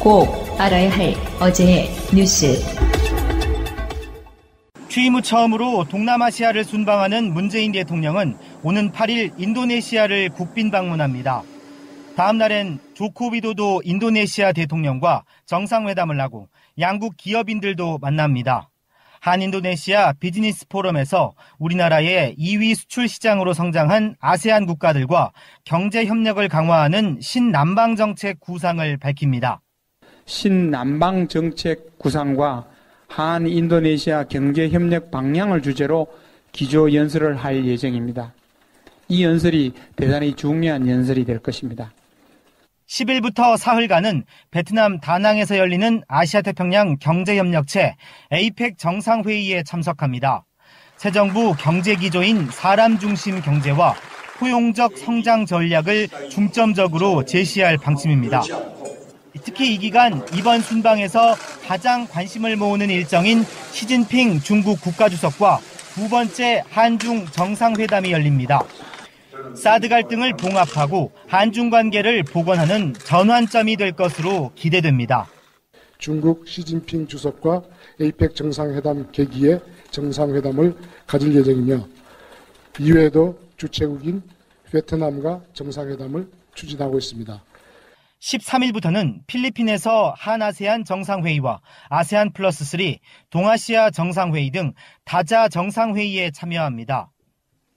꼭 알아야 할 어제의 뉴스. 취임 후 처음으로 동남아시아를 순방하는 문재인 대통령은 오는 8일 인도네시아를 국빈 방문합니다. 다음 날엔 조코 위도도 인도네시아 대통령과 정상회담을 하고 양국 기업인들도 만납니다. 한인도네시아 비즈니스 포럼에서 우리나라의 2위 수출 시장으로 성장한 아세안 국가들과 경제 협력을 강화하는 신남방 정책 구상을 밝힙니다. 신남방 정책 구상과 한인도네시아 경제 협력 방향을 주제로 기조 연설을 할 예정입니다. 이 연설이 대단히 중요한 연설이 될 것입니다. 10일부터 사흘간은 베트남 다낭에서 열리는 아시아태평양 경제협력체 APEC 정상회의에 참석합니다. 새 정부 경제기조인 사람 중심 경제와 포용적 성장 전략을 중점적으로 제시할 방침입니다. 특히 이 기간 이번 순방에서 가장 관심을 모으는 일정인 시진핑 중국 국가주석과 두 번째 한중 정상회담이 열립니다. 사드 갈등을 봉합하고 한중 관계를 복원하는 전환점이 될 것으로 기대됩니다. 중국 시진핑 주석과 APEC 정상회담 계기에 정상회담을 가질 예정이며 이외에도 주최국인 베트남과 정상회담을 추진하고 있습니다. 13일부터는 필리핀에서 한아세안 정상회의와 아세안 플러스 3, 동아시아 정상회의 등 다자 정상회의에 참여합니다.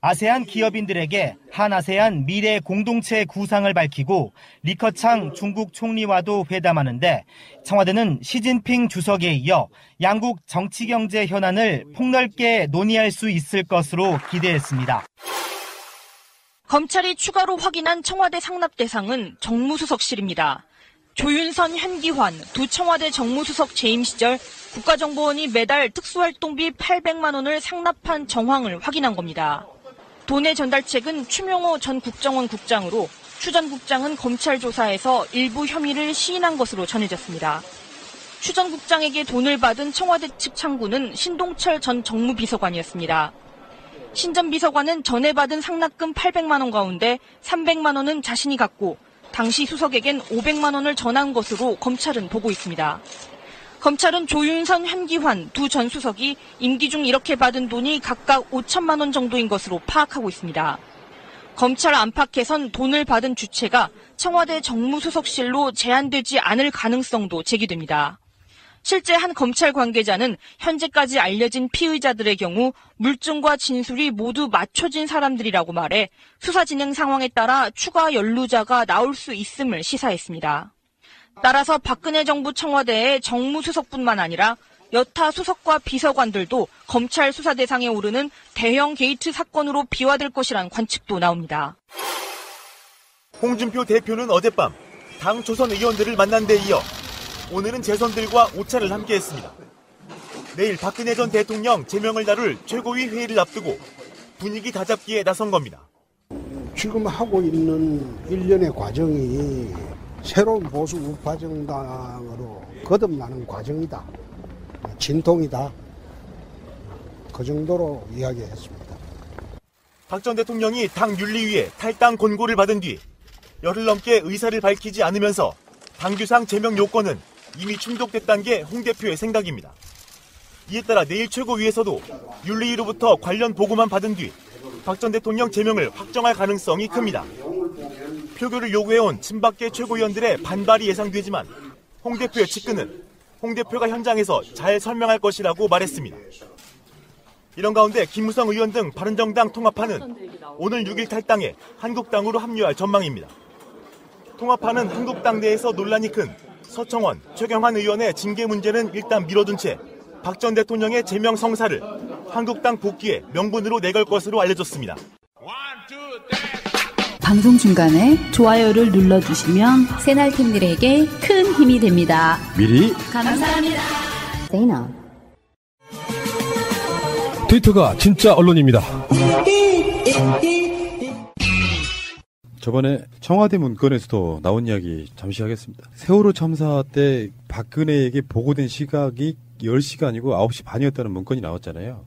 아세안 기업인들에게 한아세안 미래 공동체 구상을 밝히고 리커창 중국 총리와도 회담하는데 청와대는 시진핑 주석에 이어 양국 정치경제 현안을 폭넓게 논의할 수 있을 것으로 기대했습니다. 검찰이 추가로 확인한 청와대 상납 대상은 정무수석실입니다. 조윤선, 현기환 두 청와대 정무수석 재임 시절 국가정보원이 매달 특수활동비 800만 원을 상납한 정황을 확인한 겁니다. 돈의 전달책은 추명호 전 국정원 국장으로 추 전 국장은 검찰 조사에서 일부 혐의를 시인한 것으로 전해졌습니다. 추 전 국장에게 돈을 받은 청와대 측 창구는 신동철 전 정무비서관이었습니다. 신 전 비서관은 전에 받은 상납금 800만 원 가운데 300만 원은 자신이 갖고 당시 수석에겐 500만 원을 전한 것으로 검찰은 보고 있습니다. 검찰은 조윤선, 현기환 두 전 수석이 임기 중 이렇게 받은 돈이 각각 5천만 원 정도인 것으로 파악하고 있습니다. 검찰 안팎에선 돈을 받은 주체가 청와대 정무수석실로 제한되지 않을 가능성도 제기됩니다. 실제 한 검찰 관계자는 현재까지 알려진 피의자들의 경우 물증과 진술이 모두 맞춰진 사람들이라고 말해 수사 진행 상황에 따라 추가 연루자가 나올 수 있음을 시사했습니다. 따라서 박근혜 정부 청와대의 정무수석뿐만 아니라 여타 수석과 비서관들도 검찰 수사 대상에 오르는 대형 게이트 사건으로 비화될 것이란 관측도 나옵니다. 홍준표 대표는 어젯밤 당 초선 의원들을 만난 데 이어 오늘은 재선들과 오차를 함께했습니다. 내일 박근혜 전 대통령 제명을 다룰 최고위 회의를 앞두고 분위기 다잡기에 나선 겁니다. 지금 하고 있는 일련의 과정이 새로운 보수 우파 정당으로 거듭나는 과정이다. 진통이다. 그 정도로 이야기했습니다. 박 전 대통령이 당 윤리위에 탈당 권고를 받은 뒤 열흘 넘게 의사를 밝히지 않으면서 당규상 제명 요건은 이미 충족됐다는 게 홍 대표의 생각입니다. 이에 따라 내일 최고위에서도 윤리위로부터 관련 보고만 받은 뒤 박 전 대통령 제명을 확정할 가능성이 큽니다. 표결을 요구해온 친박계 최고위원들의 반발이 예상되지만 홍 대표의 측근은 홍 대표가 현장에서 잘 설명할 것이라고 말했습니다. 이런 가운데 김무성 의원 등 바른정당 통합파는 오늘 6일 탈당해 한국당으로 합류할 전망입니다. 통합파는 한국당 내에서 논란이 큰 서청원, 최경환 의원의 징계 문제는 일단 미뤄둔 채 박 전 대통령의 제명 성사를 한국당 복귀에 명분으로 내걸 것으로 알려졌습니다. 방송 중간에 좋아요를 눌러주시면 새날팀들에게 큰 힘이 됩니다. 미리 감사합니다. 트위터가 진짜 언론입니다. 저번에 청와대 문건에서도 나온 이야기 잠시 하겠습니다. 세월호 참사 때 박근혜에게 보고된 시각이 10시가 아니고 9시 반이었다는 문건이 나왔잖아요.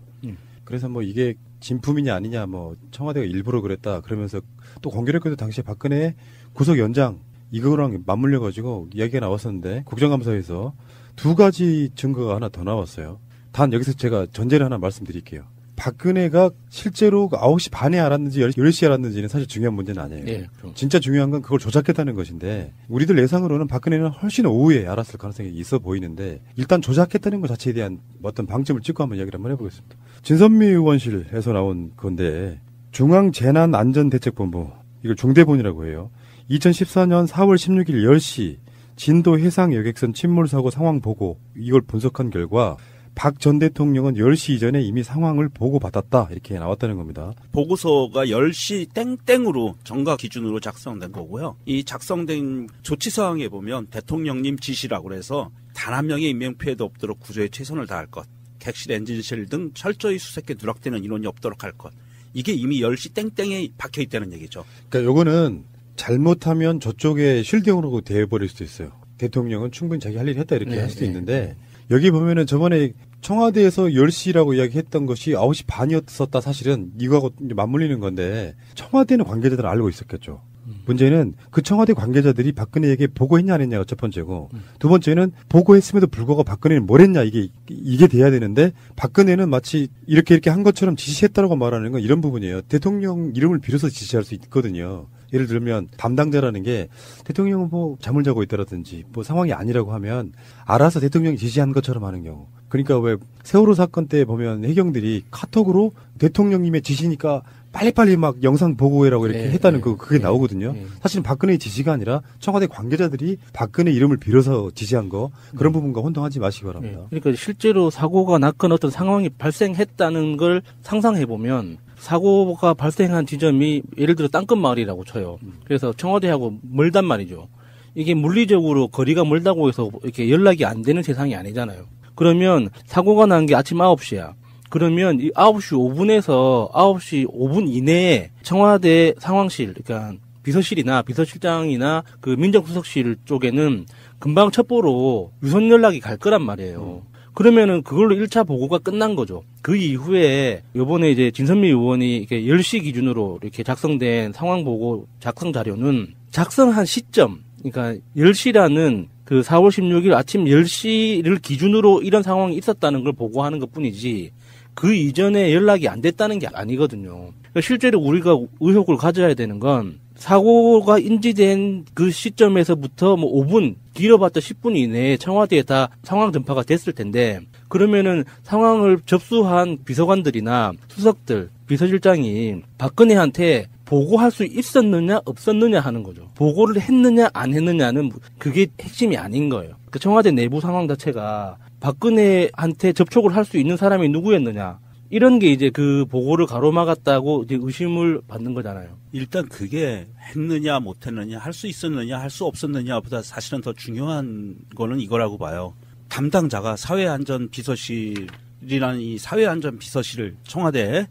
그래서 뭐 이게 진품이냐 아니냐 뭐 청와대가 일부러 그랬다 그러면서 또 공교롭게도 당시에 박근혜의 구속 연장 이거랑 맞물려가지고 이야기가 나왔었는데 국정감사에서 두 가지 증거가 하나 더 나왔어요. 단 여기서 제가 전제를 하나 말씀드릴게요. 박근혜가 실제로 9시 반에 알았는지 10시에 알았는지는 사실 중요한 문제는 아니에요. 네, 진짜 중요한 건 그걸 조작했다는 것인데 우리들 예상으로는 박근혜는 훨씬 오후에 알았을 가능성이 있어 보이는데 일단 조작했다는 것 자체에 대한 어떤 방점을 찍고 한번 이야기를 한번 해보겠습니다. 진선미 의원실에서 나온 건데 중앙재난안전대책본부, 이걸 중대본이라고 해요. 2014년 4월 16일 10시 진도 해상 여객선 침몰 사고 상황 보고, 이걸 분석한 결과 박 전 대통령은 10시 이전에 이미 상황을 보고받았다, 이렇게 나왔다는 겁니다. 보고서가 10시 땡땡으로 정가 기준으로 작성된 거고요. 이 작성된 조치사항에 보면 대통령님 지시라고 해서 단 한 명의 인명피해도 없도록 구조에 최선을 다할 것, 객실 엔진실 등 철저히 수색에 누락되는 인원이 없도록 할 것, 이게 이미 10시 땡땡에 박혀있다는 얘기죠. 그러니까 요거는 잘못하면 저쪽에 쉴딩으로 돼버릴 수도 있어요. 대통령은 충분히 자기 할 일 했다 이렇게 할 수도 있는데, 여기 보면은 저번에 청와대에서 10시라고 이야기했던 것이 9시 반이었었다, 사실은 이거하고 맞물리는 건데 청와대는 관계자들은 알고 있었겠죠. 문제는 그 청와대 관계자들이 박근혜에게 보고했냐 안 했냐가 첫 번째고, 두 번째는 보고했음에도 불구하고 박근혜는 뭘 했냐, 이게 돼야 되는데 박근혜는 마치 이렇게 한 것처럼 지시했다라고 말하는 건 이런 부분이에요. 대통령 이름을 빌어서 지시할 수 있거든요. 예를 들면 담당자라는 게 대통령은 뭐 잠을 자고 있다라든지 뭐 상황이 아니라고 하면 알아서 대통령이 지시한 것처럼 하는 경우. 그러니까 왜 세월호 사건 때 보면 해경들이 카톡으로 대통령님의 지시니까 빨리빨리 막 영상 보고해라고 이렇게 했다는 그게 나오거든요. 사실은 박근혜의 지시가 아니라 청와대 관계자들이 박근혜 이름을 빌어서 지시한 거, 그런 부분과 혼동하지 마시기 바랍니다. 그러니까 실제로 사고가 났건 어떤 상황이 발생했다는 걸 상상해보면 사고가 발생한 지점이 예를 들어 땅끝마을이라고 쳐요. 그래서 청와대하고 멀단 말이죠. 이게 물리적으로 거리가 멀다고 해서 이렇게 연락이 안 되는 세상이 아니잖아요. 그러면 사고가 난 게 아침 9시야. 그러면 이 9시 5분에서 9시 5분 이내에 청와대 상황실, 그러니까 비서실이나 비서실장이나 그 민정수석실 쪽에는 금방 첩보로 유선 연락이 갈 거란 말이에요. 그러면은 그걸로 1차 보고가 끝난 거죠. 그 이후에 요번에 이제 진선미 의원이 이렇게 10시 기준으로 이렇게 작성된 상황 보고 작성 자료는 작성한 시점, 그러니까 10시라는 그 4월 16일 아침 10시를 기준으로 이런 상황이 있었다는 걸 보고하는 것 뿐이지 그 이전에 연락이 안 됐다는 게 아니거든요. 그러니까 실제로 우리가 의혹을 가져야 되는 건 사고가 인지된 그 시점에서부터 뭐 5분, 길어봤자 10분 이내에 청와대에 다 상황 전파가 됐을 텐데, 그러면은 상황을 접수한 비서관들이나 수석들, 비서실장이 박근혜한테 보고할 수 있었느냐 없었느냐 하는 거죠. 보고를 했느냐 안 했느냐는 그게 핵심이 아닌 거예요. 그 청와대 내부 상황 자체가 박근혜한테 접촉을 할 수 있는 사람이 누구였느냐, 이런 게 이제 그 보고를 가로막았다고 이제 의심을 받는 거잖아요. 일단 그게 했느냐 못했느냐, 할 수 있었느냐 할 수 없었느냐보다 사실은 더 중요한 거는 이거라고 봐요. 담당자가 사회안전비서실이라는 이 사회안전비서실을, 청와대에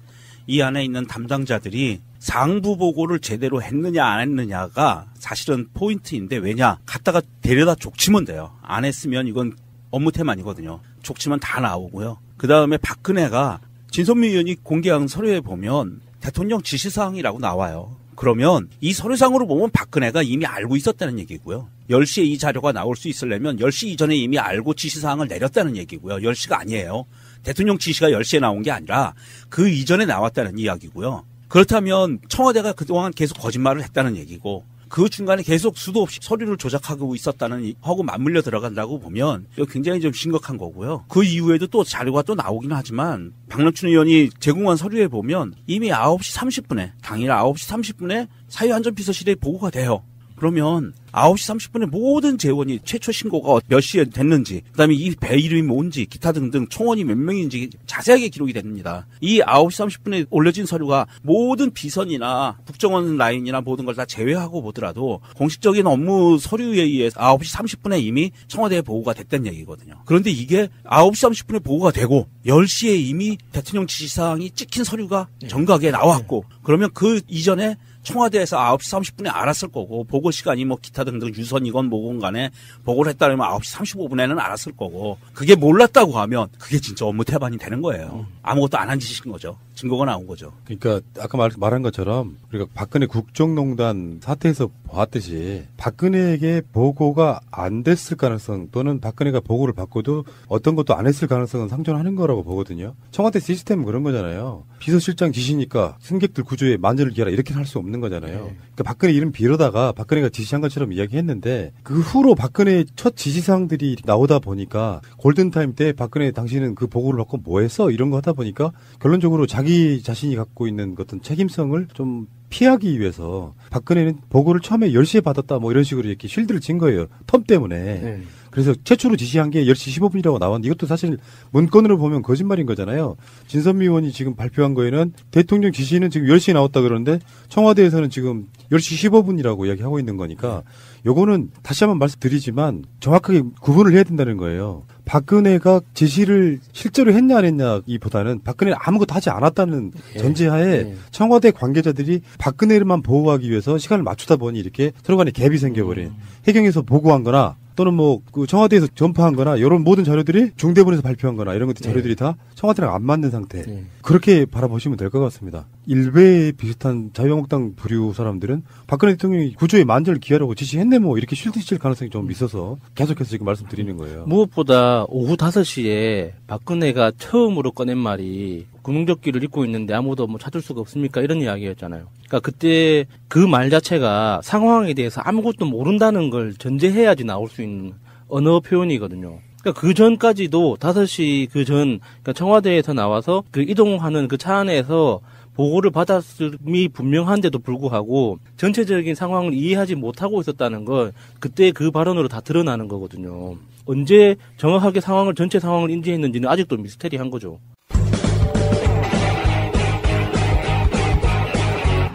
이 안에 있는 담당자들이 상부 보고를 제대로 했느냐 안 했느냐가 사실은 포인트인데, 왜냐, 갖다가 데려다 족치면 돼요. 안 했으면 이건 업무 태만이거든요. 족치면 다 나오고요. 그 다음에 박근혜가 진선미 의원이 공개한 서류에 보면 대통령 지시사항이라고 나와요. 그러면 이 서류상으로 보면 박근혜가 이미 알고 있었다는 얘기고요. 10시에 이 자료가 나올 수 있으려면 10시 이전에 이미 알고 지시사항을 내렸다는 얘기고요. 10시가 아니에요. 대통령 지시가 10시에 나온 게 아니라 그 이전에 나왔다는 이야기고요. 그렇다면 청와대가 그동안 계속 거짓말을 했다는 얘기고, 그 중간에 계속 수도 없이 서류를 조작하고 있었다는 하고 맞물려 들어간다고 보면 이거 굉장히 좀 심각한 거고요. 그 이후에도 또 자료가 또 나오긴 하지만 박남춘 의원이 제공한 서류에 보면 이미 9시 30분에 당일 9시 30분에 사회안전비서실에 보고가 돼요. 그러면 9시 30분에 모든 재원이 최초 신고가 몇 시에 됐는지, 그다음에 이 배 이름이 뭔지, 기타 등등 총원이 몇 명인지 자세하게 기록이 됩니다. 이 9시 30분에 올려진 서류가 모든 비선이나 국정원 라인이나 모든 걸 다 제외하고 보더라도 공식적인 업무 서류에 의해서 9시 30분에 이미 청와대에 보고가 됐다는 얘기거든요. 그런데 이게 9시 30분에 보고가 되고 10시에 이미 대통령 지시사항이 찍힌 서류가 정각에 나왔고, 그러면 그 이전에 청와대에서 9시 30분에 알았을 거고 보고 시간이 뭐 기타 등등 유선이건 뭐건 간에 보고를 했다면 9시 35분에는 알았을 거고 그게 몰랐다고 하면 그게 진짜 업무 태반이 되는 거예요. 아무것도 안 한 짓인 거죠. 증거가 나온 거죠. 그러니까 아까 말한 것처럼 우리가 박근혜 국정농단 사태에서 봤듯이 박근혜에게 보고가 안 됐을 가능성 또는 박근혜가 보고를 받고도 어떤 것도 안 했을 가능성은 상존하는 거라고 보거든요. 청와대 시스템은 그런 거잖아요. 비서실장 지시니까 승객들 구조에 만전을 기하라 이렇게 할 수 없는 거잖아요. 그러니까 박근혜 이름 빌어다가 박근혜가 지시한 것처럼 이야기했는데 그 후로 박근혜의 첫 지시사항들이 나오다 보니까 골든타임 때 박근혜 당신은 그 보고를 받고 뭐 했어? 이런 거 하다 보니까 결론적으로 자기 자신이 갖고 있는 어떤 책임성을 좀 피하기 위해서 박근혜는 보고를 처음에 10시에 받았다 뭐 이런 식으로 이렇게 쉴드를 친 거예요. 텀 때문에. 그래서 최초로 지시한 게 10시 15분이라고 나왔는데 이것도 사실 문건으로 보면 거짓말인 거잖아요. 진선미 의원이 지금 발표한 거에는 대통령 지시는 지금 10시에 나왔다 그러는데 청와대에서는 지금 10시 15분이라고 이야기하고 있는 거니까 요거는 다시 한번 말씀드리지만 정확하게 구분을 해야 된다는 거예요. 박근혜가 지시를 실제로 했냐 안 했냐기보다는 박근혜는 아무것도 하지 않았다는 전제하에 청와대 관계자들이 박근혜를만 보호하기 위해서 시간을 맞추다 보니 이렇게 서로 간에 갭이 생겨버린 해경에서 보고한 거나 또는 뭐 그 청와대에서 전파한 거나 이런 모든 자료들이 중대본에서 발표한 거나 이런 것들 자료들이 다 청와대랑 안 맞는 상태. 그렇게 바라보시면 될 것 같습니다. 일베 비슷한 자유한국당 부류 사람들은 박근혜 대통령이 구조에 만전을 기하라고 지시했네 뭐 이렇게 쉴드 칠 가능성이 좀 있어서 계속해서 지금 말씀드리는 거예요. 무엇보다 오후 5시에 박근혜가 처음으로 꺼낸 말이 구명조끼를 입고 있는데 아무도 뭐 찾을 수가 없습니까? 이런 이야기였잖아요. 그러니까 그때 그 말 자체가 상황에 대해서 아무것도 모른다는 걸 전제해야지 나올 수 있는 언어 표현이거든요. 그러니까 그 전까지도 5시 그 전, 그러니까 청와대에서 나와서 그 이동하는 그 차 안에서 보고를 받았음이 분명한데도 불구하고 전체적인 상황을 이해하지 못하고 있었다는 걸 그때 그 발언으로 다 드러나는 거거든요. 언제 정확하게 전체 상황을 인지했는지는 아직도 미스테리한 거죠.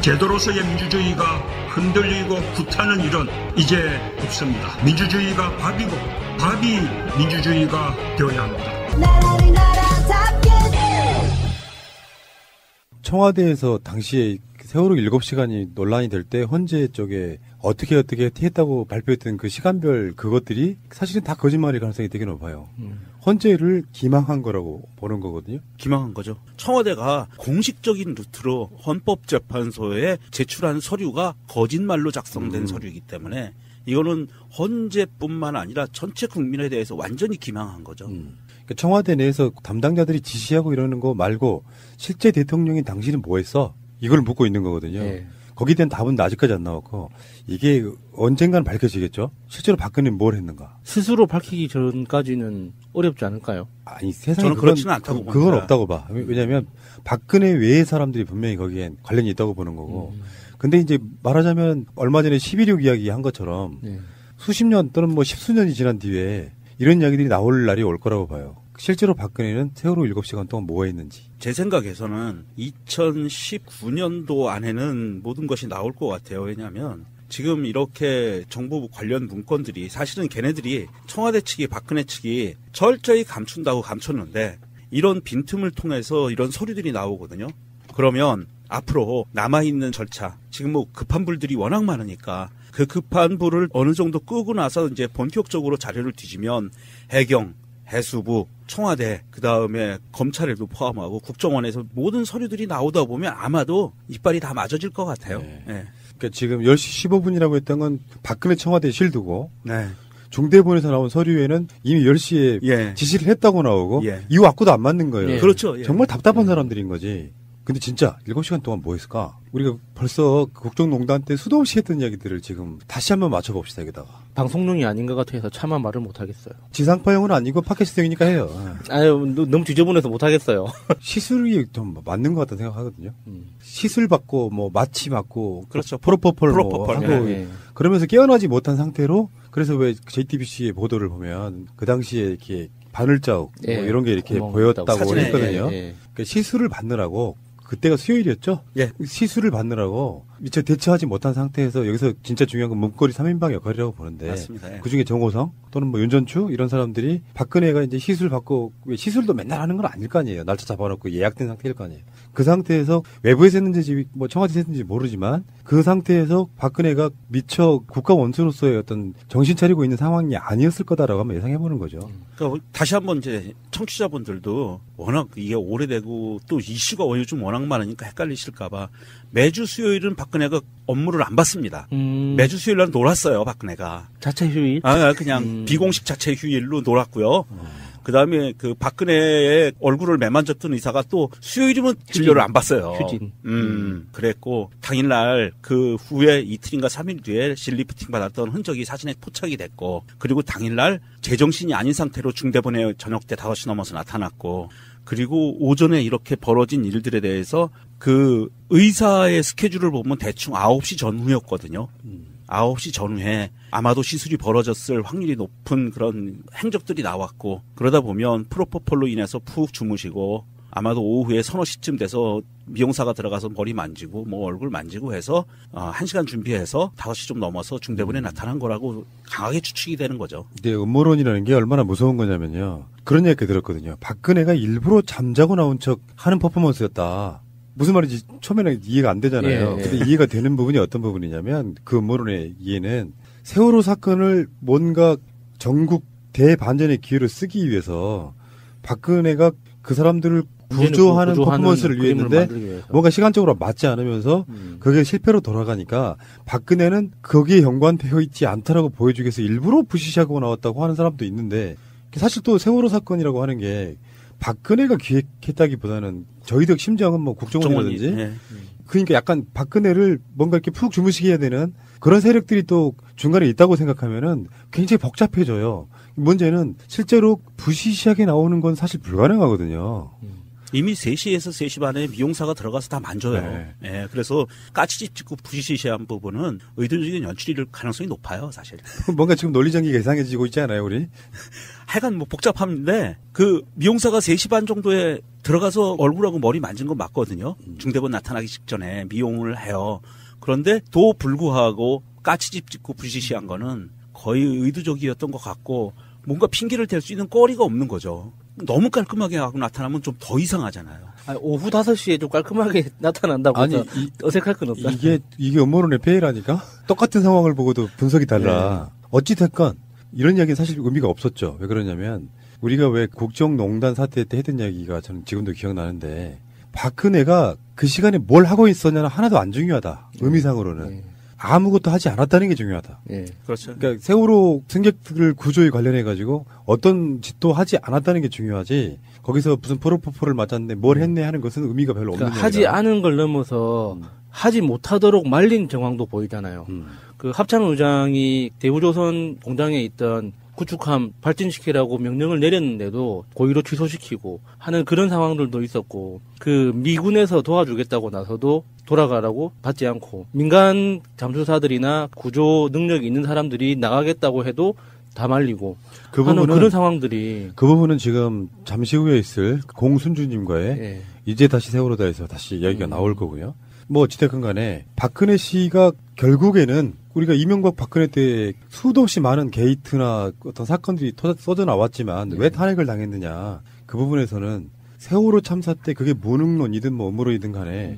제도로서의 민주주의가 흔들리고 구타는 일은 이제 없습니다. 민주주의가 밥이고 밥이 민주주의가 되어야 합니다. 청와대에서 당시에 세월호 7시간이 논란이 될 때 헌재 쪽에 어떻게 했다고 발표했던 그 시간별 그것들이 사실은 다 거짓말일 가능성이 되게 높아요. 헌재를 기망한 거라고 보는 거거든요. 기망한 거죠. 청와대가 공식적인 루트로 헌법재판소에 제출한 서류가 거짓말로 작성된 서류이기 때문에 이거는 헌재뿐만 아니라 전체 국민에 대해서 완전히 기망한 거죠. 그러니까 청와대 내에서 담당자들이 지시하고 이러는 거 말고 실제 대통령이 당신은 뭐 했어? 이걸 묻고 있는 거거든요. 거기에 대한 답은 아직까지 안 나왔고 이게 언젠가는 밝혀지겠죠. 실제로 박근혜는 뭘 했는가. 스스로 밝히기 전까지는 어렵지 않을까요? 아니 세상에 저는 그렇지는 않다고 봅니다. 그건 없다고 봐. 왜냐하면 박근혜 외의 사람들이 분명히 거기엔 관련이 있다고 보는 거고. 근데 이제 말하자면 얼마 전에 11.6 이야기 한 것처럼 수십 년 또는 뭐 십수년이 지난 뒤에 이런 이야기들이 나올 날이 올 거라고 봐요. 실제로 박근혜는 세월호 7시간 동안 뭐 했는지. 제 생각에서는 2019년도 안에는 모든 것이 나올 것 같아요. 왜냐하면 지금 이렇게 정부 관련 문건들이 사실은 걔네들이 청와대 측이 박근혜 측이 철저히 감춘다고 감췄는데 이런 빈틈을 통해서 이런 서류들이 나오거든요. 그러면 앞으로 남아있는 절차, 지금 뭐 급한 불들이 워낙 많으니까 그 급한 불을 어느 정도 끄고 나서 이제 본격적으로 자료를 뒤지면 해경, 해수부, 청와대, 그 다음에 검찰에도 포함하고 국정원에서 모든 서류들이 나오다 보면 아마도 이빨이 다 맞아질 것 같아요. 그러니까 지금 10시 15분이라고 했던 건 박근혜 청와대 실두고 네. 중대본에서 나온 서류에는 이미 10시에 지시를 했다고 나오고 이후 앞구도 안 맞는 거예요. 그렇죠. 정말 답답한 사람들인 거지. 근데 진짜 7시간 동안 뭐 했을까? 우리가 벌써 국정농단 때 수도 없이 했던 이야기들을 지금 다시 한번 맞춰봅시다, 여기다가. 방송용이 아닌 것 같아서 차마 말을 못하겠어요. 지상파용은 아니고 팟캐스트용이니까 해요. 아유, 너무 지저분해서 못하겠어요. 시술이 좀 맞는 것 같다는 생각하거든요. 시술 받고, 뭐, 마취 받고. 그렇죠. 프로포폴 뭐 하고. 그러면서 깨어나지 못한 상태로, 그래서 왜 JTBC의 보도를 보면, 그 당시에 이렇게 바늘자국, 뭐 이런 게 이렇게 보였다고 했거든요. 그러니까 시술을 받느라고, 그때가 수요일이었죠? 시술을 받느라고 미처 대처하지 못한 상태에서 여기서 진짜 중요한 건 문고리 3인방 역할이라고 보는데 맞습니다. 예. 그중에 정호성 또는 뭐 윤전추 이런 사람들이 박근혜가 이제 시술 받고 시술도 맨날 하는 건 아닐 거 아니에요. 날짜 잡아놓고 예약된 상태일 거 아니에요. 그 상태에서 외부에서 했는지 뭐 청와대에서 했는지 모르지만 그 상태에서 박근혜가 미처 국가 원수로서의 어떤 정신 차리고 있는 상황이 아니었을 거다라고 한번 예상해보는 거죠. 그러니까 다시 한번 이제 청취자분들도 워낙 이게 오래되고 또 이슈가 요즘 워낙 많으니까 헷갈리실까봐 매주 수요일은 박근혜가 업무를 안 받습니다. 매주 수요일날 놀았어요, 박근혜가. 자체 휴일? 그냥 비공식 자체 휴일로 놀았고요. 그 다음에 그 박근혜의 얼굴을 매만졌던 의사가 또 수요일이면 진료를 안 받았어요. 휴진. 그랬고 당일날 그 후에 이틀인가 3일 뒤에 실리프팅 받았던 흔적이 사진에 포착이 됐고 그리고 당일날 제정신이 아닌 상태로 중대본에 저녁 때 5시 넘어서 나타났고 그리고 오전에 이렇게 벌어진 일들에 대해서 그 의사의 스케줄을 보면 대충 9시 전후였거든요. 9시 전후에 아마도 시술이 벌어졌을 확률이 높은 그런 행적들이 나왔고 그러다 보면 프로포폴로 인해서 푹 주무시고 아마도 오후에 3-4시쯤 돼서 미용사가 들어가서 머리 만지고 뭐 얼굴 만지고 해서 1시간 준비해서 5시 좀 넘어서 중대본에 나타난 거라고 강하게 추측이 되는 거죠. 근데 음모론이라는 게 얼마나 무서운 거냐면요. 그런 얘기 들었거든요. 박근혜가 일부러 잠자고 나온 척 하는 퍼포먼스였다. 무슨 말인지 처음에는 이해가 안 되잖아요. 예, 예. 근데 이해가 되는 부분이 어떤 부분이냐면 그 음모론의 이해는 세월호 사건을 뭔가 전국 대반전의 기회로 쓰기 위해서 박근혜가 그 사람들을 구조하는 퍼포먼스를 위해 했는데 뭔가 시간적으로 맞지 않으면서 그게 실패로 돌아가니까 박근혜는 거기에 연관되어 있지 않다라고 보여주기 위해서 일부러 부시시하고 나왔다고 하는 사람도 있는데 사실 또 세월호 사건이라고 하는 게 박근혜가 기획했다기보다는 저희들 심정은 뭐 국정원이라든지 네. 그러니까 약간 박근혜를 뭔가 이렇게 푹 주무시게 해야 되는 그런 세력들이 또 중간에 있다고 생각하면은 굉장히 복잡해져요. 문제는 실제로 부시시하게 나오는 건 사실 불가능하거든요. 이미 3시에서 3시 반에 미용사가 들어가서 다 만져요. 네. 예, 그래서 까치집 짓고 부시시한 부분은 의도적인 연출일 가능성이 높아요, 사실. 뭔가 지금 논리전기가 이상해지고 있지 않아요, 우리? 하여간 뭐 복잡한데 그 미용사가 3시 반 정도에 들어가서 얼굴하고 머리 만진 건 맞거든요. 중대본 나타나기 직전에 미용을 해요. 그런데 또 불구하고 까치집 짓고 부시시한 거는 거의 의도적이었던 것 같고 뭔가 핑계를 댈 수 있는 거리가 없는 거죠. 너무 깔끔하게 하고 나타나면 좀 더 이상하잖아요. 오후 5시에 좀 깔끔하게 나타난다고 해서 어색할 건 없다. 이게 음모론의 폐해라니까? 똑같은 상황을 보고도 분석이 달라. 네. 어찌됐건 이런 이야기는 사실 의미가 없었죠. 왜 그러냐면 우리가 왜 국정농단 사태 때 했던 이야기가 저는 지금도 기억나는데 박근혜가 그 시간에 뭘 하고 있었냐는 하나도 안 중요하다. 의미상으로는. 아무것도 하지 않았다는 게 중요하다. 예. 그렇죠. 그러니까 세월호 승객들 구조에 관련해 가지고 어떤 짓도 하지 않았다는 게 중요하지. 거기서 무슨 프로포폴을 맞았는데 뭘 했네 하는 것은 의미가 별로 없는 그러니까 하지 않은 걸 넘어서 하지 못하도록 말린 정황도 보이잖아요. 그 합창 의장이 대우조선 공장에 있던 구축함 발진시키라고 명령을 내렸는데도 고의로 취소시키고 하는 그런 상황들도 있었고 그 미군에서 도와주겠다고 나서도 돌아가라고 받지 않고 민간 잠수사들이나 구조 능력이 있는 사람들이 나가겠다고 해도 다 말리고 그 하는 부분은 그런 상황들이 그 부분은 지금 잠시 후에 있을 공순주님과의 이제 다시 세월호다에서 다시 이야기가 나올 거고요. 뭐 어찌됐건 간에 박근혜 씨가 결국에는 우리가 이명박 박근혜 때 수도 없이 많은 게이트나 어떤 사건들이 쏟아 나왔지만 왜 탄핵을 당했느냐 그 부분에서는 세월호 참사 때 그게 무능론이든 뭐 음모론이든 간에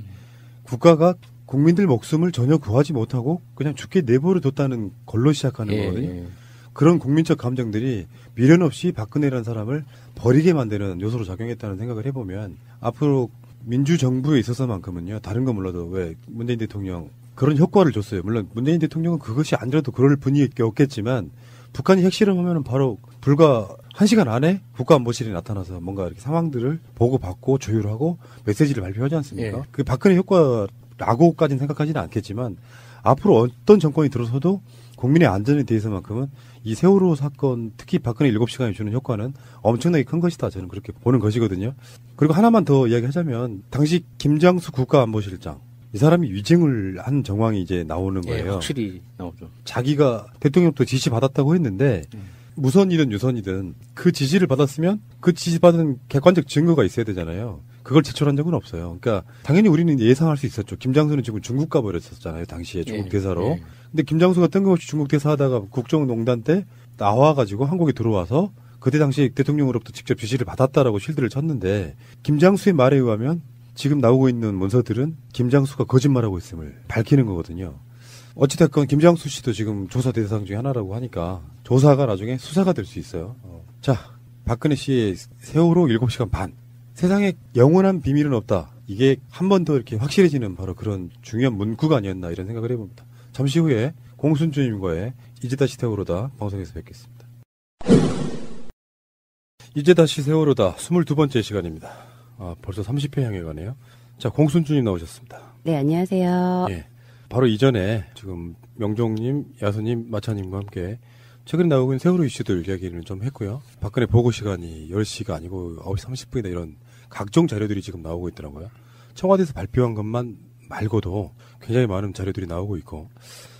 국가가 국민들 목숨을 전혀 구하지 못하고 그냥 죽게 내버려 뒀다는 걸로 시작하는 거거든요. 그런 국민적 감정들이 미련 없이 박근혜라는 사람을 버리게 만드는 요소로 작용했다는 생각을 해보면 앞으로 민주정부에 있어서만큼은요. 다른 건 몰라도 왜 문재인 대통령 그런 효과를 줬어요. 물론 문재인 대통령은 그것이 아니라도 그럴 분위기가 없겠지만 북한이 핵실험하면은 바로 불과 1시간 안에 국가안보실이 나타나서 뭔가 이렇게 상황들을 보고받고 조율하고 메시지를 발표하지 않습니까? 그게 박근혜 효과라고까지는 생각하지는 않겠지만 앞으로 어떤 정권이 들어서도 국민의 안전에 대해서만큼은 이 세월호 사건 특히 박근혜 7시간이 주는 효과는 엄청나게 큰 것이다. 저는 그렇게 보는 것이거든요. 그리고 하나만 더 이야기하자면 당시 김장수 국가안보실장 이 사람이 위증을 한 정황이 이제 나오는 거예요. 확실히 나오죠. 자기가 대통령부터 지시 받았다고 했는데 무선이든 유선이든 그 지시를 받았으면 그 지시받은 객관적 증거가 있어야 되잖아요. 그걸 제출한 적은 없어요. 그러니까 당연히 우리는 예상할 수 있었죠. 김장수는 지금 중국 가버렸었잖아요. 당시에 중국 대사로. 근데 김장수가 뜬금없이 중국 대사 하다가 국정농단 때 나와가지고 한국에 들어와서 그때 당시 대통령으로부터 직접 지시를 받았다라고 실드를 쳤는데 김장수의 말에 의하면 지금 나오고 있는 문서들은 김장수가 거짓말하고 있음을 밝히는 거거든요. 어찌됐건 김장수 씨도 지금 조사 대상 중에 하나라고 하니까 조사가 나중에 수사가 될 수 있어요. 자, 박근혜 씨의 세월호 7시간 반. 세상에 영원한 비밀은 없다. 이게 한 번 더 이렇게 확실해지는 바로 그런 중요한 문구가 아니었나 이런 생각을 해봅니다. 잠시 후에 공순주님과의 이제 다시 세월호다 방송에서 뵙겠습니다. 이제 다시 세월호다 22번째 시간입니다. 벌써 30회 향해 가네요. 자, 공순주님 나오셨습니다. 네, 안녕하세요. 예. 바로 이전에 지금 명종님, 야수님, 마차님과 함께 최근에 나오고 있는 세월호 이슈들 이야기를 좀 했고요. 박근혜 보고 시간이 10시가 아니고 9시 30분이다 이런 각종 자료들이 지금 나오고 있더라고요. 청와대에서 발표한 것만 말고도 굉장히 많은 자료들이 나오고 있고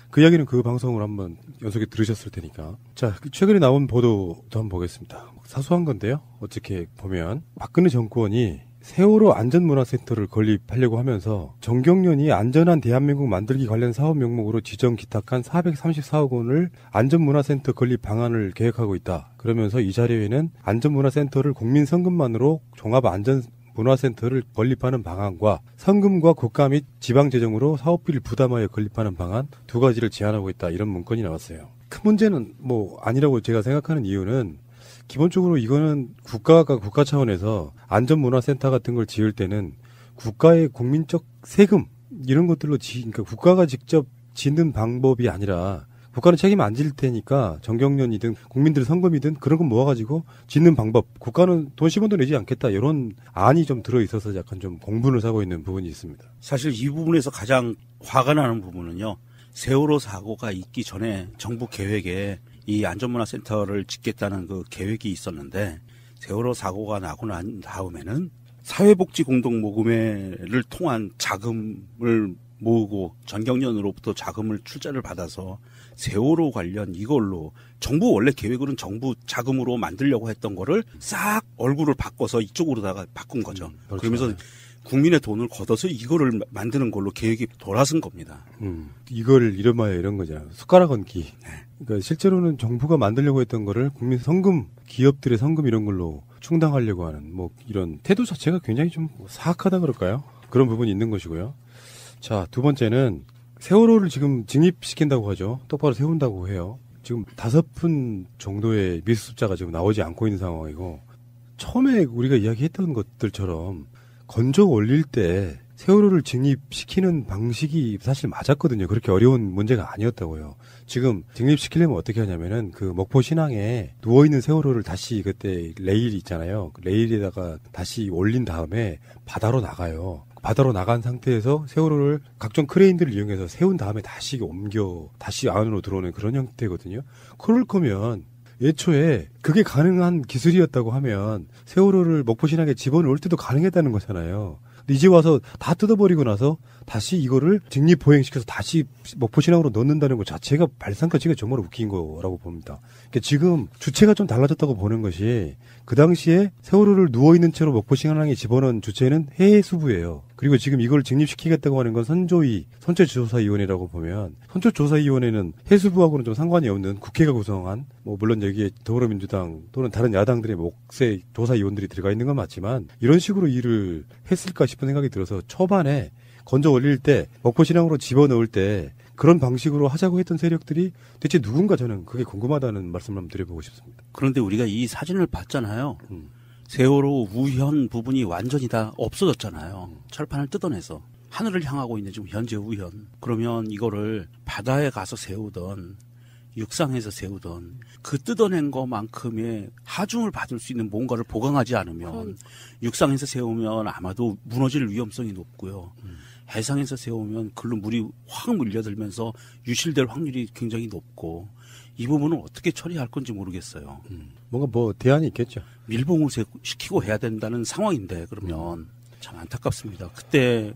그 이야기는 그 방송을 한번 연속에 들으셨을 테니까. 자, 최근에 나온 보도도 한번 보겠습니다. 사소한 건데요. 어떻게 보면 박근혜 정권이 세월호 안전문화센터를 건립하려고 하면서 정경련이 안전한 대한민국 만들기 관련 사업 명목으로 지정 기탁한 434억 원을 안전문화센터 건립 방안을 계획하고 있다. 그러면서 이 자료에는 안전문화센터를 국민성금만으로 종합안전문화센터를 건립하는 방안과 성금과 국가 및 지방재정으로 사업비를 부담하여 건립하는 방안 두 가지를 제안하고 있다. 이런 문건이 나왔어요. 큰 문제는 아니라고 제가 생각하는 이유는 기본적으로 이거는 국가 차원에서 안전문화센터 같은 걸 지을 때는 국가의 국민적 세금 이런 것들로 그러니까 국가가 직접 짓는 방법이 아니라 국가는 책임 안 질 테니까 정경련이든 국민들 성금이든 그런 거 모아가지고 짓는 방법 국가는 돈 10원도 내지 않겠다 이런 안이 좀 들어있어서 약간 좀 공분을 사고 있는 부분이 있습니다. 사실 이 부분에서 가장 화가 나는 부분은요. 세월호 사고가 있기 전에 정부 계획에 이 안전문화센터를 짓겠다는 그 계획이 있었는데 세월호 사고가 나고 난 다음에는 사회복지 공동모금회를 통한 자금을 모으고 전경련으로부터 자금을 출자를 받아서 세월호 관련 이걸로 정부 원래 계획으로는 정부 자금으로 만들려고 했던 거를 싹 얼굴을 바꿔서 이쪽으로다가 바꾼 거죠. 그렇죠. 그러면서 국민의 돈을 걷어서 이거를 만드는 걸로 계획이 돌아선 겁니다. 이걸 이름하여 이런 거잖아요. 숟가락 얹기. 그러니까 실제로는 정부가 만들려고 했던 거를 국민 성금, 기업들의 성금 이런 걸로 충당하려고 하는 이런 태도 자체가 굉장히 좀 사악하다 그럴까요? 그런 부분이 있는 것이고요. 자, 두 번째는 세월호를 지금 진입시킨다고 하죠. 똑바로 세운다고 해요. 지금 5분 정도의 미수습자가 지금 나오지 않고 있는 상황이고 처음에 우리가 이야기했던 것들처럼 건져 올릴 때 세월호를 진입시키는 방식이 사실 맞았거든요. 그렇게 어려운 문제가 아니었다고요. 지금 진입시키려면 어떻게 하냐면은 그 목포 신항에 누워있는 세월호를 다시 그때 레일 있잖아요. 레일에다가 다시 올린 다음에 바다로 나가요. 바다로 나간 상태에서 세월호를 각종 크레인들을 이용해서 세운 다음에 다시 다시 안으로 들어오는 그런 형태거든요. 그럴 거면 애초에 그게 가능한 기술이었다고 하면 세월호를 목포신항에 집어넣을 때도 가능했다는 거잖아요. 근데 이제 와서 다 뜯어버리고 나서 다시 이거를 직립보행시켜서 다시 목포신항으로 넣는다는 것 자체가 발상가치가 정말 웃긴 거라고 봅니다. 그러니까 지금 주체가 좀 달라졌다고 보는 것이 그 당시에 세월호를 누워있는 채로 목포신항에 집어넣은 주체는 해수부예요. 그리고 지금 이걸 직립시키겠다고 하는 건 선체조사위원회라고 보면 선체조사위원회는 해수부하고는 좀 상관이 없는 국회가 구성한 물론 여기에 더불어민주당 또는 다른 야당들의 몫의 조사위원들이 들어가 있는 건 맞지만 이런 식으로 일을 했을까 싶은 생각이 들어서 초반에 건져 올릴 때 목포신항으로 집어넣을 때 그런 방식으로 하자고 했던 세력들이 대체 누군가 저는 그게 궁금하다는 말씀을 한번 드려보고 싶습니다. 그런데 우리가 이 사진을 봤잖아요. 세월호 우현 부분이 완전히 다 없어졌잖아요. 철판을 뜯어내서 하늘을 향하고 있는 지금 현재 우현. 그러면 이거를 바다에 가서 세우던 육상에서 세우던 그 뜯어낸 것만큼의 하중을 받을 수 있는 뭔가를 보강하지 않으면 육상에서 세우면 아마도 무너질 위험성이 높고요. 해상에서 세우면 글로 물이 확 밀려들면서 유실될 확률이 굉장히 높고 이 부분은 어떻게 처리할 건지 모르겠어요. 뭔가 대안이 있겠죠. 밀봉을 시키고 해야 된다는 상황인데 그러면 참 안타깝습니다. 그때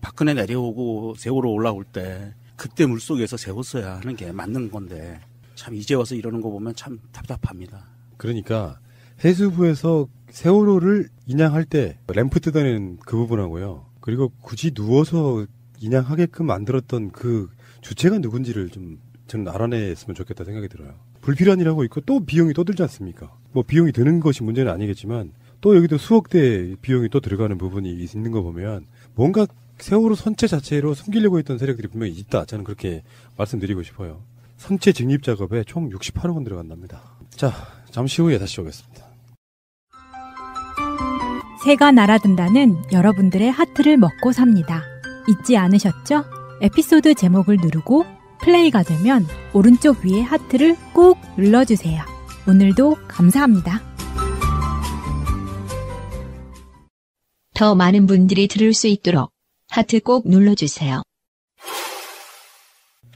박근혜 내려오고 세월호 올라올 때 그때 물속에서 세웠어야 하는 게 맞는 건데 참 이제 와서 이러는 거 보면 참 답답합니다. 그러니까 해수부에서 세월호를 인양할 때 램프 뜯어내는 그 부분하고요. 그리고 굳이 누워서 인양하게끔 만들었던 그 주체가 누군지를 좀 저는 알아냈으면 좋겠다 생각이 들어요. 불필요한 일하고 있고 또 비용이 또 들지 않습니까? 뭐 비용이 드는 것이 문제는 아니겠지만 또 여기도 수억대 비용이 또 들어가는 부분이 있는 거 보면 뭔가 세월호 선체 자체로 숨기려고 했던 세력들이 분명히 있다. 저는 그렇게 말씀드리고 싶어요. 선체 증립 작업에 총 68억 원 들어간답니다. 자, 잠시 후에 다시 오겠습니다. 새가 날아든다는 여러분들의 하트를 먹고 삽니다. 잊지 않으셨죠? 에피소드 제목을 누르고 플레이가 되면 오른쪽 위에 하트를 꼭 눌러주세요. 오늘도 감사합니다. 더 많은 분들이 들을 수 있도록 하트 꼭 눌러주세요.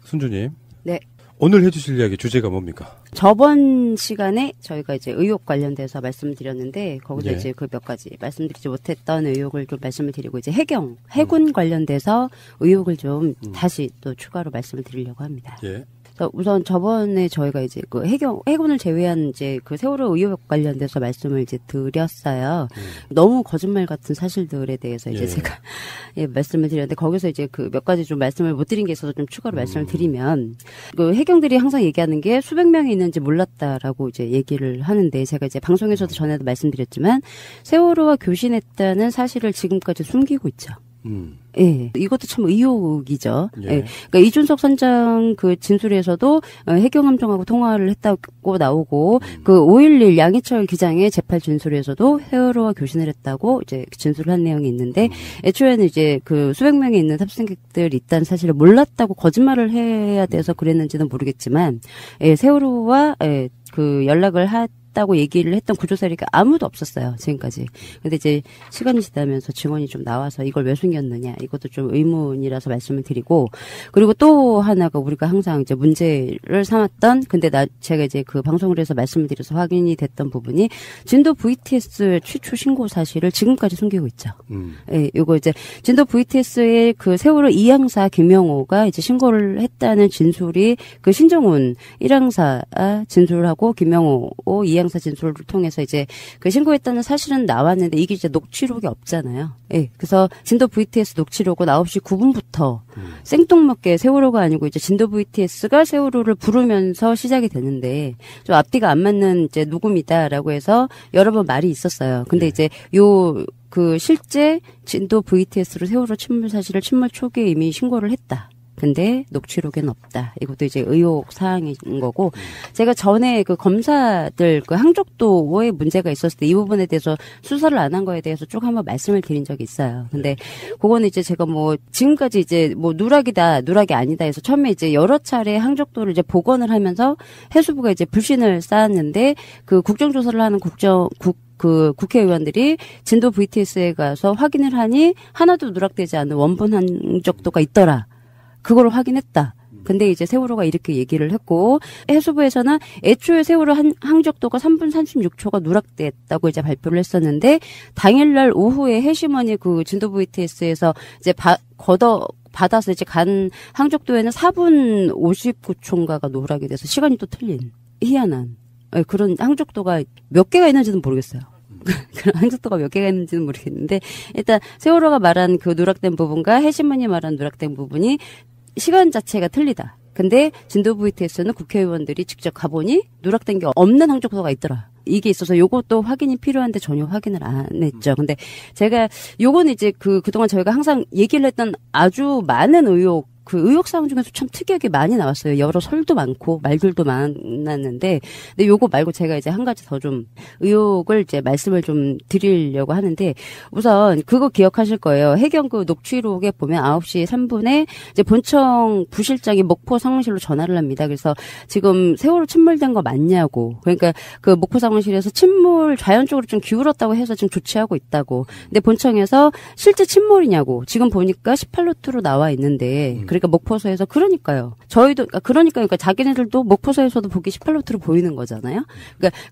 순주님. 네. 오늘 해주실 이야기 주제가 뭡니까? 저번 시간에 저희가 이제 의혹 관련돼서 말씀드렸는데 거기서 예. 이제 그 몇 가지 말씀드리지 못했던 의혹을 좀 말씀을 드리고 이제 해군 관련돼서 의혹을 좀 다시 또 추가로 말씀을 드리려고 합니다. 예. 우선 저번에 저희가 이제 그 해군을 제외한 이제 그 세월호 의혹 관련돼서 말씀을 이제 드렸어요. 너무 거짓말 같은 사실들에 대해서 이제 제가 말씀을 드렸는데 거기서 이제 그 몇 가지 좀 말씀을 못 드린 게 있어서 좀 추가로 말씀을 드리면 그 해경들이 항상 얘기하는 게 수백 명이 있는지 몰랐다라고 이제 얘기를 하는데 제가 이제 방송에서도 전에도 말씀드렸지만 세월호와 교신했다는 사실을 지금까지 숨기고 있죠. 예, 이것도 참 의혹이죠. 예. 예. 그러니까 이준석 선장 그 진술에서도 해경함정하고 통화를 했다고 나오고 그 5.11 양희철 기장의 재판 진술에서도 세월호와 교신을 했다고 이제 진술을 한 내용이 있는데 애초에는 이제 그 수백 명이 있는 탑승객들이 있다는 사실을 몰랐다고 거짓말을 해야 돼서 그랬는지는 모르겠지만 세월호와 그 연락을 다고 얘기를 했던 구조사리가 아무도 없었어요, 지금까지. 근데 이제 시간이 지나면서 증언이 좀 나와서 이걸 왜 숨겼느냐, 이것도 좀 의문이라서 말씀을 드리고, 그리고 또 하나가 우리가 항상 이제 문제를 삼았던, 근데 제가 이제 그 방송을 해서 말씀을 드려서 확인이 됐던 부분이, 진도 VTS 최초 신고 사실을 지금까지 숨기고 있죠. 예, 요거 이제, 진도 VTS의 그 세월호 2항사 김영호가 이제 신고를 했다는 진술이 그 신정훈 1항사 진술하고 김영호 2항사 진술을 통해서 이제 그 신고했다는 사실은 나왔는데 이게 이제 녹취록이 없잖아요. 예. 그래서 진도 VTS 녹취록은 9시 9분부터 생뚱맞게 세월호가 아니고 이제 진도 VTS가 세월호를 부르면서 시작이 되는데 좀 앞뒤가 안 맞는 이제 녹음이다라고 해서 여러 번 말이 있었어요. 근데 이제 그 실제 진도 VTS로 세월호 침몰 사실을 침몰 초기에 이미 신고를 했다. 근데 녹취록에는 없다. 이것도 이제 의혹 사항인 거고 제가 전에 그 검사들 그 항족도에 문제가 있었을 때 이 부분에 대해서 수사를 안 한 거에 대해서 쭉 한번 말씀을 드린 적이 있어요. 근데 그거는 이제 제가 뭐 지금까지 이제 뭐 누락이다, 누락이 아니다 해서 처음에 이제 여러 차례 항족도를 이제 복원을 하면서 해수부가 이제 불신을 쌓았는데 그 국정조사를 하는 그 국회의원들이 진도 VTS에 가서 확인을 하니 하나도 누락되지 않은 원본 항족도가 있더라. 그걸 확인했다. 근데 이제 세월호가 이렇게 얘기를 했고 해수부에서는 애초에 세월호 항적도가 3분 36초가 누락됐다고 이제 발표를 했었는데 당일날 오후에 해시머니 그 진도 VTS에서 이제 받아서 이제 간 항적도에는 4분 59초인가가 누락이 돼서 시간이 또 틀린 희한한 그런 항적도가 몇 개가 있는지는 모르겠어요. 그런 항적도가 몇 개가 있는지는 모르겠는데 일단 세월호가 말한 그 누락된 부분과 해시머니 말한 누락된 부분이 시간 자체가 틀리다. 근데 진도 VTS는 국회의원들이 직접 가보니 누락된 게 없는 항적도가 있더라. 이게 있어서 요것도 확인이 필요한데 전혀 확인을 안 했죠. 근데 제가 요거는 이제 그동안 저희가 항상 얘기를 했던 아주 많은 그 의혹사항 중에서 참 특이하게 많이 나왔어요. 여러 설도 많고 말들도 많았는데, 근데 요거 말고 제가 이제 한 가지 더 좀 의혹을 이제 말씀을 좀 드리려고 하는데, 우선 그거 기억하실 거예요. 해경 그 녹취록에 보면 9시 3분에 이제 본청 부실장이 목포 상황실로 전화를 합니다. 그래서 지금 세월호 침몰된 거 맞냐고. 그러니까 그 목포 상황실에서 침몰 자연적으로 좀 기울었다고 해서 지금 조치하고 있다고. 근데 본청에서 실제 침몰이냐고. 지금 보니까 18루트로 나와 있는데, 그러니까 목포서에서 그러니까요. 저희도 그러니까 자기네들도 목포서에서도 보기 18루트로 보이는 거잖아요.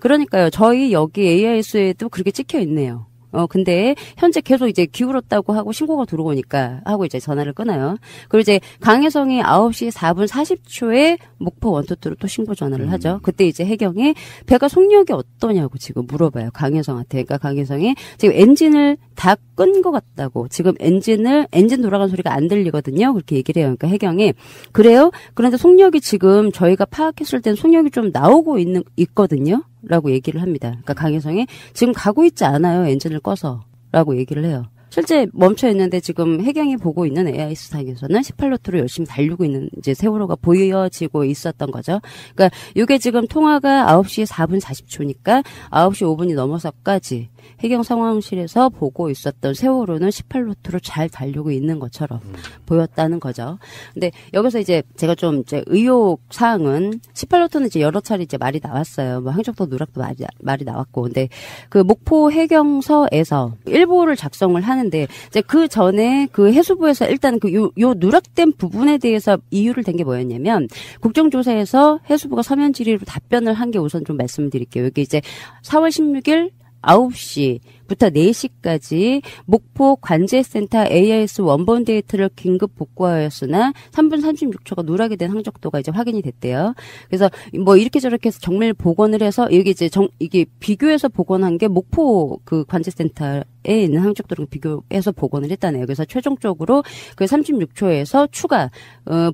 그러니까요. 저희 여기 AIS에도 그렇게 찍혀 있네요. 근데 현재 계속 이제 기울었다고 하고 신고가 들어오니까 하고 이제 전화를 끊어요. 그리고 이제 강혜성이 9시 4분 40초에 목포 원투투로 또 신고 전화를 하죠. 그때 이제 혜경이 배가 속력이 어떠냐고 지금 물어봐요. 강혜성한테. 그러니까 강혜성이 지금 엔진을 다 끈 것 같다고. 지금 엔진 돌아간 소리가 안 들리거든요. 그렇게 얘기를 해요. 그러니까 혜경이 그래요? 그런데 속력이 지금 저희가 파악했을 땐 속력이 좀 나오고 있거든요. 라고 얘기를 합니다. 그러니까 강혜성이 지금 가고 있지 않아요. 엔진을 꺼서. 라고 얘기를 해요. 실제 멈춰 있는데 지금 혜경이 보고 있는 AIS상에서는 18노트로 열심히 달리고 있는 이제 세월호가 보여지고 있었던 거죠. 그러니까 이게 지금 통화가 9시 4분 40초니까 9시 5분이 넘어서까지 혜경 상황실에서 보고 있었던 세월호는 18노트로 잘 달리고 있는 것처럼 보였다는 거죠. 근데 여기서 이제 제가 좀 이제 의혹 사항은 18노트는 이제 여러 차례 이제 말이 나왔어요. 뭐 항적도 누락도 말이 나왔고. 근데 그 목포 해경서에서 일보를 작성을 하는데 이제 그 전에 그 해수부에서 일단 그 요 누락된 부분에 대해서 이유를 댄 게 뭐였냐면 국정조사에서 해수부가 서면 질의로 답변을 한 게 우선 좀 말씀드릴게요. 여기 이제 4월 16일 9시부터 4시까지 목포 관제센터 AIS 원본 데이터를 긴급 복구하였으나 3분 36초가 누락이 된 항적도가 이제 확인이 됐대요. 그래서 뭐 이렇게 저렇게 해서 정밀 복원을 해서 이게 이제 이게 비교해서 복원한 게 목포 그 관제센터에 있는 항적도랑 비교해서 복원을 했다네요. 그래서 최종적으로 그 36초에서 추가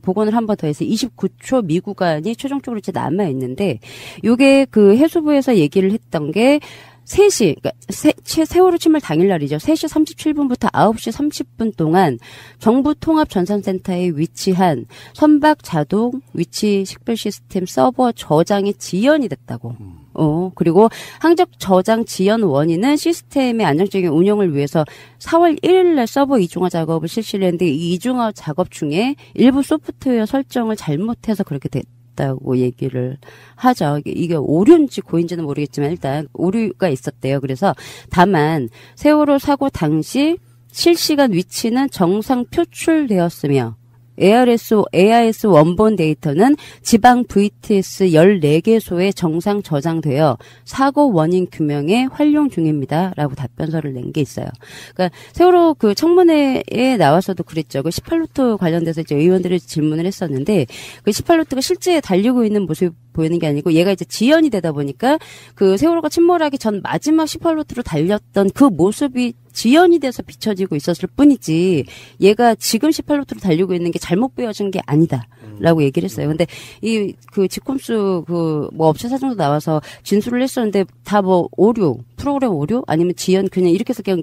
복원을 한 번 더 해서 29초 미구간이 최종적으로 이제 남아 있는데 요게 그 해수부에서 얘기를 했던 게 3시, 그러니까 세월호 침몰 당일날이죠. 3시 37분부터 9시 30분 동안 정부 통합 전산센터에 위치한 선박 자동 위치 식별 시스템 서버 저장이 지연이 됐다고. 그리고 항적 저장 지연 원인은 시스템의 안정적인 운영을 위해서 4월 1일날 서버 이중화 작업을 실시를 했는데 이 이중화 작업 중에 일부 소프트웨어 설정을 잘못해서 그렇게 다고 얘기를 하죠. 이게 오류인지 고인지는 모르겠지만 일단 오류가 있었대요. 그래서 다만 세월호 사고 당시 실시간 위치는 정상 표출되었으며 AIS 원본 데이터는 지방 VTS 14개소에 정상 저장되어 사고 원인 규명에 활용 중입니다. 라고 답변서를 낸 게 있어요. 그러니까 세월호 그 청문회에 나와서도 그랬죠. 그 18노트 관련돼서 이제 의원들이 질문을 했었는데 그 18노트가 실제 달리고 있는 모습이 보이는 게 아니고 얘가 이제 지연이 되다 보니까 그 세월호가 침몰하기 전 마지막 18노트로 달렸던 그 모습이 지연이 돼서 비춰지고 있었을 뿐이지 얘가 지금 18노트로 달리고 있는 게 잘못 보여진 게 아니다라고 얘기를 했어요. 근데 이 그 지콤수 그 뭐 업체 사정도 나와서 진술을 했었는데 다 뭐 오류, 프로그램 오류 아니면 지연 그냥 이렇게 해서 그냥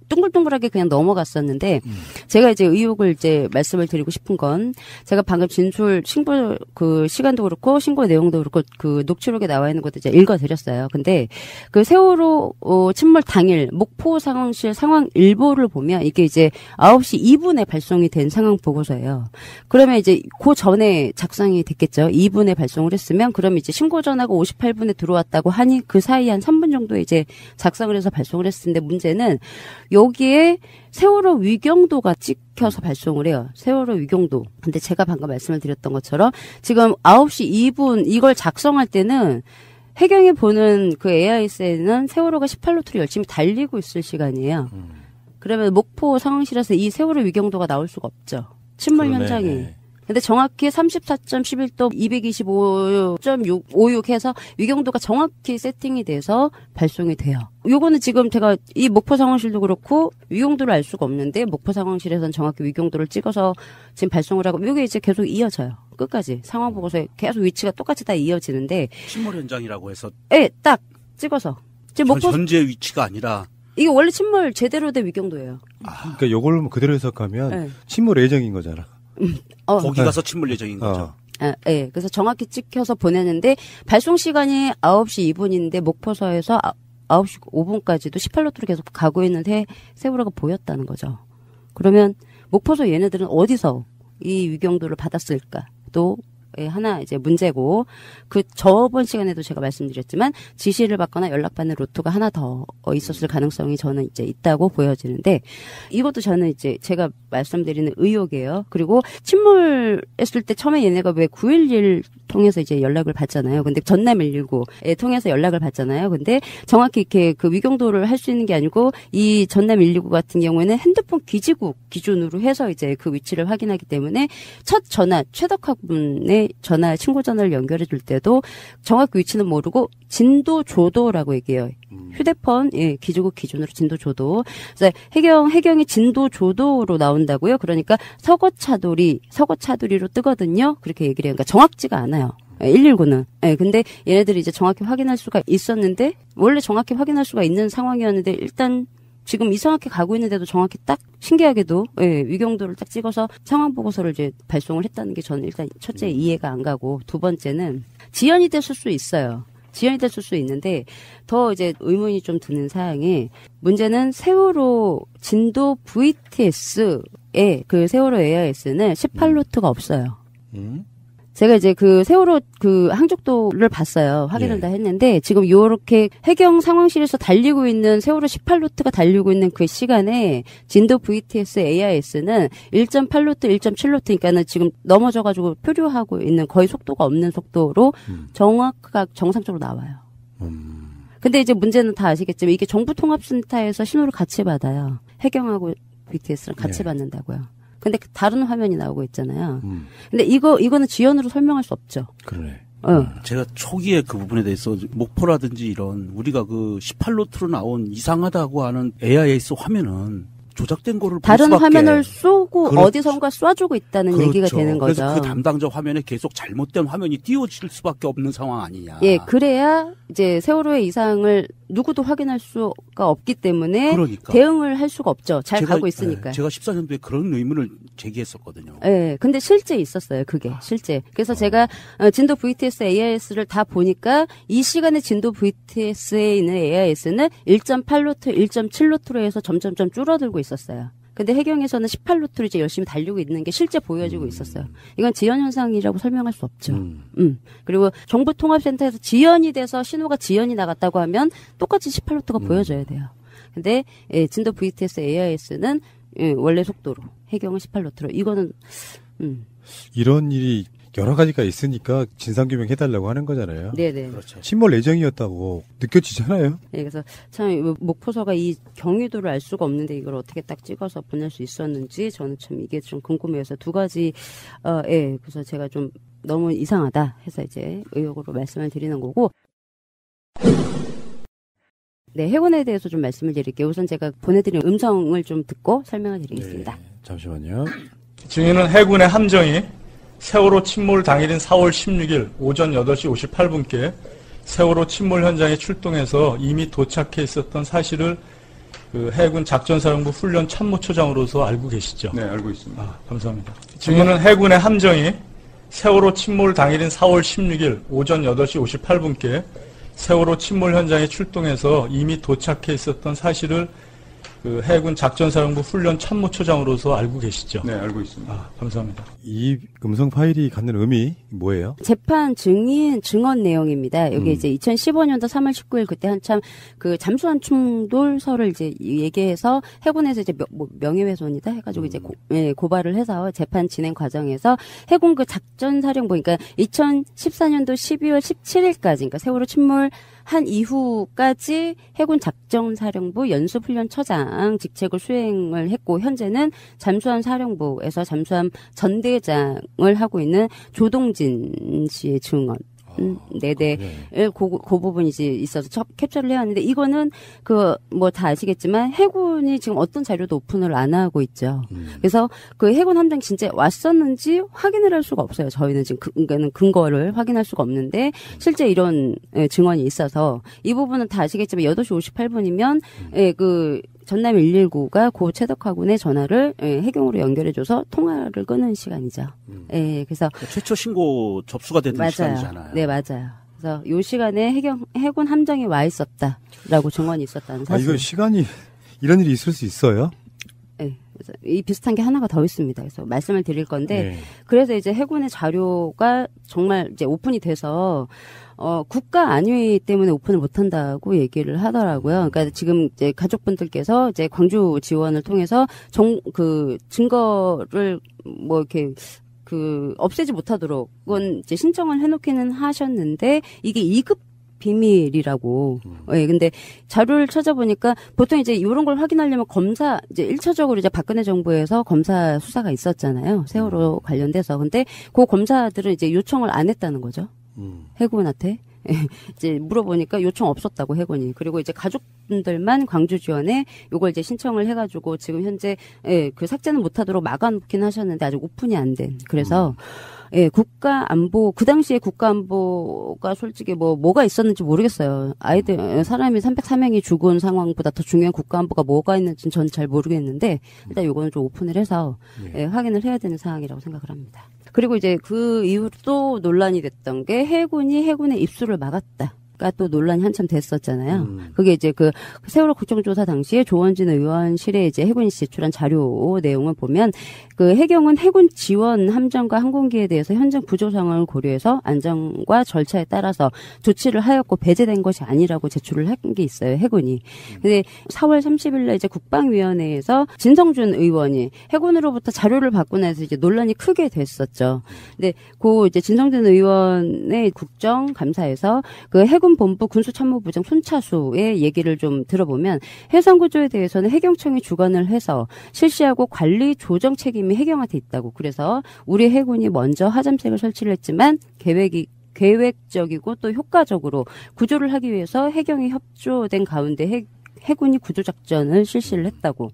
둥글둥글하게 그냥 넘어갔었는데 제가 이제 의혹을 이제 말씀을 드리고 싶은 건 제가 방금 진술 신고 그 시간도 그렇고 신고 내용도 그렇고 그 녹취록에 나와 있는 것도 이제 읽어드렸어요. 근데 그 세월호 침몰 당일 목포 상황실 상황 일보를 보면 이게 이제 9시 2분에 발송이 된 상황 보고서예요. 그러면 이제 그 전에 작성이 됐겠죠. 2분에 발송을 했으면 그럼 이제 신고 전화가 58분에 들어왔다고 하니 그 사이 한 3분 정도에 이제 작성을 해서 발송을 했을 텐데 문제는 여기에 세월호 위경도가 찍혀서 발송을 해요. 세월호 위경도. 근데 제가 방금 말씀을 드렸던 것처럼 지금 9시 2분 이걸 작성할 때는 혜경이 보는 그 AIS에는 세월호가 18노트로 열심히 달리고 있을 시간이에요. 그러면 목포 상황실에서 이 세월호 위경도가 나올 수가 없죠. 침몰 현장이. 근데 정확히 34.11도 225.56 해서 위경도가 정확히 세팅이 돼서 발송이 돼요. 요거는 지금 제가 이 목포 상황실도 그렇고 위경도를 알 수가 없는데 목포 상황실에서는 정확히 위경도를 찍어서 지금 발송을 하고 요게 이제 계속 이어져요. 끝까지 상황 보고서에 계속 위치가 똑같이 다 이어지는데 침몰 현장이라고 해서 예, 딱 찍어서 지금 목포 현재 위치가 아니라 이게 원래 침몰 제대로 된 위경도예요. 그러니까 요걸 그대로 해석하면 침몰 예정인 거잖아. 거기 가서 침몰 예정인 거죠. 네. 그래서 정확히 찍혀서 보내는데 발송 시간이 9시 2분인데 목포서에서 9시 5분까지도 18노트로 계속 가고 있는 세월호가 보였다는 거죠. 그러면 목포서 얘네들은 어디서 이 위경도를 받았을까? 또 하나 이제 문제고 그 저번 시간에도 제가 말씀드렸지만 지시를 받거나 연락받는 루트가 하나 더 있었을 가능성이 저는 이제 있다고 보여지는데 이것도 저는 이제 제가 말씀드리는 의혹이에요. 그리고 침몰했을 때 처음에 얘네가 왜 911 통해서 이제 연락을 받잖아요. 근데 전남 119에 통해서 연락을 받잖아요. 근데 정확히 이렇게 그 위경도를 할 수 있는 게 아니고 이 전남 119 같은 경우에는 핸드폰 기지국 기준으로 해서 이제 그 위치를 확인하기 때문에 첫 전화 최덕화 군의 전화 신고 전화를 연결해 줄 때도 정확히 위치는 모르고 진도 조도라고 얘기해요. 휴대폰 기지국 기준으로 진도 조도. 그래서 해경이 진도 조도로 나온다고요. 그러니까 서거차돌이로 뜨거든요. 그렇게 얘기를 해요. 그러니까 정확지가 않아요. 119는. 근데 얘네들이 이제 정확히 확인할 수가 있었는데 원래 정확히 확인할 수가 있는 상황이었는데 일단 지금 이상하게 가고 있는데도 정확히 딱 신기하게도 위경도를 딱 찍어서 상황 보고서를 이제 발송을 했다는 게 저는 일단 첫째 이해가 안 가고 두 번째는 지연이 됐을 수 있어요. 지연이 됐을 수 있는데 더 이제 의문이 좀 드는 사항이 문제는 세월호 진도 VTS에 그 세월호 AIS는 18로트가 없어요. 제가 이제 그 세월호 그 항족도를 봤어요. 확인을 다 했는데 지금 요렇게 해경 상황실에서 달리고 있는 세월호 18로트가 달리고 있는 그 시간에 진도 VTS AIS는 1.8로트, 1.7로트 그러니까는 지금 넘어져가지고 표류하고 있는 거의 속도가 없는 속도로 정상적으로 나와요. 근데 이제 문제는 다 아시겠지만 이게 정부통합센터에서 신호를 같이 받아요. 해경하고 VTS랑 같이 받는다고요. 근데 다른 화면이 나오고 있잖아요. 근데 이거는 지연으로 설명할 수 없죠. 그러네. 제가 초기에 그 부분에 대해서 목포라든지 이런 우리가 그 18로트로 나온 이상하다고 하는 AIS 화면은 조작된 거를 다른 볼 수밖에. 화면을 쏘고 그렇죠. 어디선가 쏴주고 있다는 얘기가 되는 거죠. 그래서 그 담당자 화면에 계속 잘못된 화면이 띄워질 수밖에 없는 상황 아니냐. 예, 그래야 이제 세월호의 이상을 누구도 확인할 수가 없기 때문에 대응을 할 수가 없죠. 잘 가고 있으니까. 제가 14년도에 그런 의문을 제기했었거든요. 예, 근데 실제 있었어요. 그게 실제. 그래서 제가 진도 VTS AIS를 다 보니까 이 시간에 진도 VTS에 있는 AIS는 1.8로트, 1.7로트로 해서 점점점 줄어들고 있었어요. 근데 해경에서는 18로트로 이제 열심히 달리고 있는 게 실제 보여지고 있었어요. 이건 지연 현상이라고 설명할 수 없죠. 그리고 정부통합센터에서 지연이 돼서 신호가 지연이 나갔다고 하면 똑같이 18로트가 보여져야 돼요. 근데 진도 VTS AIS는 원래 속도로, 해경은 18로트로. 이거는 이런 일이 여러 가지가 있으니까 진상규명 해달라고 하는 거잖아요. 네네. 그렇죠. 침몰 예정이었다고 느껴지잖아요. 네, 그래서 참 목포서가 이 경위도를 알 수가 없는데 이걸 어떻게 딱 찍어서 보낼 수 있었는지 저는 참 이게 좀 궁금해서 두 가지 그래서 제가 좀 너무 이상하다 해서 이제 의혹으로 말씀을 드리는 거고. 네, 해군에 대해서 좀 말씀을 드릴게요. 우선 제가 보내드린 음성을 좀 듣고 설명을 드리겠습니다. 네, 잠시만요. 증인은 해군의 함정이 세월호 침몰 당일인 4월 16일 오전 8시 58분께 세월호 침몰 현장에 출동해서 이미 도착해 있었던 사실을 그 해군 작전사령부 훈련 참모처장으로서 알고 계시죠? 네, 알고 있습니다. 감사합니다. 증인은 해군의 함정이 세월호 침몰 당일인 4월 16일 오전 8시 58분께 세월호 침몰 현장에 출동해서 이미 도착해 있었던 사실을 그 해군 작전사령부 훈련 참모처장으로서 알고 계시죠? 네, 알고 있습니다. 감사합니다. 이 음성 파일이 갖는 의미 뭐예요? 재판 증언 내용입니다. 여기 이제 2015년도 3월 19일 그때 한참 그 잠수함 충돌설을 이제 얘기해서 해군에서 이제 명예훼손이다 해가지고 이제 고발을 해서 재판 진행 과정에서 해군 그 작전사령부 그러니까 2014년도 12월 17일까지 그러니까 세월호 침몰 한 이후까지 해군 작전사령부 연수훈련처장 직책을 수행을 했고 현재는 잠수함 사령부에서 잠수함 전대장을 하고 있는 조동진 씨의 증언. 네네. 그 부분이 이제 있어서 캡처를 해왔는데 이거는 다 아시겠지만 해군이 지금 어떤 자료도 오픈을 안 하고 있죠. 그래서 그 해군 함정 진짜 왔었는지 확인을 할 수가 없어요. 저희는 지금 근거를 확인할 수가 없는데 실제 이런 증언이 있어서 이 부분은 다 아시겠지만 8시 58분이면 그 전남 119가 고 최덕화군의 전화를 해경으로 연결해줘서 통화를 끊은 시간이죠. 그래서 최초 신고 접수가 됐던 시간이잖아요. 네, 맞아요. 그래서 이 시간에 해군 함정이 와 있었다라고 증언이 있었다는 사실. 이거 시간이 이런 일이 있을 수 있어요? 네. 그래서 이 비슷한 게 하나가 더 있습니다. 그래서 말씀을 드릴 건데 그래서 이제 해군의 자료가 정말 이제 오픈이 돼서 국가 안위 때문에 오픈을 못 한다고 얘기를 하더라고요. 그러니까 지금 이제 가족분들께서 이제 광주 지원을 통해서 증거를 이렇게 없애지 못하도록은 이제 신청을 해놓기는 하셨는데 이게 2급 비밀이라고. 예, 근데 자료를 찾아보니까 보통 이제 이런 걸 확인하려면 검사, 이제 1차적으로 이제 박근혜 정부에서 검사 수사가 있었잖아요. 세월호 관련돼서. 근데 그 검사들은 이제 요청을 안 했다는 거죠. 해군한테. 이제 물어보니까 요청 없었다고 해군이. 그리고 이제 가족분들만 광주지원에 요걸 이제 신청을 해가지고 지금 현재 그 삭제는 못하도록 막아놓긴 하셨는데 아직 오픈이 안 된. 그래서 국가안보, 그 당시에 국가안보가 솔직히 뭐가 있었는지 모르겠어요. 사람이 304명이 죽은 상황보다 더 중요한 국가안보가 뭐가 있는지는 전 잘 모르겠는데, 일단 요거는 좀 오픈을 해서, 확인을 해야 되는 상황이라고 생각을 합니다. 그리고 이제 그 이후로 또 논란이 됐던 게 해군이 해군의 입수를 막았다. 가 또 논란이 한참 됐었잖아요. 그게 이제 그 세월호 국정조사 당시에 조원진 의원실에 이제 해군이 제출한 자료 내용을 보면 그 해경은 해군 지원 함정과 항공기에 대해서 현장 구조 상황을 고려해서 안전과 절차에 따라서 조치를 하였고 배제된 것이 아니라고 제출을 한 게 있어요. 해군이. 근데 4월 30일에 이제 국방위원회에서 진성준 의원이 해군으로부터 자료를 받고 나서 이제 논란이 크게 됐었죠. 근데 그 이제 진성준 의원의 국정감사에서 그 해군 본부 군수참모부장 손차수의 얘기를 좀 들어보면 해상구조에 대해서는 해경청이 주관을 해서 실시하고 관리 조정 책임이 해경한테 있다고. 그래서 우리 해군이 먼저 하잠색을 설치를 했지만 계획적이고 또 효과적으로 구조를 하기 위해서 해경이 협조된 가운데 해군이 구조작전을 실시를 했다고.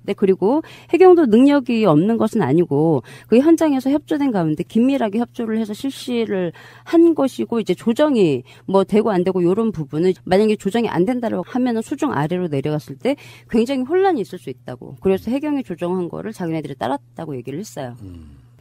네, 그리고 해경도 능력이 없는 것은 아니고 그 현장에서 협조된 가운데 긴밀하게 협조를 해서 실시를 한 것이고 이제 조정이 되고 안 되고 이런 부분은 만약에 조정이 안 된다고 하면은 수중 아래로 내려갔을 때 굉장히 혼란이 있을 수 있다고. 그래서 해경이 조정한 거를 자기네들이 따랐다고 얘기를 했어요.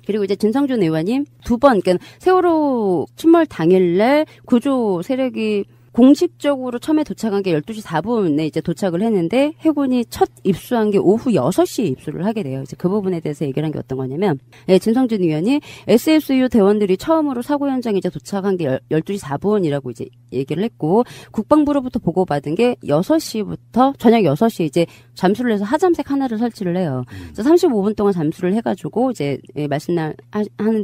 그리고 이제 진성준 의원님 2번, 그러니까 세월호 침몰 당일날 구조 세력이 공식적으로 처음에 도착한 게 12시 4분에 이제 도착을 했는데 해군이 첫 입수한 게 오후 6시에 입수를 하게 돼요. 이제 그 부분에 대해서 얘기를 한 게 어떤 거냐면, 진성준 의원이 SSU 대원들이 처음으로 사고 현장에 이제 도착한 게 12시 4분이라고 이제 얘기를 했고, 국방부로부터 보고받은 게 6시부터 저녁 6시에 이제 잠수를 해서 하잠색 하나를 설치를 해요. 그래서 35분 동안 잠수를 해가지고 이제 말씀하는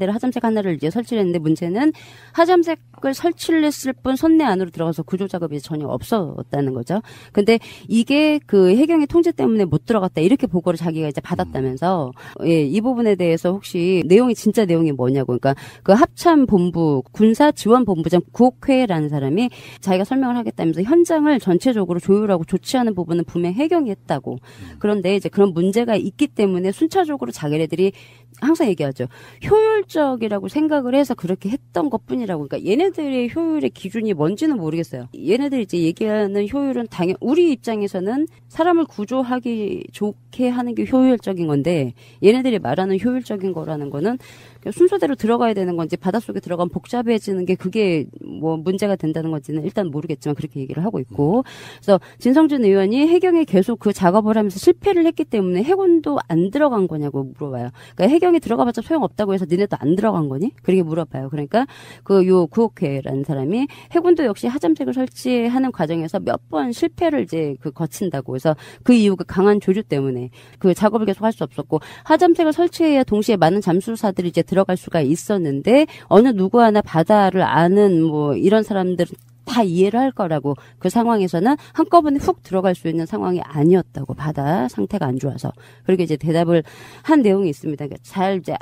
대로 하잠색 하나를 이제 설치를 했는데 문제는 하잠색을 설치를 했을 뿐 선내 안으로 들어가서 구조 작업이 전혀 없었다는 거죠. 근데 이게 그 해경의 통제 때문에 못 들어갔다 이렇게 보고를 자기가 이제 받았다면서 이 부분에 대해서 혹시 진짜 내용이 뭐냐고. 그러니까 그 합참본부 군사지원본부장 구옥회라는 사람이 자기가 설명을 하겠다면서 현장을 전체적으로 조율하고 조치하는 부분은 분명 해경이 했다고. 그런데 이제 그런 문제가 있기 때문에 순차적으로 자기네들이 항상 얘기하죠. 효율적이라고 생각을 해서 그렇게 했던 것뿐이라고. 그러니까 얘네들의 효율의 기준이 뭔지는 모르겠어요. 얘네들이 이제 얘기하는 효율은 당연 우리 입장에서는 사람을 구조하기 좋게 하는 게 효율적인 건데 얘네들이 말하는 효율적인 거라는 거는 순서대로 들어가야 되는 건지 바닷속에 들어가면 복잡해지는 게 그게 문제가 된다는 건지는 일단 모르겠지만 그렇게 얘기를 하고 있고. 그래서 진성준 의원이 해경이 계속 그 작업을 하면서 실패를 했기 때문에 해군도 안 들어간 거냐고 물어봐요. 그러니까 해경이 들어가봤자 소용없다고 해서 니네도 안 들어간 거니? 그렇게 물어봐요. 그러니까 구옥회라는 사람이 해군도 역시 하잠색을 설치하는 과정에서 몇 번 실패를 이제 거친다고. 그래서 그 이유 강한 조류 때문에 그 작업을 계속 할 수 없었고 하잠색을 설치해야 동시에 많은 잠수사들이 이제 들어갈 수가 있었는데 어느 누구 하나 바다를 아는 이런 사람들은 다 이해를 할 거라고. 그 상황에서는 한꺼번에 훅 들어갈 수 있는 상황이 아니었다고. 바다 상태가 안 좋아서. 그렇게 이제 대답을 한 내용이 있습니다. 그러니까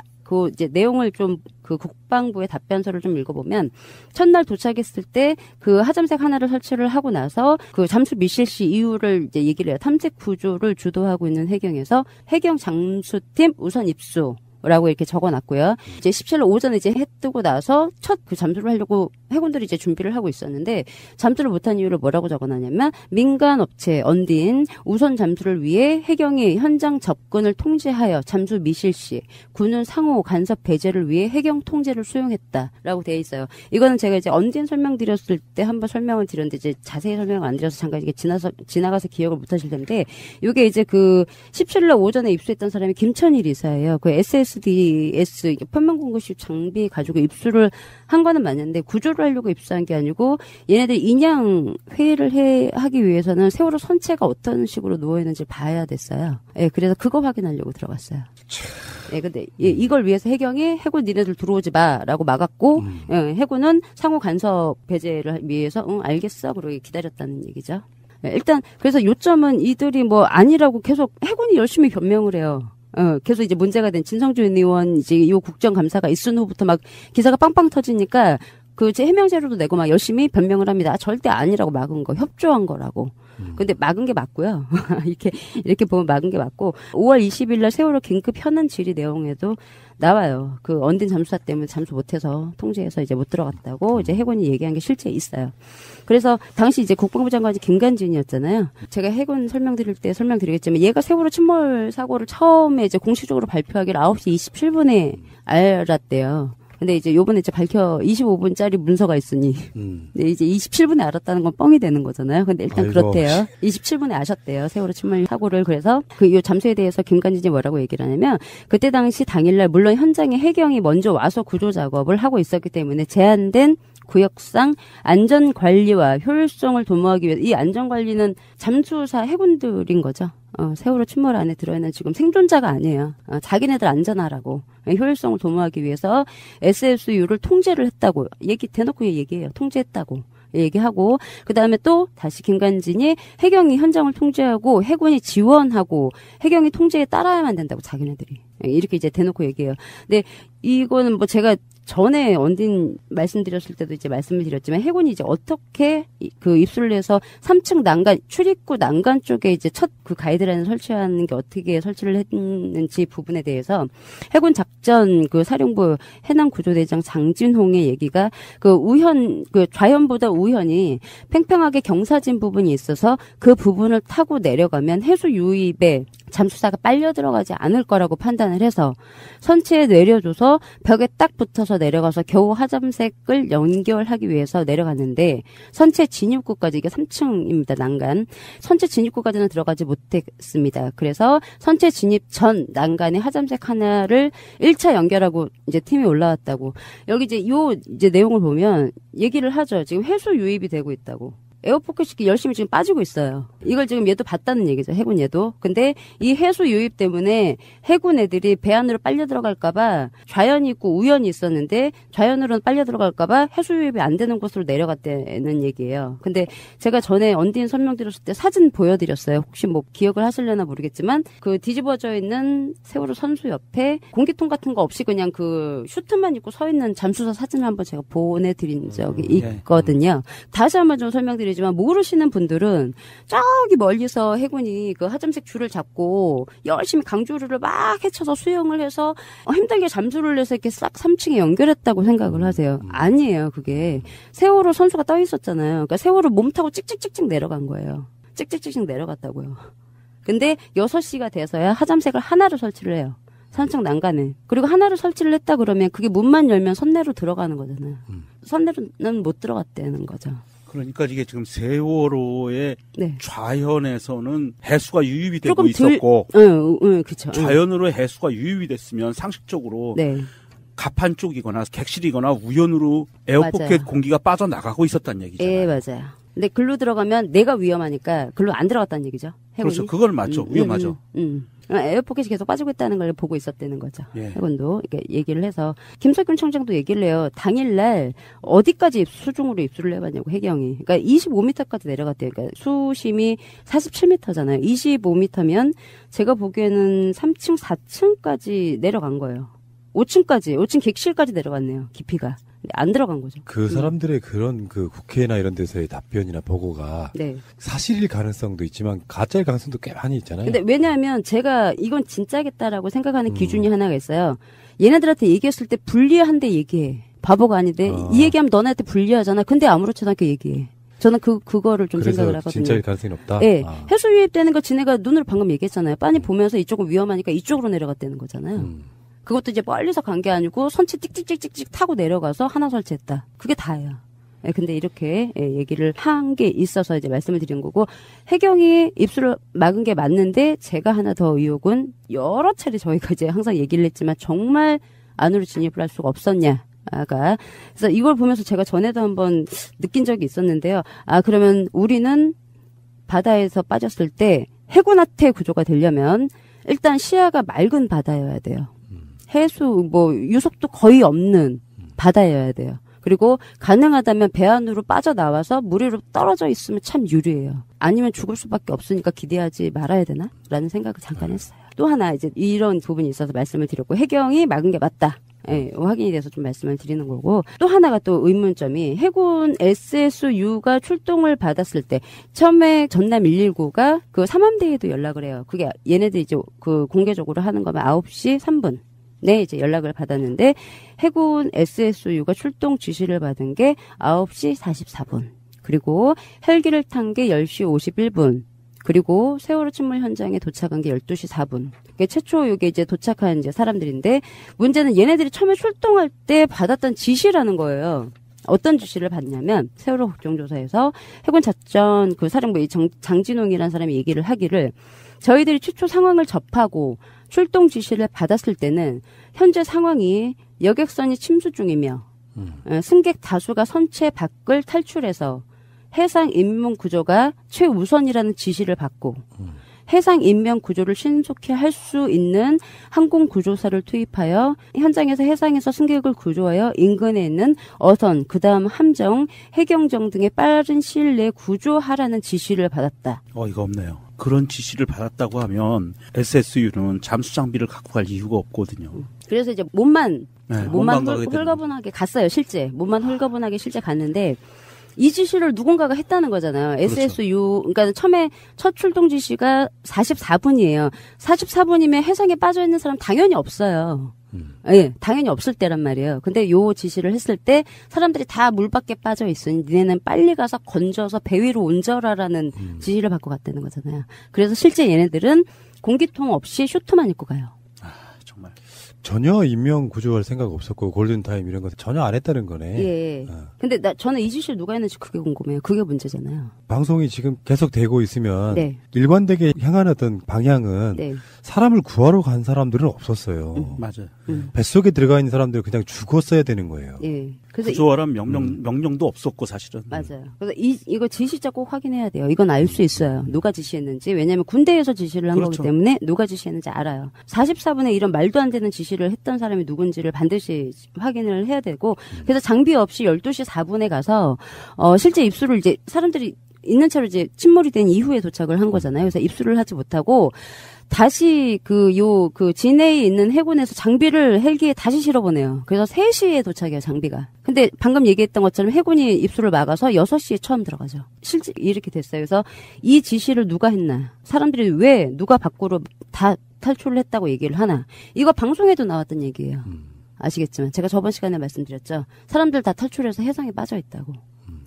이제 내용을 좀 국방부의 답변서를 좀 읽어보면 첫날 도착했을 때 그 하잠색 하나를 설치를 하고 나서 그 잠수 미실시 이유를 이제 얘기를 해요. 탐색 구조를 주도하고 있는 해경에서 해경 잠수팀 우선 입수. 라고 이렇게 적어놨고요. 이제 17일 오전에 이제 해 뜨고 나서 첫 그 잠수를 하려고 해군들이 이제 준비를 하고 있었는데 잠수를 못한 이유를 뭐라고 적어놨냐면 민간 업체 언딘 우선 잠수를 위해 해경이 현장 접근을 통제하여 잠수 미실시 군은 상호 간섭 배제를 위해 해경 통제를 수용했다라고 되어 있어요. 이거는 제가 이제 언딘 설명드렸을 때 한번 설명을 드렸는데 이제 자세히 설명을 안 드려서 잠깐 이게 지나가서 기억을 못하실 텐데 이게 이제 그 17일 오전에 입수했던 사람이 김천일 이사예요. 그 SDS 편명공급식 장비 가지고 입수를 한 거는 맞는데 구조를 하려고 입수한 게 아니고 얘네들 인양 회의를 하기 위해서는 세월호 선체가 어떤 식으로 누워 있는지 봐야 됐어요. 예, 그래서 그거 확인하려고 들어갔어요. 예, 근데 이걸 위해서 해경이 해군 니네들 들어오지 마라고 막았고 예, 해군은 상호 간섭 배제를 위해서 알겠어 그러고 기다렸다는 얘기죠. 예, 일단 그래서 요점은 이들이 뭐 아니라고 계속 해군이 열심히 변명을 해요. 계속 이제 문제가 된 진성준 의원 이제 이 국정감사가 있은 후부터 막 기사가 빵빵 터지니까 그 제 해명자료도 내고 막 열심히 변명을 합니다. 절대 아니라고 막은 거, 협조한 거라고. 근데 막은 게 맞고요. 이렇게 보면 막은 게 맞고 5월 20일 날 세월호 긴급 현안 질의 내용에도 나와요. 그 언딘 잠수사 때문에 잠수 못해서 통제해서 이제 못 들어갔다고 이제 해군이 얘기한 게 실제 있어요. 그래서 당시 이제 국방부 장관이 김관진이었잖아요. 제가 해군 설명드릴 때 설명드리겠지만 얘가 세월호 침몰 사고를 처음에 이제 공식적으로 발표하기를 9시 27분에 알았대요. 근데 이제 요번에 이제 25분짜리 문서가 있으니. 근데 이제 27분에 알았다는 건 뻥이 되는 거잖아요. 근데 일단 그렇대요. 27분에 아셨대요. 세월호 침몰 사고를. 그래서 요 잠수에 대해서 김관진이 뭐라고 얘기를 하냐면 그때 당시 당일날 물론 현장에 해경이 먼저 와서 구조 작업을 하고 있었기 때문에 제한된 구역상 안전관리와 효율성을 도모하기 위해 이 안전관리는 잠수사 해군들인 거죠. 세월호 침몰 안에 들어있는 지금 생존자가 아니에요. 자기네들 안전하라고 효율성을 도모하기 위해서 SSU를 통제를 했다고 대놓고 얘기해요. 통제했다고 얘기하고 그다음에 또 다시 김관진이 해경이 현장을 통제하고 해군이 지원하고 해경이 통제에 따라야만 된다고 자기네들이 이렇게 이제 대놓고 얘기해요. 근데 이거는 뭐 제가 전에 언딘 말씀드렸을 때도 이제 말씀을 드렸지만 해군이 이제 어떻게 그 입수를 해서 3층 난간 출입구 난간 쪽에 이제 첫 그 가이드라인을 설치하는 게 어떻게 설치를 했는지 부분에 대해서 해군 작전 그 사령부 해남 구조대장 장진홍의 얘기가 그 좌현보다 우현이 팽팽하게 경사진 부분이 있어서 그 부분을 타고 내려가면 해수 유입에 잠수사가 빨려 들어가지 않을 거라고 판단을 해서 선체에 내려줘서 벽에 딱 붙어서 내려가서 겨우 하잠색을 연결하기 위해서 내려갔는데 선체 진입구까지 이게 3층입니다. 난간. 선체 진입구까지는 들어가지 못했습니다. 그래서 선체 진입 전 난간에 하잠색 하나를 1차 연결하고 이제 팀이 올라왔다고. 여기 이제 이제 내용을 보면 얘기를 하죠. 지금 해수 유입이 되고 있다고. 에어포켓이 열심히 지금 빠지고 있어요. 이걸 지금 얘도 봤다는 얘기죠. 해군 얘도. 근데 이 해수 유입 때문에 해군 애들이 배 안으로 빨려 들어갈까봐 좌연이 있고 우연이 있었는데 좌연으로는 빨려 들어갈까봐 해수 유입이 안 되는 곳으로 내려갔다는 얘기예요. 근데 제가 전에 언딘 설명드렸을 때 사진 보여드렸어요. 혹시 뭐 기억을 하시려나 모르겠지만 그 뒤집어져 있는 세월호 선수 옆에 공기통 같은 거 없이 그냥 그 슈트만 입고 서 있는 잠수사 사진을 한번 제가 보내드린 적이 있거든요. 다시 한번 좀 설명드리겠습니다. 지만 모르시는 분들은 저기 멀리서 해군이 그 하점색 줄을 잡고 열심히 강줄을 막 헤쳐서 수영을 해서 힘들게 잠수를 해서 이렇게 싹 3층에 연결했다고 생각을 하세요. 아니에요. 그게 세월호 선수가 떠 있었잖아요. 그러니까 세월호 몸 타고 찍찍찍찍 내려간 거예요. 찍찍찍찍 내려갔다고요. 근데 6시가 돼서야 하점색을 하나를 설치를 해요. 산청 난간에. 그리고 하나를 설치를 했다 그러면 그게 문만 열면 선내로 들어가는 거잖아요. 선내로는 못 들어갔다는 거죠. 그러니까 이게 지금 세월호의 좌현에서는 해수가 유입이 되고 있었고 그쵸. 좌현으로 해수가 유입이 됐으면 상식적으로 갑판 쪽이거나 객실이거나 우연으로 에어포켓 맞아요. 공기가 빠져나가고 있었다는 얘기잖아요. 예, 맞아요. 근데 글로 들어가면 내가 위험하니까 글로 안 들어갔다는 얘기죠. 해군이. 그렇죠. 그건 맞죠. 위험하죠. 에어포켓이 계속 빠지고 있다는 걸 보고 있었다는 거죠. 예. 해군도 이렇게 얘기를 해서 김석균 청장도 얘기를 해요. 당일날 어디까지 수중으로 입수를 해봤냐고 해경이. 그러니까 25m까지 내려갔대요. 그러니까 수심이 47m잖아요. 25m면 제가 보기에는 3층, 4층까지 내려간 거예요. 5층 객실까지 내려갔네요. 깊이가. 안 들어간 거죠. 그 사람들의 그런 그 국회나 이런 데서의 답변이나 보고가 사실일 가능성도 있지만 가짜일 가능성도 꽤 많이 있잖아요. 근데 왜냐하면 제가 이건 진짜겠다라고 생각하는 기준이 하나가 있어요. 얘네들한테 얘기했을 때 불리한데 얘기해. 바보가 아닌데 이 얘기하면 너네한테 불리하잖아. 근데 아무렇지도 않게 얘기해. 저는 그거를 좀 생각을 하거든요. 진짜일 가능성이 없다? 네. 해수 유입되는 거 지네가 눈으로 방금 얘기했잖아요. 빤히 보면서 이쪽은 위험하니까 이쪽으로 내려갔다는 거잖아요. 그것도 이제 멀리서 간 게 아니고 선체 찍찍찍찍찍 타고 내려가서 하나 설치했다. 그게 다예요. 예, 근데 이렇게 얘기를 한 게 있어서 이제 말씀을 드린 거고 해경이 입수를 막은 게 맞는데 제가 하나 더 의혹은 여러 차례 저희가 이제 항상 얘기를 했지만 정말 안으로 진입을 할 수가 없었냐. 그래서 이걸 보면서 제가 전에도 한번 느낀 적이 있었는데요. 그러면 우리는 바다에서 빠졌을 때 해군하태 구조가 되려면 일단 시야가 맑은 바다여야 돼요. 해수 뭐 유속도 거의 없는 바다여야 돼요. 그리고 가능하다면 배 안으로 빠져나와서 물 위로 떨어져 있으면 참 유리해요. 아니면 죽을 수밖에 없으니까 기대하지 말아야 되나? 라는 생각을 잠깐 했어요. 또 하나 이제 이런 부분이 있어서 말씀을 드렸고, 해경이 막은 게 맞다. 예, 확인이 돼서 좀 말씀을 드리는 거고, 또 하나가 또 의문점이 해군 SSU가 출동을 받았을 때 처음에 전남 119가 그 삼함대에도 연락을 해요. 그게 얘네들이 이제 그 공개적으로 하는 거면 9시 3분. 네, 이제 연락을 받았는데 해군 SSU가 출동 지시를 받은 게 9시 44분. 그리고 헬기를 탄 게 10시 51분. 그리고 세월호 침몰 현장에 도착한 게 12시 4분. 그게 최초 이게 이제 도착한 이제 사람들인데, 문제는 얘네들이 처음에 출동할 때 받았던 지시라는 거예요. 어떤 지시를 받냐면, 세월호 국정조사에서 해군 작전 그 사령부 장진홍이라는 사람이 얘기를 하기를, 저희들이 최초 상황을 접하고 출동 지시를 받았을 때는 현재 상황이 여객선이 침수 중이며 승객 다수가 선체 밖을 탈출해서 해상 인명 구조가 최우선이라는 지시를 받고 해상 인명 구조를 신속히 할 수 있는 항공 구조사를 투입하여 현장에서 해상에서 승객을 구조하여 인근에 있는 어선, 그다음 함정, 해경정 등의 빠른 시일 내에 구조하라는 지시를 받았다. 이거 없네요. 그런 지시를 받았다고 하면 SSU는 잠수 장비를 갖고 갈 이유가 없거든요. 그래서 이제 몸만 가게 홀가분하게 갔어요. 실제 몸만 홀가분하게 실제 갔는데, 이 지시를 누군가가 했다는 거잖아요. 그렇죠. SSU, 그러니까 처음에 첫 출동 지시가 44분이에요. 44분이면 해상에 빠져 있는 사람 당연히 없어요. 예, 당연히 없을 때란 말이에요. 근데 요 지시를 했을 때 사람들이 다 물 밖에 빠져 있으니 니네는 빨리 가서 건져서 배 위로 옮겨라라는 지시를 받고 갔다는 거잖아요. 그래서 실제 얘네들은 공기통 없이 슈트만 입고 가요. 정말. 전혀 인명 구조할 생각 없었고 골든타임 이런 거 전혀 안 했다는 거네. 예. 근데 저는 이 지시를 누가 했는지 그게 궁금해요. 그게 문제잖아요. 방송이 지금 계속 되고 있으면 네. 일관되게 향한 어떤 방향은 네. 사람을 구하러 간 사람들은 없었어요. 맞아요. 뱃속에 들어가 있는 사람들은 그냥 죽었어야 되는 거예요. 예. 그래서 구조하란 명령도 없었고 사실은. 맞아요. 그래서 이거 지시자 꼭 확인해야 돼요. 이건 알 수 있어요. 누가 지시했는지. 왜냐하면 군대에서 지시를 한 그렇죠. 거기 때문에 누가 지시했는지 알아요. 44분에 이런 말도 안 되는 지시를 했던 사람이 누군지를 반드시 확인을 해야 되고, 그래서 장비 없이 12시 4분에 가서 실제 입수를 이제 사람들이 있는 채로 이제 침몰이 된 이후에 도착을 한 거잖아요. 그래서 입수를 하지 못하고 다시 그 진해에 있는 해군에서 장비를 헬기에 다시 실어보내요. 그래서 3시에 도착해요, 장비가. 근데 방금 얘기했던 것처럼 해군이 입수를 막아서 6시에 처음 들어가죠. 실제 이렇게 됐어요. 그래서 이 지시를 누가 했나? 사람들이 왜 누가 밖으로 다 탈출을 했다고 얘기를 하나? 이거 방송에도 나왔던 얘기예요. 아시겠지만 제가 저번 시간에 말씀드렸죠. 사람들 다 탈출해서 해상에 빠져 있다고.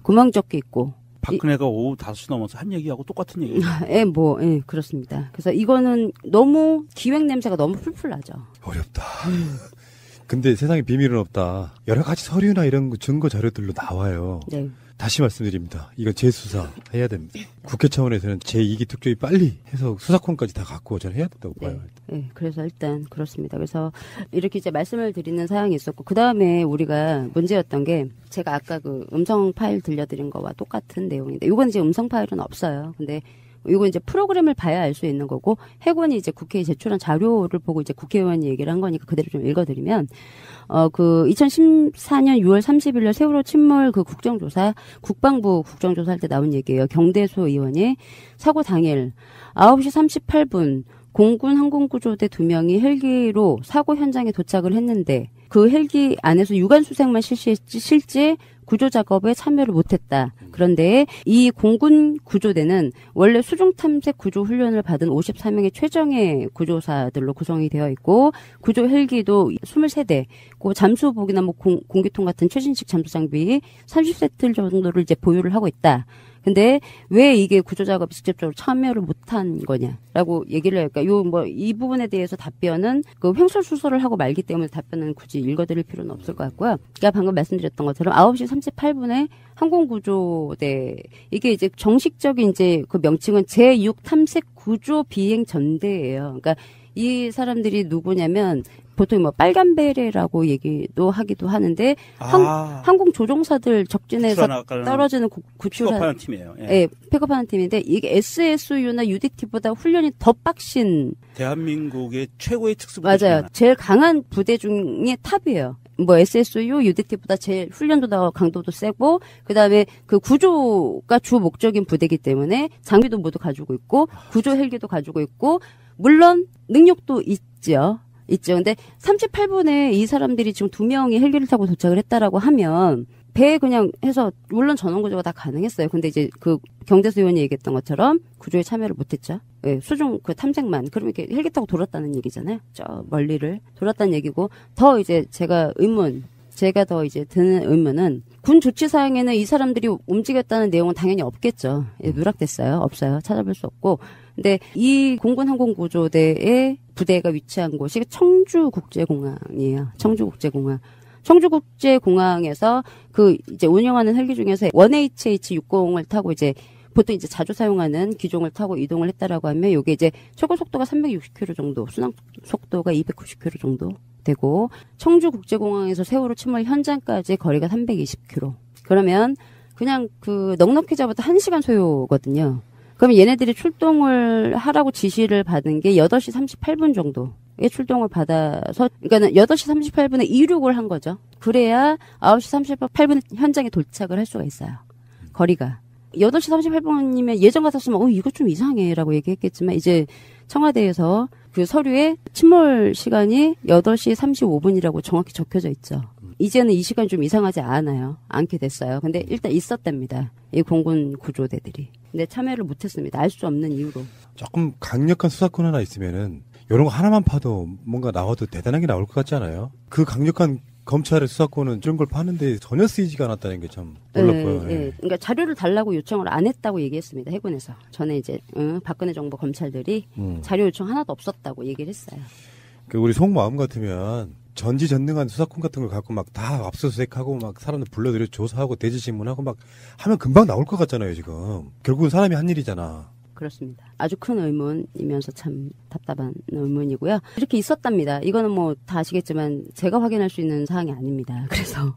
구멍적기 있고. 박근혜가 오후 5시 넘어서 한 얘기하고 똑같은 얘기예요. 예, 그렇습니다. 그래서 이거는 너무 기획 냄새가 너무 풀풀 나죠. 어렵다. 근데 세상에 비밀은 없다. 여러 가지 서류나 이런 증거 자료들로 나와요. 네. 다시 말씀드립니다. 이건 재수사 해야 됩니다. 국회 차원에서는 제2기 특조위 빨리 해서 수사권까지 다 갖고 저는 해야 된다고 봐요. 네, 그래서 일단 그렇습니다. 그래서 이렇게 이제 말씀을 드리는 사항이 있었고, 그 다음에 우리가 문제였던 게, 제가 아까 그 음성 파일 들려드린 거와 똑같은 내용인데, 이건 이제 음성 파일은 없어요. 근데 이거 이제 프로그램을 봐야 알 수 있는 거고, 해군이 이제 국회에 제출한 자료를 보고 이제 국회의원이 얘기를 한 거니까 그대로 좀 읽어드리면, 2014년 6월 30일 날 세월호 침몰 그 국정조사, 국방부 국정조사 할 때 나온 얘기예요. 경대소 의원이 사고 당일 9시 38분, 공군 항공구조대 2명이 헬기로 사고 현장에 도착을 했는데, 그 헬기 안에서 유관 수색만 실시했지 실제 구조 작업에 참여를 못했다. 그런데 이 공군 구조대는 원래 수중 탐색 구조 훈련을 받은 54명의 최정예 구조사들로 구성이 되어 있고, 구조 헬기도 23대, 잠수복이나 뭐 공기통 같은 최신식 잠수 장비 30세트 정도를 이제 보유를 하고 있다. 근데 왜 이게 구조작업에 직접적으로 참여를 못한 거냐라고 얘기를 할까? 이 부분에 대해서 답변은 그 횡설수설을 하고 말기 때문에 답변은 굳이 읽어드릴 필요는 없을 것 같고요. 제가 방금 말씀드렸던 것처럼 9시 38분에 항공구조대, 이게 이제 정식적인 이제 그 명칭은 제6 탐색 구조 비행 전대예요. 그러니까 이 사람들이 누구냐면 보통 뭐 빨간 베레라고 얘기도 하기도 하는데 항공 조종사들 적진에서 떨어지는 구출하는 픽업하는 팀이에요. 예. 네, 픽업하는 팀인데 이게 SSU나 UDT보다 훈련이 더 빡신 대한민국의 최고의 특수부대 맞아요. 제일 강한 부대 중에 탑이에요. 뭐 SSU, UDT보다 제일 훈련도 더 강도도 세고 그다음에 그 구조가 주 목적인 부대이기 때문에 장비도 모두 가지고 있고 구조 헬기도 가지고 있고 물론 능력도 있죠. 근데 38분에 이 사람들이 지금 2명이 헬기를 타고 도착을 했다라고 하면 배에 그냥 해서 물론 전원 구조가 다 가능했어요. 근데 이제 그 경대수 의원이 얘기했던 것처럼 구조에 참여를 못했죠. 예, 수중 그 탐색만 그러면 이렇게 헬기 타고 돌았다는 얘기잖아요. 저 멀리를 돌았다는 얘기고 더 이제 제가 더 이제 드는 의문은 군 조치 사항에는 이 사람들이 움직였다는 내용은 당연히 없겠죠. 예, 누락됐어요. 없어요. 찾아볼 수 없고. 근데 이 공군 항공구조대의 부대가 위치한 곳이 청주국제공항이에요. 청주국제공항. 청주국제공항에서 그 이제 운영하는 헬기 중에서 1HH60을 타고 이제 보통 이제 자주 사용하는 기종을 타고 이동을 했다라고 하면 요게 이제 최고 속도가 360km 정도, 순항 속도가 290km 정도 되고 청주국제공항에서 세월호 침몰 현장까지 거리가 320km. 그러면 그냥 그 넉넉히 잡아도 1시간 소요거든요. 그러면 얘네들이 출동을 하라고 지시를 받은 게 8시 38분 정도에 출동을 받아서, 그러니까 8시 38분에 이륙을 한 거죠. 그래야 9시 38분 현장에 도착을 할 수가 있어요. 거리가. 8시 38분이면 예전 같았으면, 이거 좀 이상해. 라고 얘기했겠지만, 이제 청와대에서 그 서류에 침몰 시간이 8시 35분이라고 정확히 적혀져 있죠. 이제는 이 시간이 좀 이상하지 않게 됐어요. 근데 일단 있었답니다. 이 공군 구조대들이. 근데 참여를 못했습니다. 알 수 없는 이유로. 조금 강력한 수사권 하나 있으면은 이런 거 하나만 파도 뭔가 나와도 대단한 게 나올 것 같지 않아요? 그 강력한 검찰의 수사권은 이런 걸 파는데 전혀 쓰이지가 않았다는 게 참 놀랍고요. 네. 그러니까 자료를 달라고 요청을 안 했다고 얘기했습니다. 해군에서. 전에 이제 박근혜 정부 검찰들이 자료 요청 하나도 없었다고 얘기를 했어요. 그 우리 속마음 같으면 전지전능한 수사권 같은 걸 갖고 막 다 압수수색하고 막 사람들 불러들여 조사하고 대지신문하고 막 하면 금방 나올 것 같잖아요, 지금. 결국은 사람이 한 일이잖아. 그렇습니다. 아주 큰 의문이면서 참 답답한 의문이고요. 이렇게 있었답니다. 이거는 뭐 다 아시겠지만 제가 확인할 수 있는 사항이 아닙니다. 그래서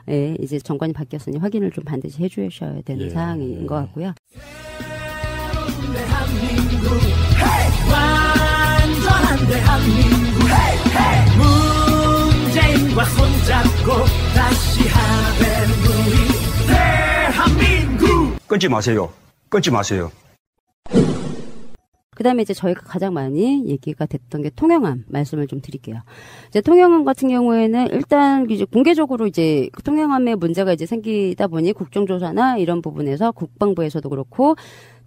예, 이제 정권이 바뀌었으니 확인을 좀 반드시 해주셔야 되는 사항인 것 같고요. 대한민국, 완전한 대한민국, 문재인과 손잡고 다시 하는 우리 대한민국. 끊지 마세요. 끊지 마세요. 그 다음에 이제 저희가 가장 많이 얘기가 됐던 게 통영함 말씀을 좀 드릴게요. 이제 통영함 같은 경우에는 일단 이제 공개적으로 이제 통영함에 문제가 이제 생기다 보니 국정조사나 이런 부분에서 국방부에서도 그렇고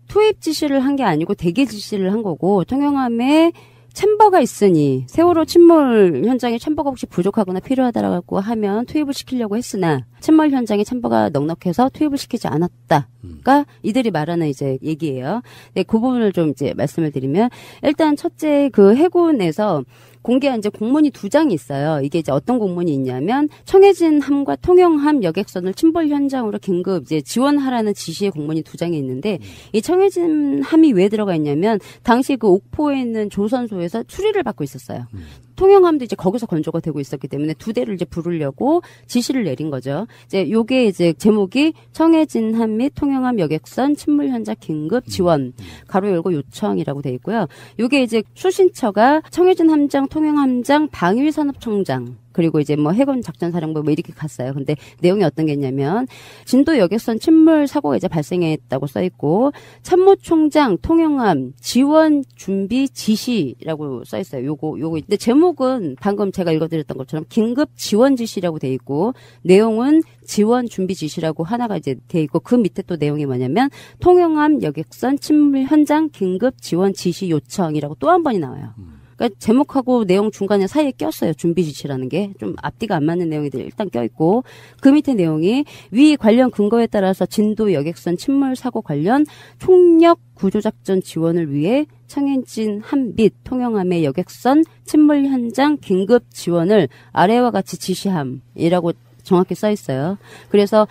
투입 지시를 한 게 아니고 대기 지시를 한 거고 통영함에 챔버가 있으니 세월호 침몰 현장에 챔버가 혹시 부족하거나 필요하다라고 하면 투입을 시키려고 했으나 침몰 현장에 챔버가 넉넉해서 투입을 시키지 않았다가 이들이 말하는 이제 얘기예요. 네, 그 부분을 좀 이제 말씀을 드리면 일단 첫째 그 해군에서 공개한 이제 공문이 2장이 있어요. 이게 이제 어떤 공문이 있냐면 청해진 함과 통영함 여객선을 침몰 현장으로 긴급 이제 지원하라는 지시의 공문이 2장이 있는데 이 청해진 함이 왜 들어가 있냐면 당시 그 옥포에 있는 조선소에서 수리를 받고 있었어요. 통영함도 이제 거기서 건조가 되고 있었기 때문에 2대를 이제 부르려고 지시를 내린 거죠. 이제 요게 이제 제목이 청해진 함 및 통영함 여객선 침몰 현장 긴급 지원 가로 열고 요청이라고 돼 있고요. 요게 이제 수신처가 청해진 함장 통영함장 방위산업청장 그리고 이제 뭐 해군 작전사령부 뭐 이렇게 갔어요. 근데 내용이 어떤 게 있냐면 진도 여객선 침몰 사고가 이제 발생했다고 써 있고 참모총장 통영함 지원 준비 지시라고 써 있어요. 요거 근데 제목은 방금 제가 읽어드렸던 것처럼 긴급 지원 지시라고 돼 있고 내용은 지원 준비 지시라고 하나가 이제 돼 있고 그 밑에 또 내용이 뭐냐면 통영함 여객선 침몰 현장 긴급 지원 지시 요청이라고 또 한 번이 나와요. 그러니까 제목하고 내용 중간에 사이에 꼈어요. 준비 지시라는 게 좀 앞뒤가 안 맞는 내용이 일단 껴있고 그 밑에 내용이 위 관련 근거에 따라서 진도 여객선 침몰 사고 관련 총력 구조작전 지원을 위해 청해진 함 및 통영함의 여객선 침몰 현장 긴급 지원을 아래와 같이 지시함이라고 정확히 써 있어요. 그래서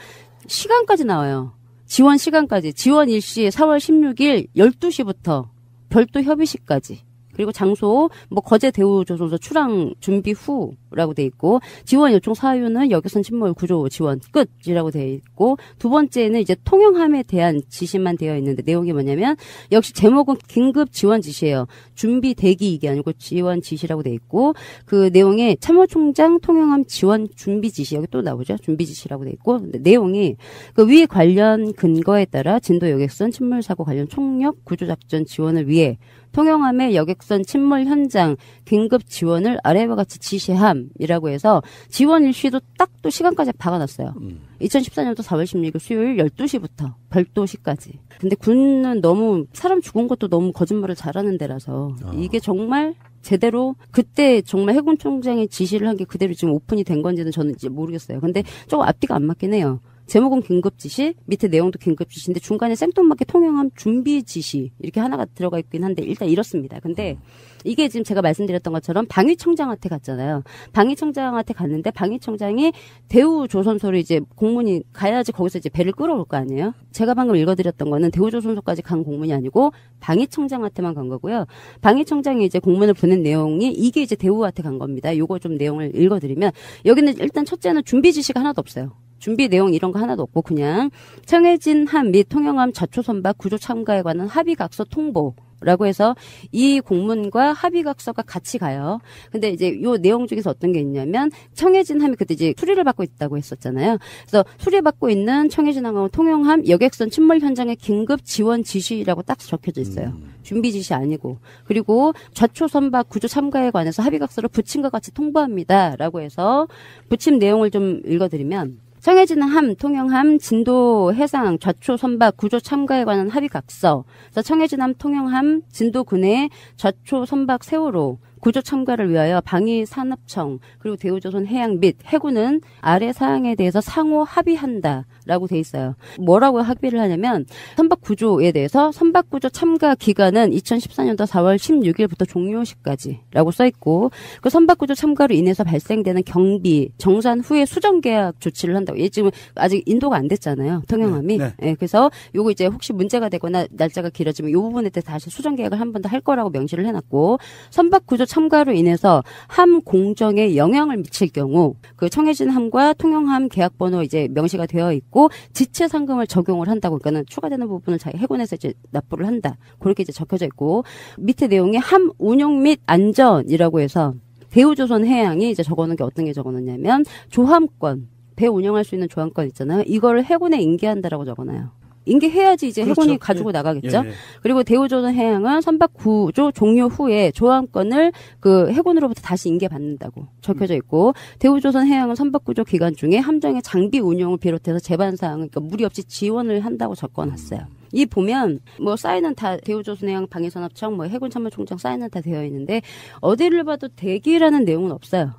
시간까지 나와요. 지원 시간까지. 지원 일시 4월 16일 12시부터 별도 협의시까지. 그리고 장소 뭐 거제 대우조선소 출항 준비 후라고 돼 있고 지원 요청 사유는 여객선 침몰 구조 지원 끝이라고 돼 있고 두 번째는 이제 통영함에 대한 지시만 되어 있는데 내용이 뭐냐면 역시 제목은 긴급 지원 지시예요. 준비 대기 이게 아니고 지원 지시라고 돼 있고 그 내용에 참모총장 통영함 지원 준비 지시 여기 또 나오죠. 준비 지시라고 돼 있고 근데 내용이 그 위 관련 근거에 따라 진도 여객선 침몰 사고 관련 총력 구조 작전 지원을 위해 통영함의 여객선 침몰 현장 긴급 지원을 아래와 같이 지시함이라고 해서 지원 일시도 딱 또 시간까지 박아놨어요. 2014년도 4월 16일 수요일 12시부터 별도 시까지. 근데 군은 너무 사람 죽은 것도 너무 거짓말을 잘하는 데라서 이게 정말 제대로 그때 정말 해군 총장이 지시를 한 게 그대로 지금 오픈이 된 건지는 저는 이제 모르겠어요. 근데 조금 앞뒤가 안 맞긴 해요. 제목은 긴급 지시, 밑에 내용도 긴급 지시인데 중간에 생뚱맞게 통영함 준비 지시 이렇게 하나가 들어가 있긴 한데 일단 이렇습니다. 근데 이게 지금 제가 말씀드렸던 것처럼 방위청장한테 갔잖아요. 방위청장한테 갔는데 방위청장이 대우조선소를 이제 공문이 가야지 거기서 이제 배를 끌어올 거 아니에요. 제가 방금 읽어드렸던 거는 대우조선소까지 간 공문이 아니고 방위청장한테만 간 거고요. 방위청장이 이제 공문을 보낸 내용이 이게 이제 대우한테 간 겁니다. 요거 좀 내용을 읽어드리면 여기는 일단 첫째는 준비 지시가 하나도 없어요. 준비 내용 이런 거 하나도 없고 그냥 청해진 함 및 통영함 자초선박 구조 참가에 관한 합의각서 통보라고 해서 이 공문과 합의각서가 같이 가요. 근데 이제 요 내용 중에서 어떤 게 있냐면 청해진 함이 그때 이제 수리를 받고 있다고 했었잖아요. 그래서 수리받고 있는 청해진 항하고 통영함 여객선 침몰 현장의 긴급 지원 지시라고 딱 적혀져 있어요. 준비 지시 아니고. 그리고 좌초선박 구조 참가에 관해서 합의각서를 부침과 같이 통보합니다라고 해서 부침 내용을 좀 읽어드리면 청해진 함, 통영함, 진도 해상, 좌초 선박 구조 참가에 관한 합의각서. 그래서 청해진 함, 통영함, 진도 군의 좌초 선박 세월호 구조 참가를 위하여 방위산업청 그리고 대우조선 해양 및 해군은 아래 사항에 대해서 상호 합의한다라고 돼 있어요. 뭐라고 합의를 하냐면 선박 구조에 대해서 선박 구조 참가 기간은 2014년도 4월 16일부터 종료 시까지라고 써 있고 그 선박 구조 참가로 인해서 발생되는 경비 정산 후에 수정 계약 조치를 한다고. 얘 지금 아직 인도가 안 됐잖아요. 통영함이. 네, 그래서 요거 이제 혹시 문제가 되거나 날짜가 길어지면 요 부분에 대해서 다시 수정 계약을 한 번 더 할 거라고 명시를 해놨고 선박 구조 참가로 인해서 함 공정에 영향을 미칠 경우 그 청해진 함과 통영함 계약번호 이제 명시가 되어 있고 지체 상금을 적용을 한다고. 그러니까는 추가되는 부분을 자기 해군에서 이제 납부를 한다. 그렇게 이제 적혀져 있고 밑에 내용이 함 운용 및 안전이라고 해서 대우조선 해양이 이제 적어놓은 게 어떤 게 적어놓냐면 조함권 배 운영할 수 있는 조함권 있잖아요. 이거를 해군에 인계한다라고 적어놔요. 인계해야지 이제 그렇죠. 해군이 가지고 나가겠죠. 예. 그리고 대우조선 해양은 선박 구조 종료 후에 조함권을 그 해군으로부터 다시 인계받는다고 적혀져 있고 대우조선 해양은 선박 구조 기간 중에 함정의 장비 운용을 비롯해서 제반 사항을 그러니까 무리 없이 지원을 한다고 적어놨어요. 이 보면 뭐 사인은 다 대우조선해양 방위산업청 뭐 해군참모총장 사인은 다 되어 있는데 어디를 봐도 대기라는 내용은 없어요.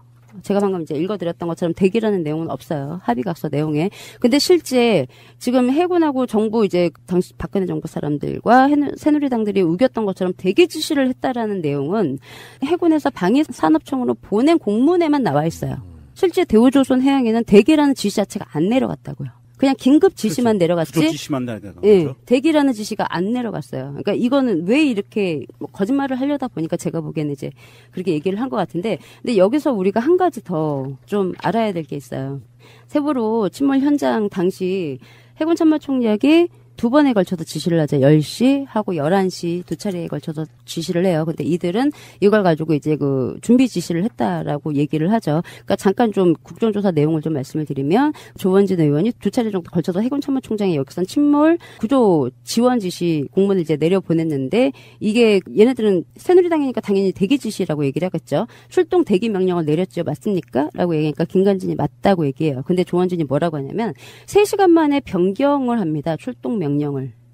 제가 방금 이제 읽어드렸던 것처럼 대기라는 내용은 없어요. 합의각서 내용에. 근데 실제 지금 해군하고 정부 이제 당시 박근혜 정부 사람들과 새누리당들이 우겼던 것처럼 대기 지시를 했다라는 내용은 해군에서 방위산업청으로 보낸 공문에만 나와 있어요. 실제 대우조선 해양에는 대기라는 지시 자체가 안 내려갔다고요. 그냥 긴급 지시만 내려갔지. 구조 지시만 내려간 예, 거죠. 대기라는 지시가 안 내려갔어요. 그러니까 이거는 왜 이렇게 뭐 거짓말을 하려다 보니까 제가 보기에는 이제 그렇게 얘기를 한 것 같은데, 근데 여기서 우리가 한 가지 더 좀 알아야 될 게 있어요. 세월호 침몰 현장 당시 해군 참모총장이 두 번에 걸쳐서 지시를 하죠. 10시 하고 11시 두 차례에 걸쳐서 지시를 해요. 근데 이들은 이걸 가지고 이제 그 준비 지시를 했다라고 얘기를 하죠. 그러니까 잠깐 좀 국정조사 내용을 좀 말씀을 드리면 조원진 의원이 두 차례 정도 걸쳐서 해군 참모총장의 여객선 침몰 구조 지원 지시 공문을 이제 내려보냈는데 이게 얘네들은 새누리당이니까 당연히 대기 지시라고 얘기를 하겠죠. 출동 대기 명령을 내렸죠. 맞습니까? 라고 얘기하니까 김관진이 맞다고 얘기해요. 근데 조원진이 뭐라고 하냐면 3시간 만에 변경을 합니다. 출동 명령을.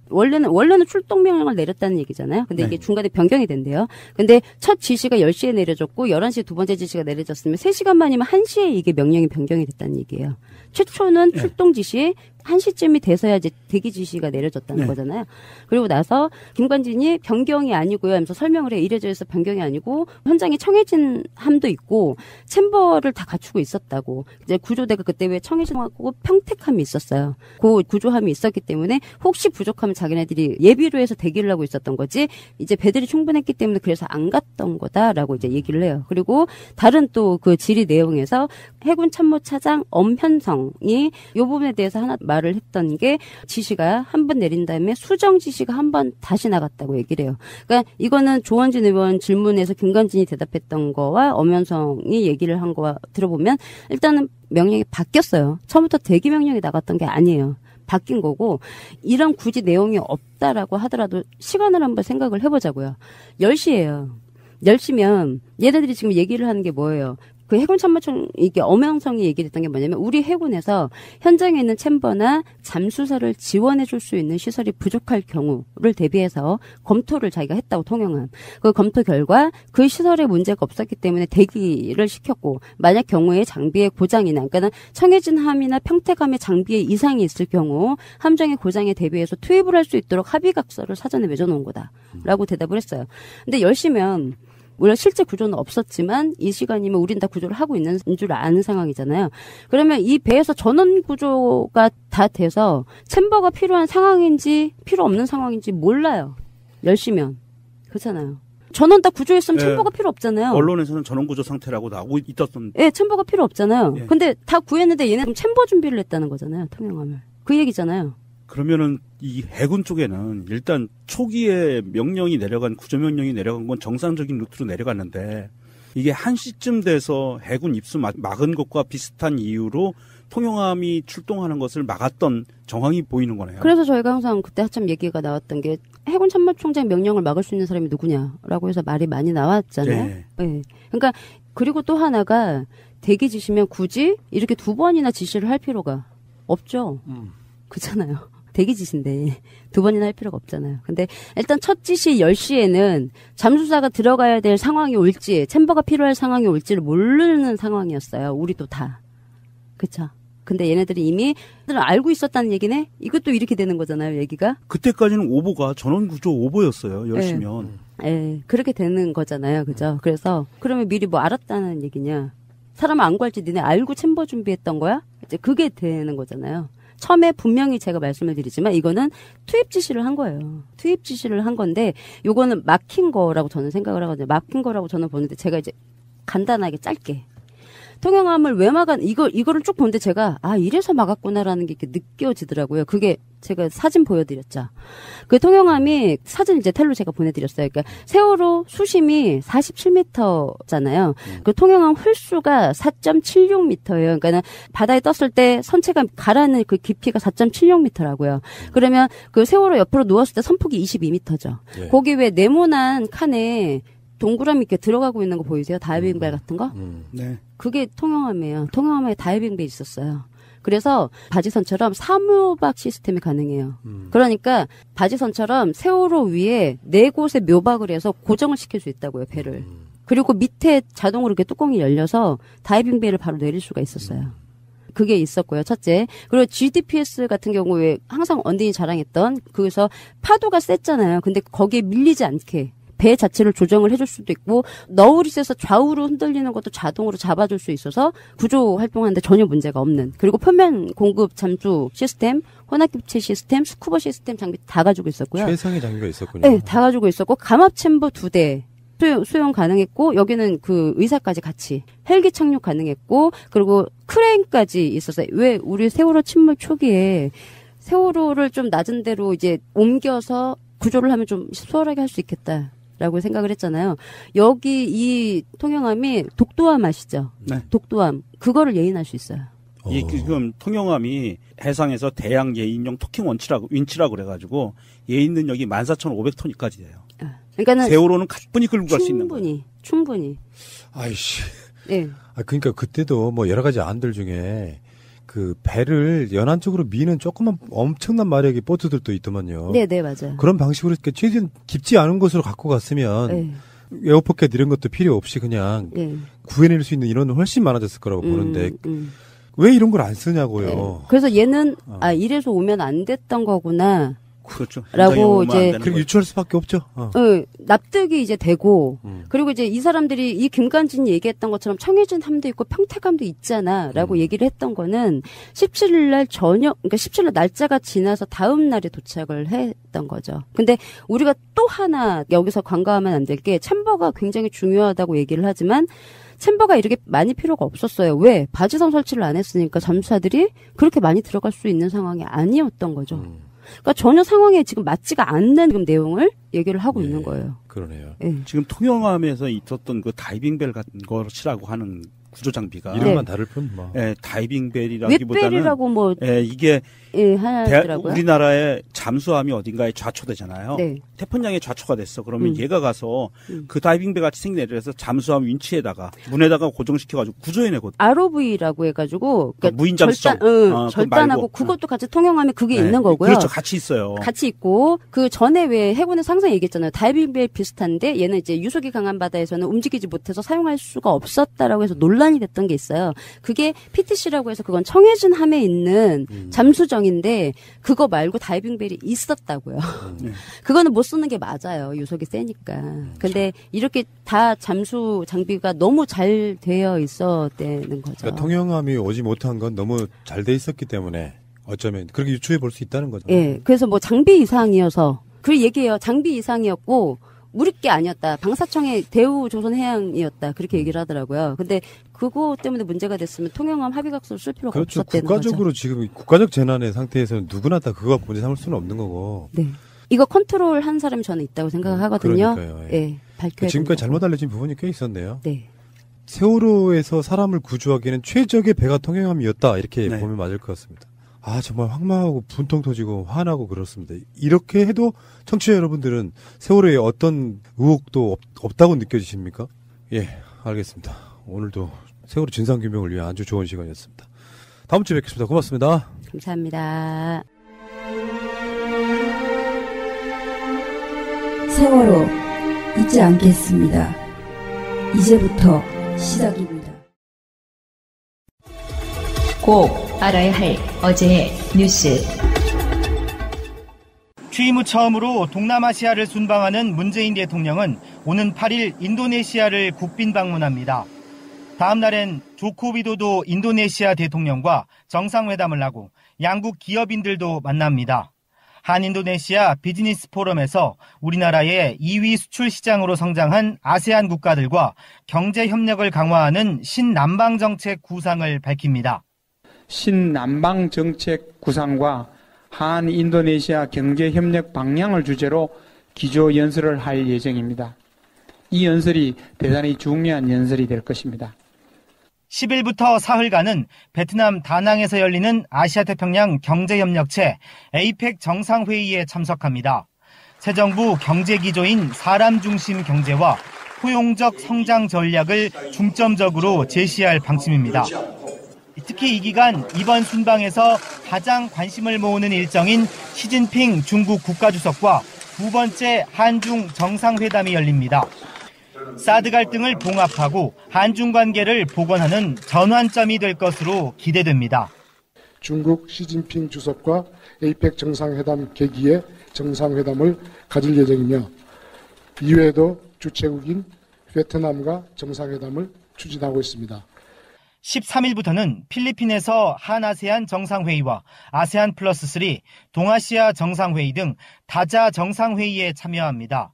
원래는 출동 명령을 내렸다는 얘기잖아요. 근데 이게 중간에 변경이 된대요. 근데 첫 지시가 10시에 내려졌고 11시에 두 번째 지시가 내려졌으면 3시간 만이면 1시에 이게 명령이 변경이 됐다는 얘기예요. 최초는 출동 지시 한 시쯤이 돼서야 이제 대기 지시가 내려졌다는 네. 거잖아요. 그리고 나서 김관진이 변경이 아니고요 하면서 설명을 해. 이래저래서 변경이 아니고 현장에 청해진 함도 있고 챔버를 다 갖추고 있었다고. 이제 구조대가 그때 왜 청해진하고 평택함이 있었어요. 그 구조함이 있었기 때문에 혹시 부족하면 자기네들이 예비로 해서 대기를 하고 있었던 거지 이제 배들이 충분했기 때문에 그래서 안 갔던 거다라고 이제 얘기를 해요. 그리고 다른 또 그 질의 내용에서 해군 참모차장 엄현성이 이 부분에 대해서 하나 말을 했던 게 지시가 한 번 내린 다음에 수정 지시가 한 번 다시 나갔다고 얘기를 해요. 그러니까 이거는 조원진 의원 질문에서 김관진이 대답했던 거와 엄현성이 얘기를 한 거와 들어보면 일단은 명령이 바뀌었어요. 처음부터 대기 명령이 나갔던 게 아니에요. 바뀐 거고 이런 굳이 내용이 없다라고 하더라도 시간을 한번 생각을 해보자고요. 10시예요. 10시면 얘네들이 지금 얘기를 하는 게 뭐예요? 그 해군 참모총 이게 엄영성이 얘기를 했던 게 뭐냐면 우리 해군에서 현장에 있는 챔버나 잠수사를 지원해 줄 수 있는 시설이 부족할 경우를 대비해서 검토를 자기가 했다고 통영함. 그 검토 결과 그 시설에 문제가 없었기 때문에 대기를 시켰고 만약 경우에 장비의 고장이나 그러니까 청해진 함이나 평택함의 장비에 이상이 있을 경우 함정의 고장에 대비해서 투입을 할 수 있도록 합의각서를 사전에 맺어놓은 거다라고 대답을 했어요. 근데 10시면 물론 실제 구조는 없었지만 이 시간이면 우린 다 구조를 하고 있는 줄 아는 상황이잖아요. 그러면 이 배에서 전원 구조가 다 돼서 챔버가 필요한 상황인지 필요 없는 상황인지 몰라요. 10시면. 그렇잖아요. 전원 다 구조했으면 챔버가 필요 없잖아요. 언론에서는 전원 구조 상태라고 나오고 있었던. 예, 챔버가 필요 없잖아요. 근데 다 구했는데 얘네 그럼 챔버 준비를 했다는 거잖아요. 통영함을. 그 얘기잖아요. 그러면은 이 해군 쪽에는 일단 초기에 명령이 내려간 구조 명령이 내려간 건 정상적인 루트로 내려갔는데 이게 1시쯤 돼서 해군 입수 막은 것과 비슷한 이유로 통영함이 출동하는 것을 막았던 정황이 보이는 거네요. 그래서 저희가 항상 그때 한참 얘기가 나왔던 게 해군 참모총장 명령을 막을 수 있는 사람이 누구냐라고 해서 말이 많이 나왔잖아요. 네. 네. 그러니까 그리고 또 하나가 대기 지시면 굳이 이렇게 2번이나 지시를 할 필요가 없죠. 그렇잖아요. 대기 지시인데 2번이나 할 필요가 없잖아요. 근데 일단 첫 지시 10시에는 잠수사가 들어가야 될 상황이 올지 챔버가 필요할 상황이 올지를 모르는 상황이었어요. 우리도 다. 그쵸? 근데 얘네들이 이미 알고 있었다는 얘기네? 이것도 이렇게 되는 거잖아요, 얘기가. 그때까지는 오보가 전원 구조 오보였어요. 10시면. 예, 그렇게 되는 거잖아요. 그죠? 그래서 그러면 미리 뭐 알았다는 얘기냐? 사람 안 구할지 니네 알고 챔버 준비했던 거야? 이제 그게 되는 거잖아요. 처음에 분명히 제가 말씀을 드리지만 이거는 투입 지시를 한 거예요. 투입 지시를 한 건데 요거는 막힌 거라고 저는 생각을 하거든요. 막힌 거라고 저는 보는데 제가 이제 간단하게 짧게 통영함을 왜 막았 이거를 쭉 보는데 제가 이래서 막았구나라는 게 이렇게 느껴지더라고요. 그게 제가 사진 보여드렸죠. 그 통영함이 사진 이제 텔로 제가 보내드렸어요. 그러니까 세월호 수심이 47m잖아요. 그 통영함 홀수가 4.76m예요. 그러니까 바다에 떴을 때 선체가 가라앉는 그 깊이가 4.76m라고요. 그러면 그 세월호 옆으로 누웠을 때 선폭이 22m죠. 예. 거기 왜 네모난 칸에 동그라미 이렇게 들어가고 있는 거 보이세요? 다이빙벨 같은 거? 네. 그게 통영함이에요. 통영함에 다이빙벨 있었어요. 그래서 바지선처럼 사묘박 시스템이 가능해요. 그러니까 바지선처럼 세월호 위에 4곳에 묘박을 해서 고정을 시킬 수 있다고요, 배를. 그리고 밑에 자동으로 이렇게 뚜껑이 열려서 다이빙벨을 바로 내릴 수가 있었어요. 그게 있었고요, 첫째. 그리고 GDPS 같은 경우에 항상 언딘이 자랑했던, 그래서 파도가 셌잖아요. 근데 거기에 밀리지 않게 배 자체를 조정을 해줄 수도 있고 너울이 세서 좌우로 흔들리는 것도 자동으로 잡아줄 수 있어서 구조 활동하는데 전혀 문제가 없는, 그리고 표면 공급 잠수 시스템, 혼합기체 시스템, 스쿠버 시스템 장비 다 가지고 있었고요. 최상의 장비가 있었군요. 네, 다 가지고 있었고 감압 챔버 2대 수용 가능했고 여기는 그 의사까지 같이 헬기 착륙 가능했고 그리고 크레인까지 있었어요. 왜 우리 세월호 침몰 초기에 세월호를 좀 낮은 데로 이제 옮겨서 구조를 하면 좀 수월하게 할 수 있겠다. 라고 생각을 했잖아요. 여기 이 통영함이 독도함 아시죠? 네. 독도함. 그거를 예인할 수 있어요. 이 지금 통영함이 해상에서 대양 예인용 토킹 윈치라고 그래가지고 예인 능력이 14,500톤까지 돼요. 그러니까는 세월호는 가뿐히 끌고 갈 수 있는 거예요. 충분히. 아이씨. 네. 그러니까 그때도 뭐 여러 가지 안들 중에 그 배를 연안 쪽으로 미는 조그만 엄청난 마력의 보트들도 있더만요. 네, 맞아요. 그런 방식으로 이렇게 최대한 깊지 않은 곳으로 갖고 갔으면 에어포켓 이런 것도 필요 없이 그냥 구해낼 수 있는 인원은 훨씬 많아졌을 거라고 보는데 왜 이런 걸 안 쓰냐고요. 네. 그래서 얘는 이래서 오면 안 됐던 거구나. 그렇죠. 라고 이제 그리고 유추할 수밖에 없죠. 납득이 이제 되고 그리고 이제 이 사람들이 이 김관진이 얘기했던 것처럼 청해진함도 있고 평택함도 있잖아라고 얘기를 했던 거는 17일 날 저녁 그러니까 17일 날 날짜가 지나서 다음 날에 도착을 했던 거죠. 근데 우리가 또 하나 여기서 간과하면 안 될 게 챔버가 굉장히 중요하다고 얘기를 하지만 챔버가 이렇게 많이 필요가 없었어요. 왜? 바지선 설치를 안 했으니까 잠수사들이 그렇게 많이 들어갈 수 있는 상황이 아니었던 거죠. 그러니까 전혀 상황에 지금 맞지가 않는 지금 내용을 얘기를 하고 있는 거예요. 그러네요. 네. 지금 통영함에서 있었던 그 다이빙벨 같은 것이라고 하는 구조 장비가 이름만 다를 뿐 뭐. 다이빙벨이라기보다는 윗벨이라고 뭐 이게 하더라고요. 우리나라의 잠수함이 어딘가에 좌초되잖아요. 네. 태평양에 좌초가 됐어. 그러면 얘가 가서 그 다이빙벨 같이 생긴 애를 해서 잠수함 윈치에다가 문에다가 고정시켜가지고 구조해내거든. ROV라고 해가지고 그러니까 무인 잠수정. 절단하고 그것도 같이 통영함에 그게 있는 거고요. 그렇죠. 같이 있어요. 같이 있고 그 전에 왜 해군에서 항상 얘기했잖아요. 다이빙벨 비슷한데 얘는 이제 유속이 강한 바다에서는 움직이지 못해서 사용할 수가 없었다라고 해서 논란이 됐던 게 있어요. 그게 PTC라고 해서 그건 청해진 함에 있는 잠수정인데 그거 말고 다이빙벨이 있었다고요. 그거는 못 쓰는 게 맞아요. 유속이 세니까. 근데 이렇게 다 잠수 장비가 너무 잘 되어 있었다는 거죠. 그러니까 통영함이 오지 못한 건 너무 잘 돼 있었기 때문에 어쩌면 그렇게 유추해 볼 수 있다는 거죠. 예. 그래서 뭐 장비 이상이어서 그 얘기예요. 장비 이상이었고 우리 게 아니었다. 방사청의 대우조선해양이었다. 그렇게 얘기를 하더라고요. 근데 그거 때문에 문제가 됐으면 통영함 합의각서를 쓸 필요가 그렇죠. 없었다는 국가적으로 거죠. 지금 국가적 재난의 상태에서는 누구나 다 그거 갖고 문제 삼을 수는 없는 거고. 네. 이거 컨트롤 한 사람이 저는 있다고 생각하거든요. 그러니까요. 예. 밝혀야 지금까지 잘못 알려진 부분이 꽤 있었네요. 네. 세월호에서 사람을 구조하기에는 최적의 배가 통영함이었다. 이렇게 보면 맞을 것 같습니다. 정말 황망하고 분통 터지고 화나고 그렇습니다. 이렇게 해도 청취자 여러분들은 세월호에 어떤 의혹도 없다고 느껴지십니까? 예, 알겠습니다. 오늘도 세월호 진상규명을 위한 아주 좋은 시간이었습니다. 다음 주에 뵙겠습니다. 고맙습니다. 감사합니다. 세월호 잊지 않겠습니다. 이제부터 시작입니다. 꼭 알아야 할 어제의 뉴스. 취임 후 처음으로 동남아시아를 순방하는 문재인 대통령은 오는 8일 인도네시아를 국빈 방문합니다. 다음 날엔 조코 위도도 인도네시아 대통령과 정상회담을 하고 양국 기업인들도 만납니다. 한인도네시아 비즈니스 포럼에서 우리나라의 2위 수출 시장으로 성장한 아세안 국가들과 경제 협력을 강화하는 신남방 정책 구상을 밝힙니다. 신남방 정책 구상과 한인도네시아 경제 협력 방향을 주제로 기조 연설을 할 예정입니다. 이 연설이 대단히 중요한 연설이 될 것입니다. 10일부터 사흘간은 베트남 다낭에서 열리는 아시아태평양 경제협력체 APEC 정상회의에 참석합니다. 새 정부 경제기조인 사람 중심 경제와 포용적 성장 전략을 중점적으로 제시할 방침입니다. 특히 이 기간 이번 순방에서 가장 관심을 모으는 일정인 시진핑 중국 국가주석과 두 번째 한중 정상회담이 열립니다. 사드 갈등을 봉합하고 한중 관계를 복원하는 전환점이 될 것으로 기대됩니다. 중국 시진핑 주석과 APEC 정상회담 계기에 정상회담을 가질 예정이며 이외에도 주최국인 베트남과 정상회담을 추진하고 있습니다. 13일부터는 필리핀에서 한아세안 정상회의와 아세안 플러스 3, 동아시아 정상회의 등 다자 정상회의에 참여합니다.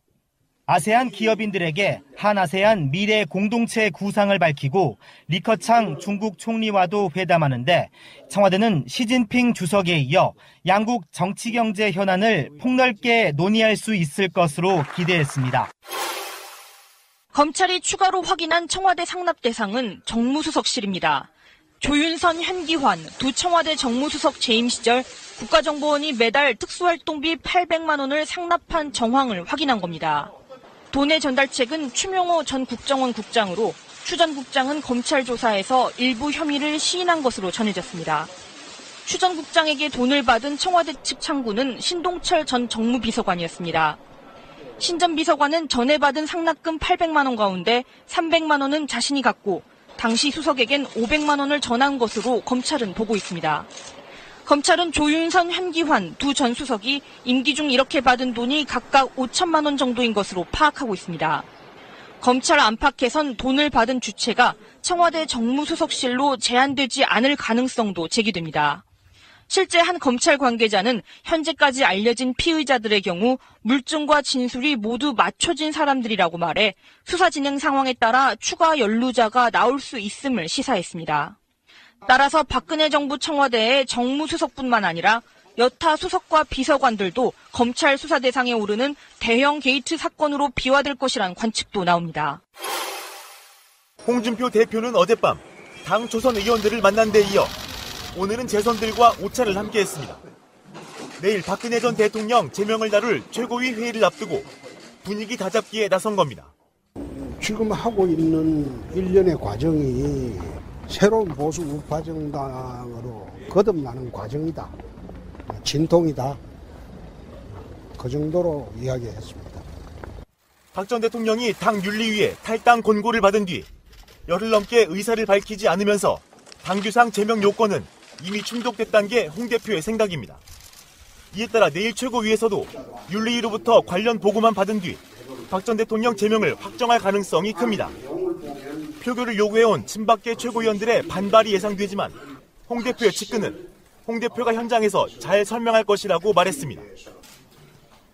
아세안 기업인들에게 한아세안 미래 공동체 구상을 밝히고 리커창 중국 총리와도 회담하는데 청와대는 시진핑 주석에 이어 양국 정치경제 현안을 폭넓게 논의할 수 있을 것으로 기대했습니다. 검찰이 추가로 확인한 청와대 상납 대상은 정무수석실입니다. 조윤선, 현기환 두 청와대 정무수석 재임 시절 국가정보원이 매달 특수활동비 800만 원을 상납한 정황을 확인한 겁니다. 돈의 전달책은 추명호 전 국정원 국장으로 추 전 국장은 검찰 조사에서 일부 혐의를 시인한 것으로 전해졌습니다. 추 전 국장에게 돈을 받은 청와대 측 창구는 신동철 전 정무비서관이었습니다. 신 전 비서관은 전에 받은 상납금 800만 원 가운데 300만 원은 자신이 갖고 당시 수석에겐 500만 원을 전한 것으로 검찰은 보고 있습니다. 검찰은 조윤선, 현기환 두 전 수석이 임기 중 이렇게 받은 돈이 각각 5천만 원 정도인 것으로 파악하고 있습니다. 검찰 안팎에선 돈을 받은 주체가 청와대 정무수석실로 제한되지 않을 가능성도 제기됩니다. 실제 한 검찰 관계자는 현재까지 알려진 피의자들의 경우 물증과 진술이 모두 맞춰진 사람들이라고 말해 수사 진행 상황에 따라 추가 연루자가 나올 수 있음을 시사했습니다. 따라서 박근혜 정부 청와대의 정무수석뿐만 아니라 여타 수석과 비서관들도 검찰 수사 대상에 오르는 대형 게이트 사건으로 비화될 것이란 관측도 나옵니다. 홍준표 대표는 어젯밤 당 초선 의원들을 만난 데 이어 오늘은 재선들과 오차를 함께했습니다. 내일 박근혜 전 대통령 제명을 다룰 최고위 회의를 앞두고 분위기 다잡기에 나선 겁니다. 지금 하고 있는 일련의 과정이 새로운 보수 우파 정당으로 거듭나는 과정이다. 진통이다. 그 정도로 이야기했습니다. 박 전 대통령이 당 윤리위에 탈당 권고를 받은 뒤 열흘 넘게 의사를 밝히지 않으면서 당규상 제명 요건은 이미 충족됐다는 게 홍 대표의 생각입니다. 이에 따라 내일 최고위에서도 윤리위로부터 관련 보고만 받은 뒤 박 전 대통령 제명을 확정할 가능성이 큽니다. 표결을 요구해온 친박계 최고위원들의 반발이 예상되지만 홍 대표의 측근은 홍 대표가 현장에서 잘 설명할 것이라고 말했습니다.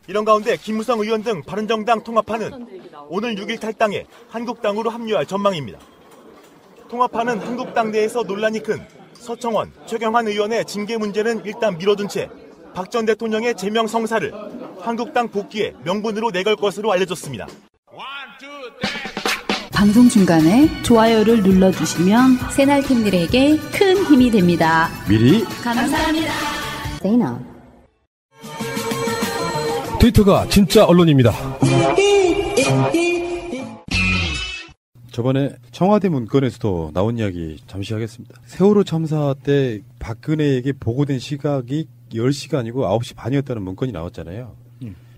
이런 가운데 김무성 의원 등 바른정당 통합파는 오늘 6일 탈당해 한국당으로 합류할 전망입니다. 통합파는 한국당 내에서 논란이 큰 서청원, 최경환 의원의 징계 문제는 일단 미뤄둔 채 박 전 대통령의 제명 성사를 한국당 복귀에 명분으로 내걸 것으로 알려졌습니다. 방송 중간에 좋아요를 눌러주시면 새날팀들에게 큰 힘이 됩니다. 미리 감사합니다. 트위터가 진짜 언론입니다. 저번에 청와대 문건에서도 나온 이야기 잠시 하겠습니다. 세월호 참사 때 박근혜에게 보고된 시각이 10시가 아니고 9시 반이었다는 문건이 나왔잖아요.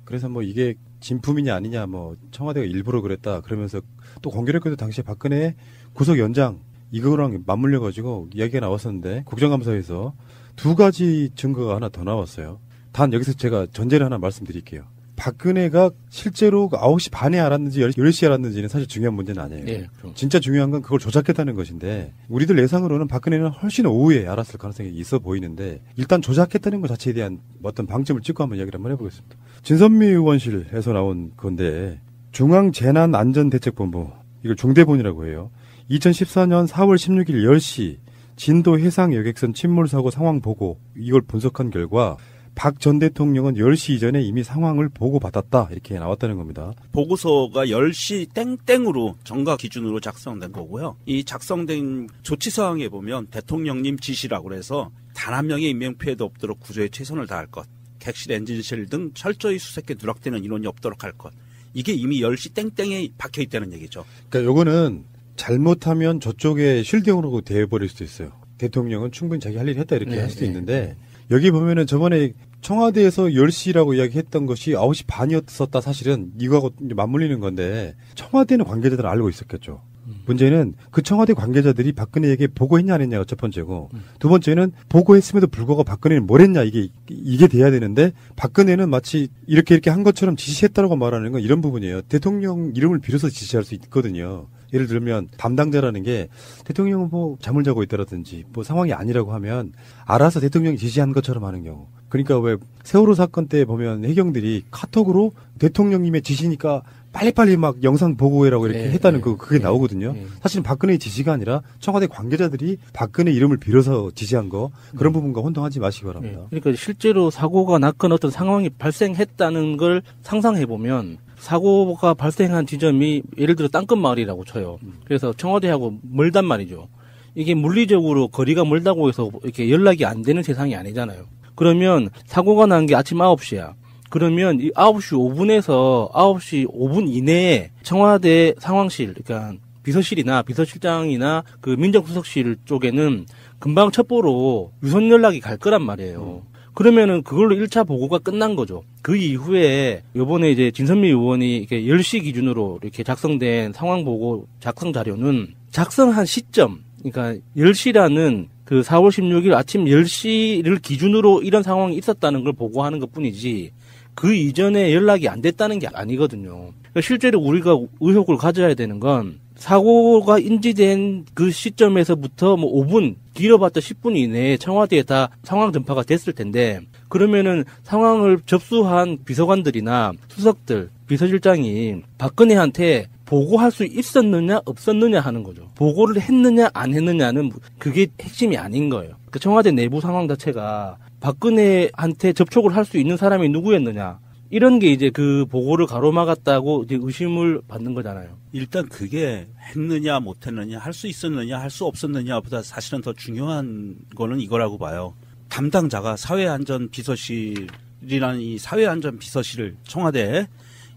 그래서 뭐 이게 진품이냐 아니냐 뭐 청와대가 일부러 그랬다 그러면서 또 공교롭게도 당시에 박근혜 구속 연장 이거랑 맞물려 가지고 이야기가 나왔었는데 국정감사에서 두 가지 증거가 하나 더 나왔어요. 단 여기서 제가 전제를 하나 말씀드릴게요. 박근혜가 실제로 9시 반에 알았는지 10시에 알았는지는 사실 중요한 문제는 아니에요. 네, 진짜 중요한 건 그걸 조작했다는 것인데 우리들 예상으로는 박근혜는 훨씬 오후에 알았을 가능성이 있어 보이는데 일단 조작했다는 것 자체에 대한 어떤 방점을 찍고 한번 이야기를 한번 해보겠습니다. 진선미 의원실에서 나온 건데 중앙재난안전대책본부 이걸 중대본이라고 해요. 2014년 4월 16일 10시 진도 해상 여객선 침몰사고 상황 보고 이걸 분석한 결과 박 전 대통령은 10시 이전에 이미 상황을 보고받았다 이렇게 나왔다는 겁니다. 보고서가 10시 땡땡으로 정가 기준으로 작성된 거고요. 이 작성된 조치사항에 보면 대통령님 지시라고 해서 단 한 명의 인명피해도 없도록 구조에 최선을 다할 것, 객실 엔진실 등 철저히 수색에 누락되는 인원이 없도록 할 것. 이게 이미 10시 땡땡에 박혀 있다는 얘기죠. 그러니까 요거는 잘못하면 저쪽에 쉴딩으로 돼버릴 수도 있어요. 대통령은 충분히 자기 할 일을 했다 이렇게 할 수도 있는데 여기 보면은 저번에 청와대에서 10시라고 이야기했던 것이 9시 반이었었다 사실은 이거하고 맞물리는 건데 청와대는 관계자들은 알고 있었겠죠. 문제는 그 청와대 관계자들이 박근혜에게 보고했냐 안 했냐가 첫 번째고 두 번째는 보고했음에도 불구하고 박근혜는 뭘 했냐 이게 돼야 되는데 박근혜는 마치 이렇게 한 것처럼 지시했다라고 말하는 건 이런 부분이에요. 대통령 이름을 빌어서 지시할 수 있거든요. 예를 들면 담당자라는 게 대통령은 뭐 잠을 자고 있다라든지 뭐 상황이 아니라고 하면 알아서 대통령이 지시한 것처럼 하는 경우. 그러니까 왜 세월호 사건 때 보면 해경들이 카톡으로 대통령님의 지시니까 빨리빨리 막 영상 보고해라고 이렇게 했다는 그게 나오거든요. 사실은 박근혜의 지시가 아니라 청와대 관계자들이 박근혜 이름을 빌어서 지시한 거 그런 부분과 혼동하지 마시기 바랍니다. 그러니까 실제로 사고가 났건 어떤 상황이 발생했다는 걸 상상해 보면 사고가 발생한 지점이 예를 들어 땅끝마을이라고 쳐요. 그래서 청와대하고 멀단 말이죠. 이게 물리적으로 거리가 멀다고 해서 이렇게 연락이 안 되는 세상이 아니잖아요. 그러면 사고가 난 게 아침 9시야. 그러면 이 9시 5분에서 9시 5분 이내에 청와대 상황실, 그러니까 비서실이나 비서실장이나 그 민정수석실 쪽에는 금방 첩보로 유선 연락이 갈 거란 말이에요. 그러면은 그걸로 1차 보고가 끝난 거죠. 그 이후에 요번에 이제 진선미 의원이 이렇게 10시 기준으로 이렇게 작성된 상황 보고 작성 자료는 작성한 시점, 그러니까 10시라는 그 4월 16일 아침 10시를 기준으로 이런 상황이 있었다는 걸 보고하는 것 뿐이지 그 이전에 연락이 안 됐다는 게 아니거든요. 그러니까 실제로 우리가 의혹을 가져야 되는 건 사고가 인지된 그 시점에서부터 뭐 5분, 길어봤자 10분 이내에 청와대에 다 상황 전파가 됐을 텐데 그러면은 상황을 접수한 비서관들이나 수석들, 비서실장이 박근혜한테 보고할 수 있었느냐 없었느냐 하는 거죠. 보고를 했느냐 안 했느냐는 그게 핵심이 아닌 거예요. 그 청와대 내부 상황 자체가 박근혜한테 접촉을 할 수 있는 사람이 누구였느냐 이런 게 이제 그 보고를 가로막았다고 이제 의심을 받는 거잖아요. 일단 그게 했느냐 못했느냐 할 수 있었느냐 할 수 없었느냐보다 사실은 더 중요한 거는 이거라고 봐요. 담당자가 사회안전비서실이라는 이 사회안전비서실을 청와대에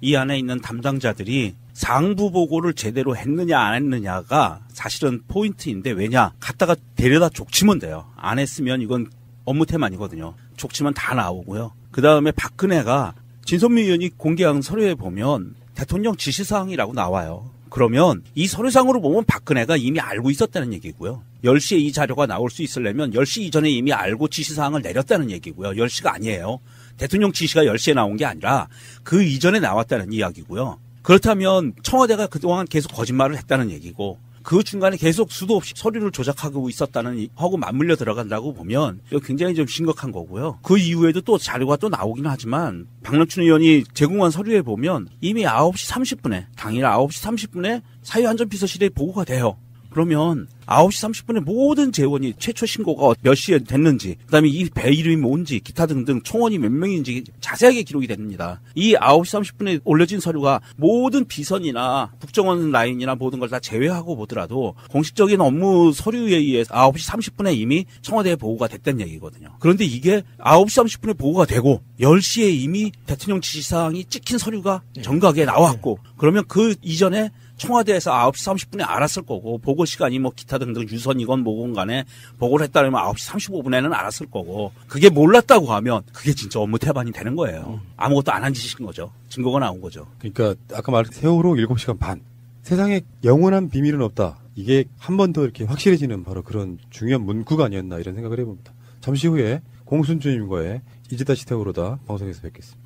이 안에 있는 담당자들이 상부 보고를 제대로 했느냐 안 했느냐가 사실은 포인트인데 왜냐 갖다가 데려다 족치면 돼요. 안 했으면 이건 업무 태만이거든요. 족치면 다 나오고요. 그 다음에 박근혜가 진선미 의원이 공개한 서류에 보면 대통령 지시사항이라고 나와요. 그러면 이 서류상으로 보면 박근혜가 이미 알고 있었다는 얘기고요. 10시에 이 자료가 나올 수 있으려면 10시 이전에 이미 알고 지시사항을 내렸다는 얘기고요. 10시가 아니에요. 대통령 지시가 10시에 나온 게 아니라 그 이전에 나왔다는 이야기고요. 그렇다면 청와대가 그동안 계속 거짓말을 했다는 얘기고 그 중간에 계속 수도 없이 서류를 조작하고 있었다는 하고 맞물려 들어간다고 보면 이거 굉장히 좀 심각한 거고요. 그 이후에도 또 자료가 또 나오긴 하지만 박남춘 의원이 제공한 서류에 보면 이미 9시 30분에 당일 9시 30분에 사회안전비서실에 보고가 돼요. 그러면 9시 30분에 모든 재원이 최초 신고가 몇 시에 됐는지 그다음에 이 배 이름이 뭔지 기타 등등 총원이 몇 명인지 자세하게 기록이 됩니다. 이 9시 30분에 올려진 서류가 모든 비선이나 국정원 라인이나 모든 걸 다 제외하고 보더라도 공식적인 업무 서류에 의해서 9시 30분에 이미 청와대에 보고가 됐다는 얘기거든요. 그런데 이게 9시 30분에 보고가 되고 10시에 이미 대통령 지시사항이 찍힌 서류가 정각에 나왔고 그러면 그 이전에 청와대에서 9시 30분에 알았을 거고 보고 시간이 뭐 기타 등등 유선이건 뭐건 간에 보고를 했다면 9시 35분에는 알았을 거고 그게 몰랐다고 하면 그게 진짜 업무 태반이 되는 거예요. 아무것도 안 한 짓인 거죠. 증거가 나온 거죠. 그러니까 아까 말한 세월호 7시간 반. 세상에 영원한 비밀은 없다. 이게 한 번 더 이렇게 확실해지는 바로 그런 중요한 문구가 아니었나 이런 생각을 해봅니다. 잠시 후에 공순주님과의 이제 다시 세월호다 방송에서 뵙겠습니다.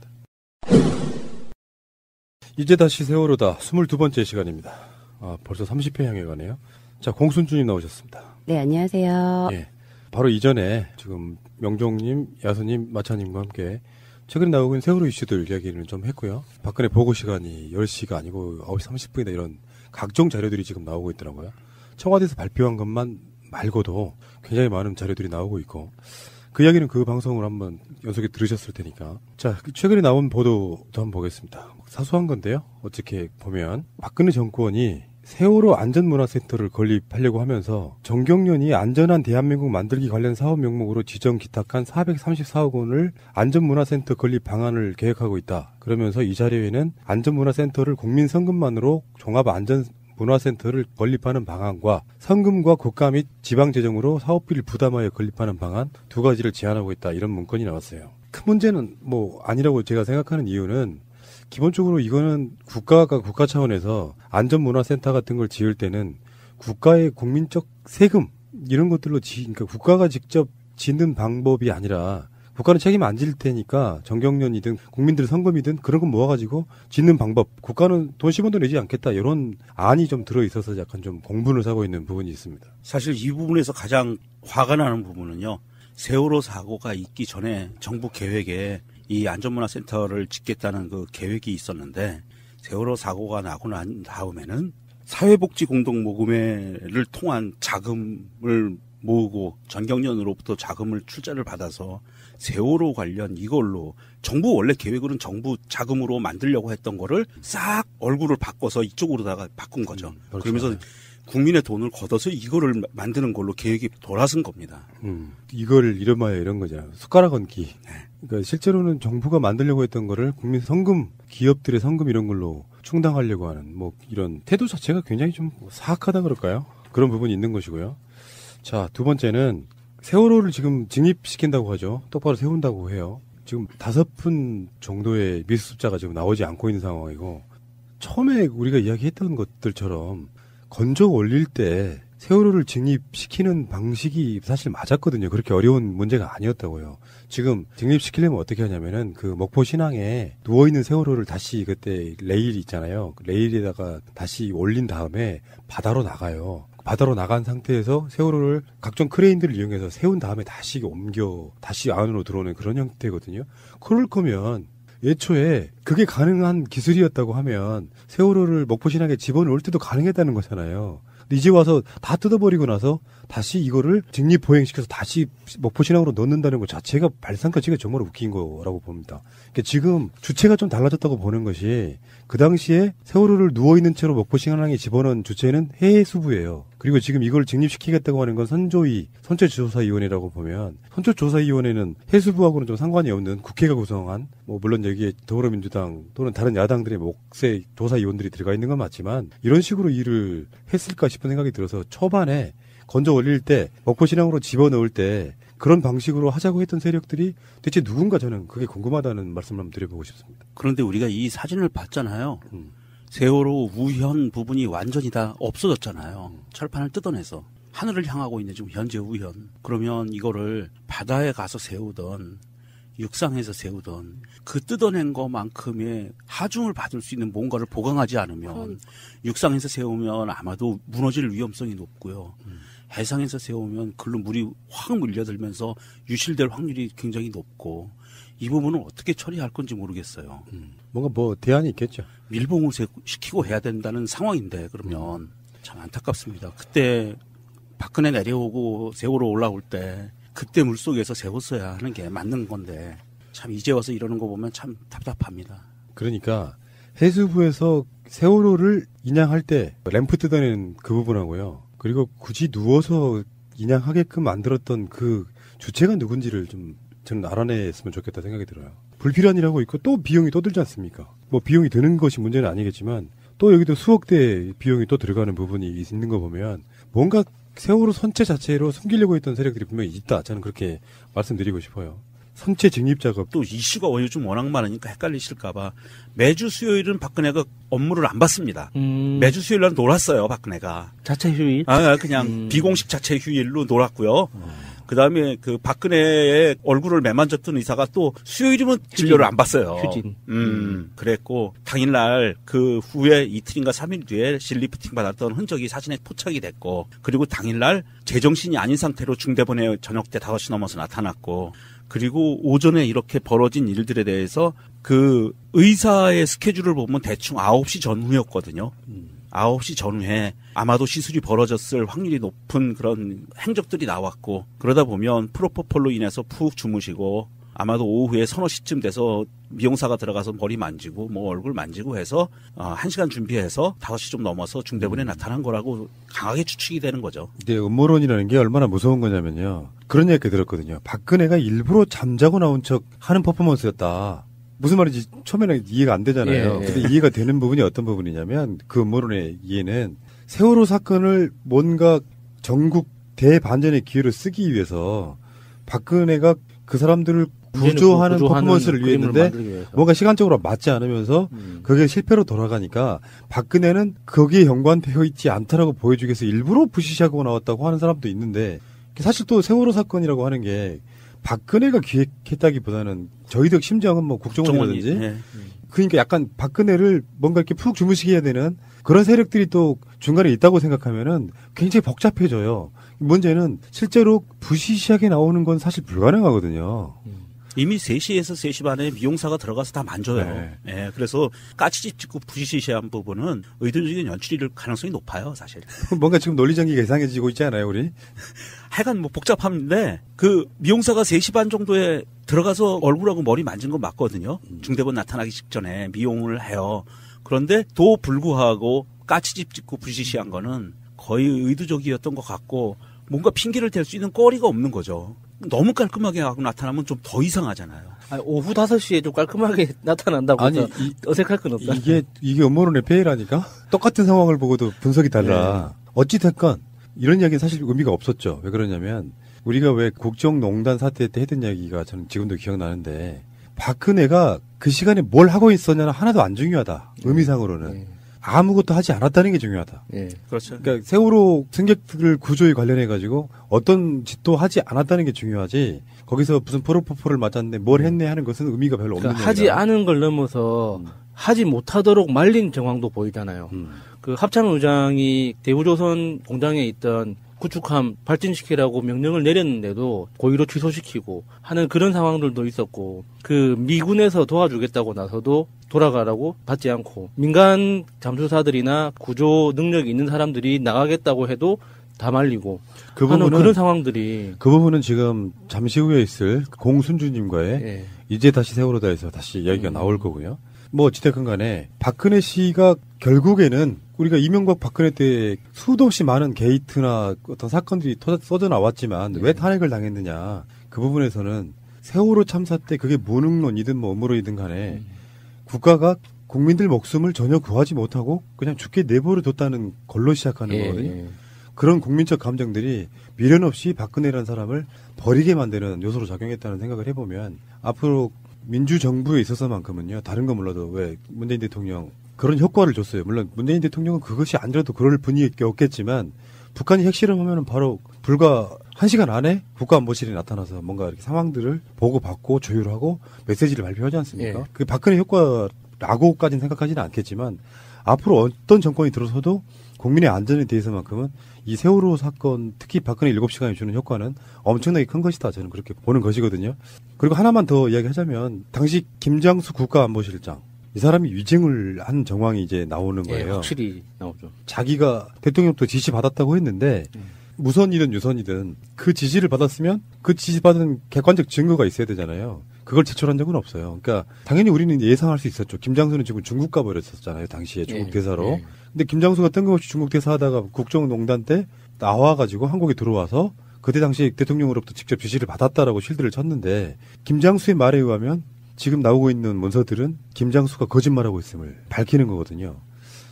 이제 다시 세월호다 22번째 시간입니다. 벌써 30회 향해 가네요. 자, 공순주님 나오셨습니다. 네, 안녕하세요. 예. 바로 이전에 지금 명종님, 야수님, 마차님과 함께 최근에 나오고 있는 세월호 이슈들 이야기를 좀 했고요. 박근혜 보고 시간이 10시가 아니고 9시 30분이다 이런 각종 자료들이 지금 나오고 있더라고요. 청와대에서 발표한 것만 말고도 굉장히 많은 자료들이 나오고 있고 그 이야기는 그 방송을 한번 연속에 들으셨을 테니까. 자, 최근에 나온 보도도 한번 보겠습니다. 사소한 건데요. 어떻게 보면 박근혜 정권이 세월호 안전문화센터를 건립하려고 하면서 정경련이 안전한 대한민국 만들기 관련 사업 명목으로 지정 기탁한 434억 원을 안전문화센터 건립 방안을 계획하고 있다. 그러면서 이 자료에는 안전문화센터를 국민 성금만으로 종합안전문화센터를 건립하는 방안과 성금과 국가 및 지방재정으로 사업비를 부담하여 건립하는 방안 두 가지를 제안하고 있다. 이런 문건이 나왔어요. 큰 문제는 뭐 아니라고 제가 생각하는 이유는 기본적으로 이거는 국가가 국가 차원에서 안전문화센터 같은 걸 지을 때는 국가의 국민적 세금 이런 것들로 그러니까 국가가 직접 짓는 방법이 아니라 국가는 책임 안 질 테니까 정경련이든 국민들의 성금이든 그런 거 모아가지고 짓는 방법 국가는 돈 10원도 내지 않겠다 이런 안이 좀 들어있어서 약간 좀 공분을 사고 있는 부분이 있습니다. 사실 이 부분에서 가장 화가 나는 부분은요. 세월호 사고가 있기 전에 정부 계획에 이 안전문화센터를 짓겠다는 그 계획이 있었는데 세월호 사고가 나고 난 다음에는 사회복지공동모금회를 통한 자금을 모으고 전경련으로부터 자금을 출자를 받아서 세월호 관련 이걸로 정부 원래 계획으로는 정부 자금으로 만들려고 했던 거를 싹 얼굴을 바꿔서 이쪽으로다가 바꾼 거죠. 그렇죠. 그러면서 국민의 돈을 걷어서 이거를 만드는 걸로 계획이 돌아선 겁니다. 이걸 이름하여 이런 거잖아요. 숟가락 얹기. 그러니까 실제로는 정부가 만들려고 했던 거를 국민 성금, 기업들의 성금 이런 걸로 충당하려고 하는 뭐 이런 태도 자체가 굉장히 좀 사악하다 그럴까요? 그런 부분이 있는 것이고요. 자, 두 번째는 세월호를 지금 증입시킨다고 하죠. 똑바로 세운다고 해요. 지금 5분 정도의 미수 숫자가 지금 나오지 않고 있는 상황이고 처음에 우리가 이야기했던 것들처럼 건조 올릴 때 세월호를 직립시키는 방식이 사실 맞았거든요. 그렇게 어려운 문제가 아니었다고요. 지금 직립시키려면 어떻게 하냐면은 그 목포 신항에 누워있는 세월호를 다시 그때 레일 있잖아요. 레일에다가 다시 올린 다음에 바다로 나가요. 바다로 나간 상태에서 세월호를 각종 크레인들을 이용해서 세운 다음에 다시 다시 안으로 들어오는 그런 형태거든요. 그럴 거면 애초에 그게 가능한 기술이었다고 하면 세월호를 목포 신항에 집어넣을 때도 가능했다는 거잖아요. 근데 이제 와서 다 뜯어버리고 나서 다시 이거를 직립 보행시켜서 다시 목포 신항으로 넣는다는 것 자체가 발상가치가 정말 웃긴 거라고 봅니다. 그러니까 지금 주체가 좀 달라졌다고 보는 것이 그 당시에 세월호를 누워있는 채로 목포 신항에 집어넣은 주체는 해수부예요. 그리고 지금 이걸 직립시키겠다고 하는 건 선조조사위원회라고 보면 선조조사위원회는 해수부하고는 좀 상관이 없는 국회가 구성한 물론 여기에 더불어민주당 또는 다른 야당들의 몫의 조사위원들이 들어가 있는 건 맞지만 이런 식으로 일을 했을까 싶은 생각이 들어서 초반에 건져 올릴 때 목포 신항으로 집어넣을 때 그런 방식으로 하자고 했던 세력들이 대체 누군가 저는 그게 궁금하다는 말씀을 한번 드려보고 싶습니다. 그런데 우리가 이 사진을 봤잖아요. 세월호 우현 부분이 완전히 다 없어졌잖아요. 철판을 뜯어내서 하늘을 향하고 있는 지금 현재 우현. 그러면 이거를 바다에 가서 세우던 육상에서 세우던 그 뜯어낸 것만큼의 하중을 받을 수 있는 뭔가를 보강하지 않으면 육상에서 세우면 아마도 무너질 위험성이 높고요. 해상에서 세우면 글로 물이 확 밀려들면서 유실될 확률이 굉장히 높고 이 부분은 어떻게 처리할 건지 모르겠어요. 뭔가 대안이 있겠죠. 밀봉을 시키고 해야 된다는 상황인데 그러면 참 안타깝습니다. 그때 박근혜 내려오고 세월호 올라올 때 그때 물속에서 세웠어야 하는 게 맞는 건데 참 이제 와서 이러는 거 보면 참 답답합니다. 그러니까 해수부에서 세월호를 인양할 때 램프 뜯어내는 그 부분하고요. 그리고 굳이 누워서 인양하게끔 만들었던 그 주체가 누군지를 좀 저는 알아냈으면 좋겠다 생각이 들어요. 불필요한 일하고 있고 또 비용이 또 들지 않습니까? 비용이 드는 것이 문제는 아니겠지만 또 여기도 수억대 비용이 또 들어가는 부분이 있는 거 보면 뭔가 세월호 선체 자체로 숨기려고 했던 세력들이 분명히 있다. 저는 그렇게 말씀드리고 싶어요. 선체 직립 작업. 또 이슈가 요즘 워낙 많으니까 헷갈리실까봐 매주 수요일은 박근혜가 업무를 안 받습니다. 매주 수요일날 놀았어요, 박근혜가. 자체 휴일? 그냥 비공식 자체 휴일로 놀았고요. 그 다음에 그 박근혜의 얼굴을 매만졌던 의사가 또 수요일이면 진료를 안 받았어요. 휴진. 그랬고 당일날 그 후에 이틀인가 3일 뒤에 실리프팅 받았던 흔적이 사진에 포착이 됐고 그리고 당일날 제정신이 아닌 상태로 중대본에 저녁 때 5시 넘어서 나타났고 그리고 오전에 이렇게 벌어진 일들에 대해서 그 의사의 스케줄을 보면 대충 9시 전후였거든요. 9시 전후에 아마도 시술이 벌어졌을 확률이 높은 그런 행적들이 나왔고 그러다 보면 프로포폴로 인해서 푹 주무시고 아마도 오후에 서너 시쯤 돼서 미용사가 들어가서 머리 만지고 얼굴 만지고 해서 1시간 준비해서 5시 좀 넘어서 중대본에 나타난 거라고 강하게 추측이 되는 거죠. 근데 음모론이라는 게 얼마나 무서운 거냐면요. 그런 얘기 들었거든요. 박근혜가 일부러 잠자고 나온 척 하는 퍼포먼스였다. 무슨 말인지 처음에는 이해가 안 되잖아요. 근데 이해가 되는 부분이 어떤 부분이냐면 그 음모론의 이해는 세월호 사건을 뭔가 전국 대반전의 기회로 쓰기 위해서 박근혜가 그 사람들을 구조하는 퍼포먼스를 위해 했는데 뭔가 시간적으로 맞지 않으면서 그게 실패로 돌아가니까 박근혜는 거기에 연관되어 있지 않다라고 보여주기 위해서 일부러 부시시하고 나왔다고 하는 사람도 있는데 사실 또 세월호 사건이라고 하는 게 박근혜가 기획했다기보다는 저희들 심정은 국정원이라든지 그러니까 약간 박근혜를 뭔가 이렇게 푹 주무시게 해야 되는 그런 세력들이 또 중간에 있다고 생각하면은 굉장히 복잡해져요. 문제는 실제로 부시시하게 나오는 건 사실 불가능하거든요. 이미 3시에서 3시 반에 미용사가 들어가서 다 만져요. 네. 그래서 까치집 짓고 부시시한 부분은 의도적인 연출일 가능성이 높아요, 사실. 뭔가 지금 논리전기가 이상해지고 있지 않아요, 우리? 하여간 복잡한데 그 미용사가 3시 반 정도에 들어가서 얼굴하고 머리 만진 건 맞거든요. 중대본 나타나기 직전에 미용을 해요. 그런데 또 불구하고 까치집 짓고 부시시한 거는 거의 의도적이었던 것 같고 뭔가 핑계를 댈 수 있는 거리가 없는 거죠. 너무 깔끔하게 하고 나타나면 좀 더 이상하잖아요. 오후 5시에 좀 깔끔하게 나타난다고 어색할 건 없다. 이게 음모론의 폐해라니까? 똑같은 상황을 보고도 분석이 달라. 어찌됐건 이런 이야기는 사실 의미가 없었죠. 왜 그러냐면 우리가 왜 국정농단 사태 때 했던 이야기가 저는 지금도 기억나는데 박근혜가 그 시간에 뭘 하고 있었냐는 하나도 안 중요하다. 의미상으로는. 아무것도 하지 않았다는 게 중요하다. 예, 그렇죠. 그러니까 세월호 승객들 구조에 관련해 가지고 어떤 짓도 하지 않았다는 게 중요하지. 거기서 무슨 프로포폴을 맞았는데 뭘 했네 하는 것은 의미가 별로 없는 그러니까 하지 않은 걸 넘어서 하지 못하도록 말린 정황도 보이잖아요. 그 합참 의장이 대우조선 공장에 있던 구축함 발진시키라고 명령을 내렸는데도 고의로 취소시키고 하는 그런 상황들도 있었고, 그 미군에서 도와주겠다고 나서도 돌아가라고 받지 않고, 민간 잠수사들이나 구조 능력이 있는 사람들이 나가겠다고 해도 다 말리고 그 하는 부분은 그런 상황들이, 그 부분은 지금 잠시 후에 있을 공순주님과의 이제 다시 세월호다에서 다시 이야기가 나올 거고요. 뭐 어찌됐건 간에 박근혜 씨가 결국에는 우리가 이명박 박근혜 때 수도 없이 많은 게이트나 어떤 사건들이 쏟아 나왔지만 왜 탄핵을 당했느냐, 그 부분에서는 세월호 참사 때 그게 무능론이든 뭐 음모론이든 간에 국가가 국민들 목숨을 전혀 구하지 못하고 그냥 죽게 내버려 뒀다는 걸로 시작하는 거거든요. 그런 국민적 감정들이 미련 없이 박근혜라는 사람을 버리게 만드는 요소로 작용했다는 생각을 해보면, 앞으로 민주정부에 있어서만큼은요, 다른 거 몰라도 왜 문재인 대통령 그런 효과를 줬어요. 물론 문재인 대통령은 그것이 아니라도 그럴 분위기 없겠지만, 북한이 핵실험하면 바로 불과 1시간 안에 국가안보실이 나타나서 뭔가 이렇게 상황들을 보고받고 조율하고 메시지를 발표하지 않습니까? 그 박근혜 효과라고까지는 생각하지는 않겠지만, 앞으로 어떤 정권이 들어서도 국민의 안전에 대해서만큼은 이 세월호 사건, 특히 박근혜 7시간이 주는 효과는 엄청나게 큰 것이다. 저는 그렇게 보는 것이거든요. 그리고 하나만 더 이야기하자면, 당시 김장수 국가안보실장, 이 사람이 위증을 한 정황이 이제 나오는 거예요. 확실히 나오죠. 자기가 대통령부터 지시 받았다고 했는데, 무선이든 유선이든 그 지시를 받았으면 그 지시 받은 객관적 증거가 있어야 되잖아요. 그걸 제출한 적은 없어요. 그러니까 당연히 우리는 예상할 수 있었죠. 김장수는 지금 중국 가버렸었잖아요. 당시에 중국 대사로. 근데 김장수가 뜬금없이 중국 대사하다가 국정농단 때 나와가지고 한국에 들어와서 그때 당시 대통령으로부터 직접 지시를 받았다라고 실드를 쳤는데, 김장수의 말에 의하면 지금 나오고 있는 문서들은 김장수가 거짓말하고 있음을 밝히는 거거든요.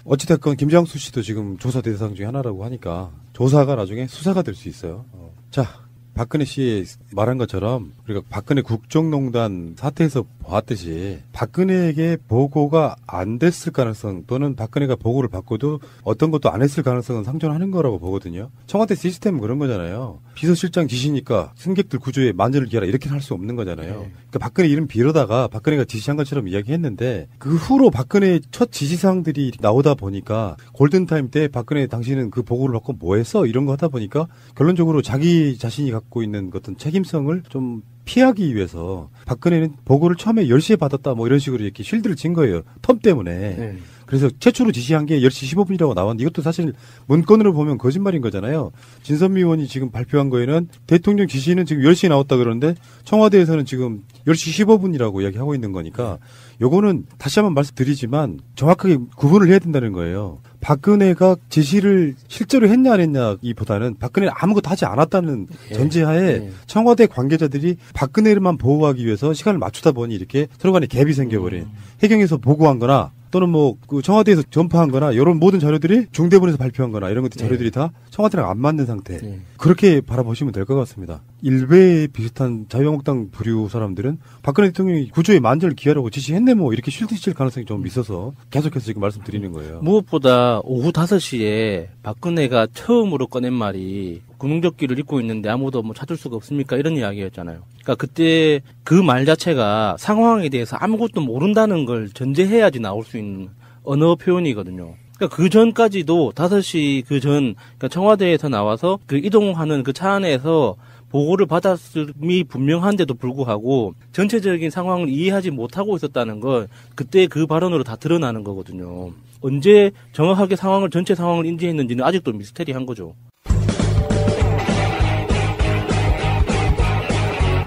어찌됐건 김장수 씨도 지금 조사 대상 중에 하나라고 하니까 조사가 나중에 수사가 될 수 있어요. 자, 박근혜 씨 말한 것처럼 우리가 박근혜 국정농단 사태에서 보았듯이 박근혜에게 보고가 안 됐을 가능성, 또는 박근혜가 보고를 받고도 어떤 것도 안 했을 가능성은 상존하는 거라고 보거든요. 청와대 시스템은 그런 거잖아요. 비서실장 지시니까 승객들 구조에 만전을 기하라 이렇게 할 수 없는 거잖아요. 그러니까 박근혜 이름 빌어다가 박근혜가 지시한 것처럼 이야기했는데, 그 후로 박근혜의 첫 지시사항들이 나오다 보니까 골든타임 때 박근혜 당신은 그 보고를 받고 뭐 했어? 이런 거 하다 보니까 결론적으로 자기 자신이 갖고 있는 어떤 책임성을 좀 피하기 위해서 박근혜는 보고를 처음에 10시에 받았다 뭐 이런 식으로 이렇게 쉴드를 친 거예요. 텀 때문에. 그래서 최초로 지시한 게 10시 15분이라고 나왔는데, 이것도 사실 문건으로 보면 거짓말인 거잖아요. 진선미 의원이 지금 발표한 거에는 대통령 지시는 지금 10시에 나왔다 그러는데 청와대에서는 지금 10시 15분이라고 이야기하고 있는 거니까, 요거는 다시 한번 말씀드리지만 정확하게 구분을 해야 된다는 거예요. 박근혜가 지시를 실제로 했냐 안 했냐기보다는 박근혜는 아무것도 하지 않았다는 전제하에 청와대 관계자들이 박근혜를만 보호하기 위해서 시간을 맞추다 보니 이렇게 서로 간에 갭이 생겨버린, 해경에서 보고한 거나 또는 뭐 그 청와대에서 전파한 거나 이런 모든 자료들이 중대본에서 발표한 거나 이런 것들 자료들이 다 청와대랑 안 맞는 상태. 그렇게 바라보시면 될 것 같습니다. 일베 비슷한 자유한국당 부류 사람들은 박근혜 대통령이 구조에 만전을 기하라고 지시했네 뭐 이렇게 쉴드 칠 가능성이 좀 있어서 계속해서 지금 말씀드리는 거예요. 무엇보다 오후 5시에 박근혜가 처음으로 꺼낸 말이 군용조끼를 입고 있는데 아무도 뭐 찾을 수가 없습니까? 이런 이야기였잖아요. 그러니까 그때 그 말 자체가 상황에 대해서 아무것도 모른다는 걸 전제해야지 나올 수 있는 언어 표현이거든요. 그러니까 그 전까지도 5시 그 전, 그러니까 청와대에서 나와서 그 이동하는 그 차 안에서 보고를 받았음이 분명한데도 불구하고 전체적인 상황을 이해하지 못하고 있었다는 걸 그때 그 발언으로 다 드러나는 거거든요. 언제 정확하게 전체 상황을 인지했는지는 아직도 미스테리한 거죠.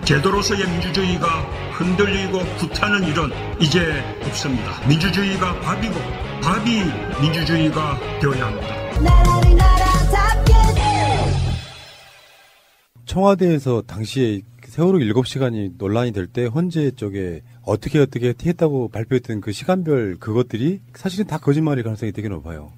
제도로서의 민주주의가 흔들리고 구타는 일은 이제 없습니다. 민주주의가 밥이고 밥이 민주주의가 되어야 합니다. 청와대에서 당시에 세월호 7시간이 논란이 될 때 헌재 쪽에 어떻게 했다고 발표했던 그 시간별 그것들이 사실은 다 거짓말일 가능성이 되게 높아요.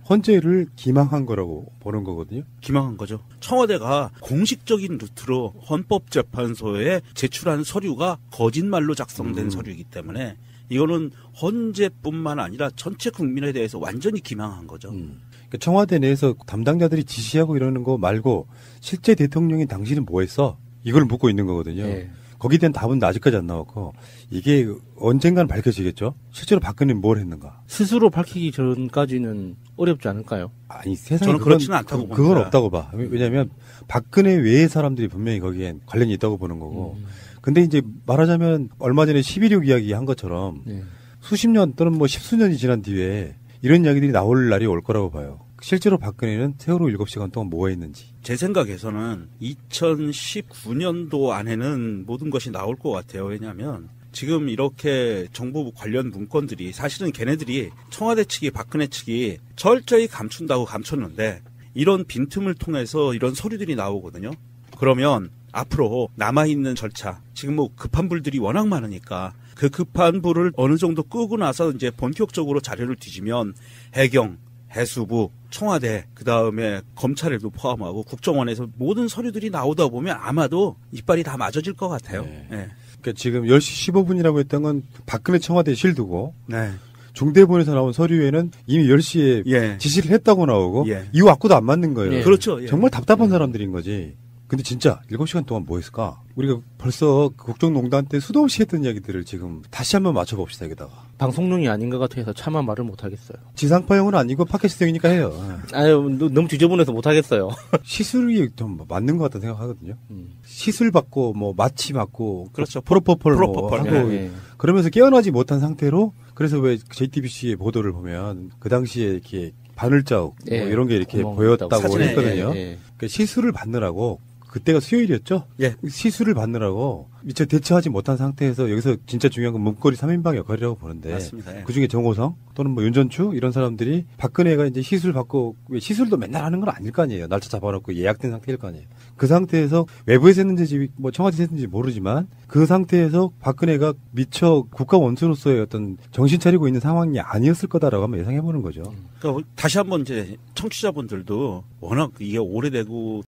헌재를 기망한 거라고 보는 거거든요. 기망한 거죠. 청와대가 공식적인 루트로 헌법재판소에 제출한 서류가 거짓말로 작성된 서류이기 때문에 이거는 헌재뿐만 아니라 전체 국민에 대해서 완전히 기망한 거죠. 그러니까 청와대 내에서 담당자들이 지시하고 이러는 거 말고 실제 대통령이 당신은 뭐 했어? 이걸 묻고 있는 거거든요. 네. 거기에 대한 답은 아직까지 안 나왔고 이게 언젠가는 밝혀지겠죠. 실제로 박근혜는 뭘 했는가? 스스로 밝히기 전까지는 어렵지 않을까요? 아니 세상에 저는 그렇지는 않다고 그건 봅니다. 없다고 봐. 왜냐하면 박근혜 외의 사람들이 분명히 거기엔 관련이 있다고 보는 거고. 근데 이제 말하자면 얼마 전에 11.6 이야기 한 것처럼 수십 년 또는 뭐 십수년이 지난 뒤에 이런 이야기들이 나올 날이 올 거라고 봐요. 실제로 박근혜는 세월호 7시간 동안 뭐 했는지. 제 생각에서는 2019년도 안에는 모든 것이 나올 것 같아요. 왜냐하면 지금 이렇게 정부 관련 문건들이 사실은 걔네들이 청와대 측이 박근혜 측이 철저히 감춘다고 감췄는데 이런 빈틈을 통해서 이런 서류들이 나오거든요. 그러면 앞으로 남아있는 절차, 지금 뭐 급한 불들이 워낙 많으니까 그 급한 불을 어느 정도 끄고 나서 이제 본격적으로 자료를 뒤지면 해경, 해수부, 청와대, 그 다음에 검찰에도 포함하고 국정원에서 모든 서류들이 나오다 보면 아마도 이빨이 다 맞아질 것 같아요. 네. 그러니까 지금 10시 15분이라고 했던 건 박근혜 청와대 실두고 네. 중대본에서 나온 서류에는 이미 10시에 지시를 했다고 나오고 이 왁구도 안 맞는 거예요. 그렇죠. 정말 답답한 사람들인 거지. 근데 진짜 7시간 동안 뭐 했을까? 우리가 벌써 국정농단 때 수도 없이 했던 이야기들을 지금 다시 한번 맞춰봅시다, 여기다가. 방송용이 아닌 것 같아서 차마 말을 못하겠어요. 지상파용은 아니고 팟캐스트용이니까 해요. 아유, 너무 지저분해서 못하겠어요. 시술이 좀 맞는 것 같다는 생각하거든요. 시술 받고 뭐 마취 받고 그렇죠. 프로포폴 뭐 프로포폴. 하고 그러면서 깨어나지 못한 상태로 그래서 왜 JTBC의 보도를 보면 그 당시에 이렇게 바늘자국 뭐 이런 게 이렇게 보였다고 했거든요. 그러니까 시술을 받느라고 그때가 수요일이었죠? 시술을 받느라고 미처 대처하지 못한 상태에서 여기서 진짜 중요한 건 문고리 3인방 역할이라고 보는데 맞습니다. 그중에 정호성 또는 뭐 윤전추 이런 사람들이 박근혜가 이제 시술 받고 시술도 맨날 하는 건 아닐 거 아니에요. 날짜 잡아놓고 예약된 상태일 거 아니에요. 그 상태에서 외부에서 했는지 뭐 청와대에서 했는지 모르지만 그 상태에서 박근혜가 미처 국가 원수로서의 어떤 정신 차리고 있는 상황이 아니었을 거다라고 한번 예상해보는 거죠. 그러니까 다시 한번 이제 청취자분들도 워낙 이게 오래되고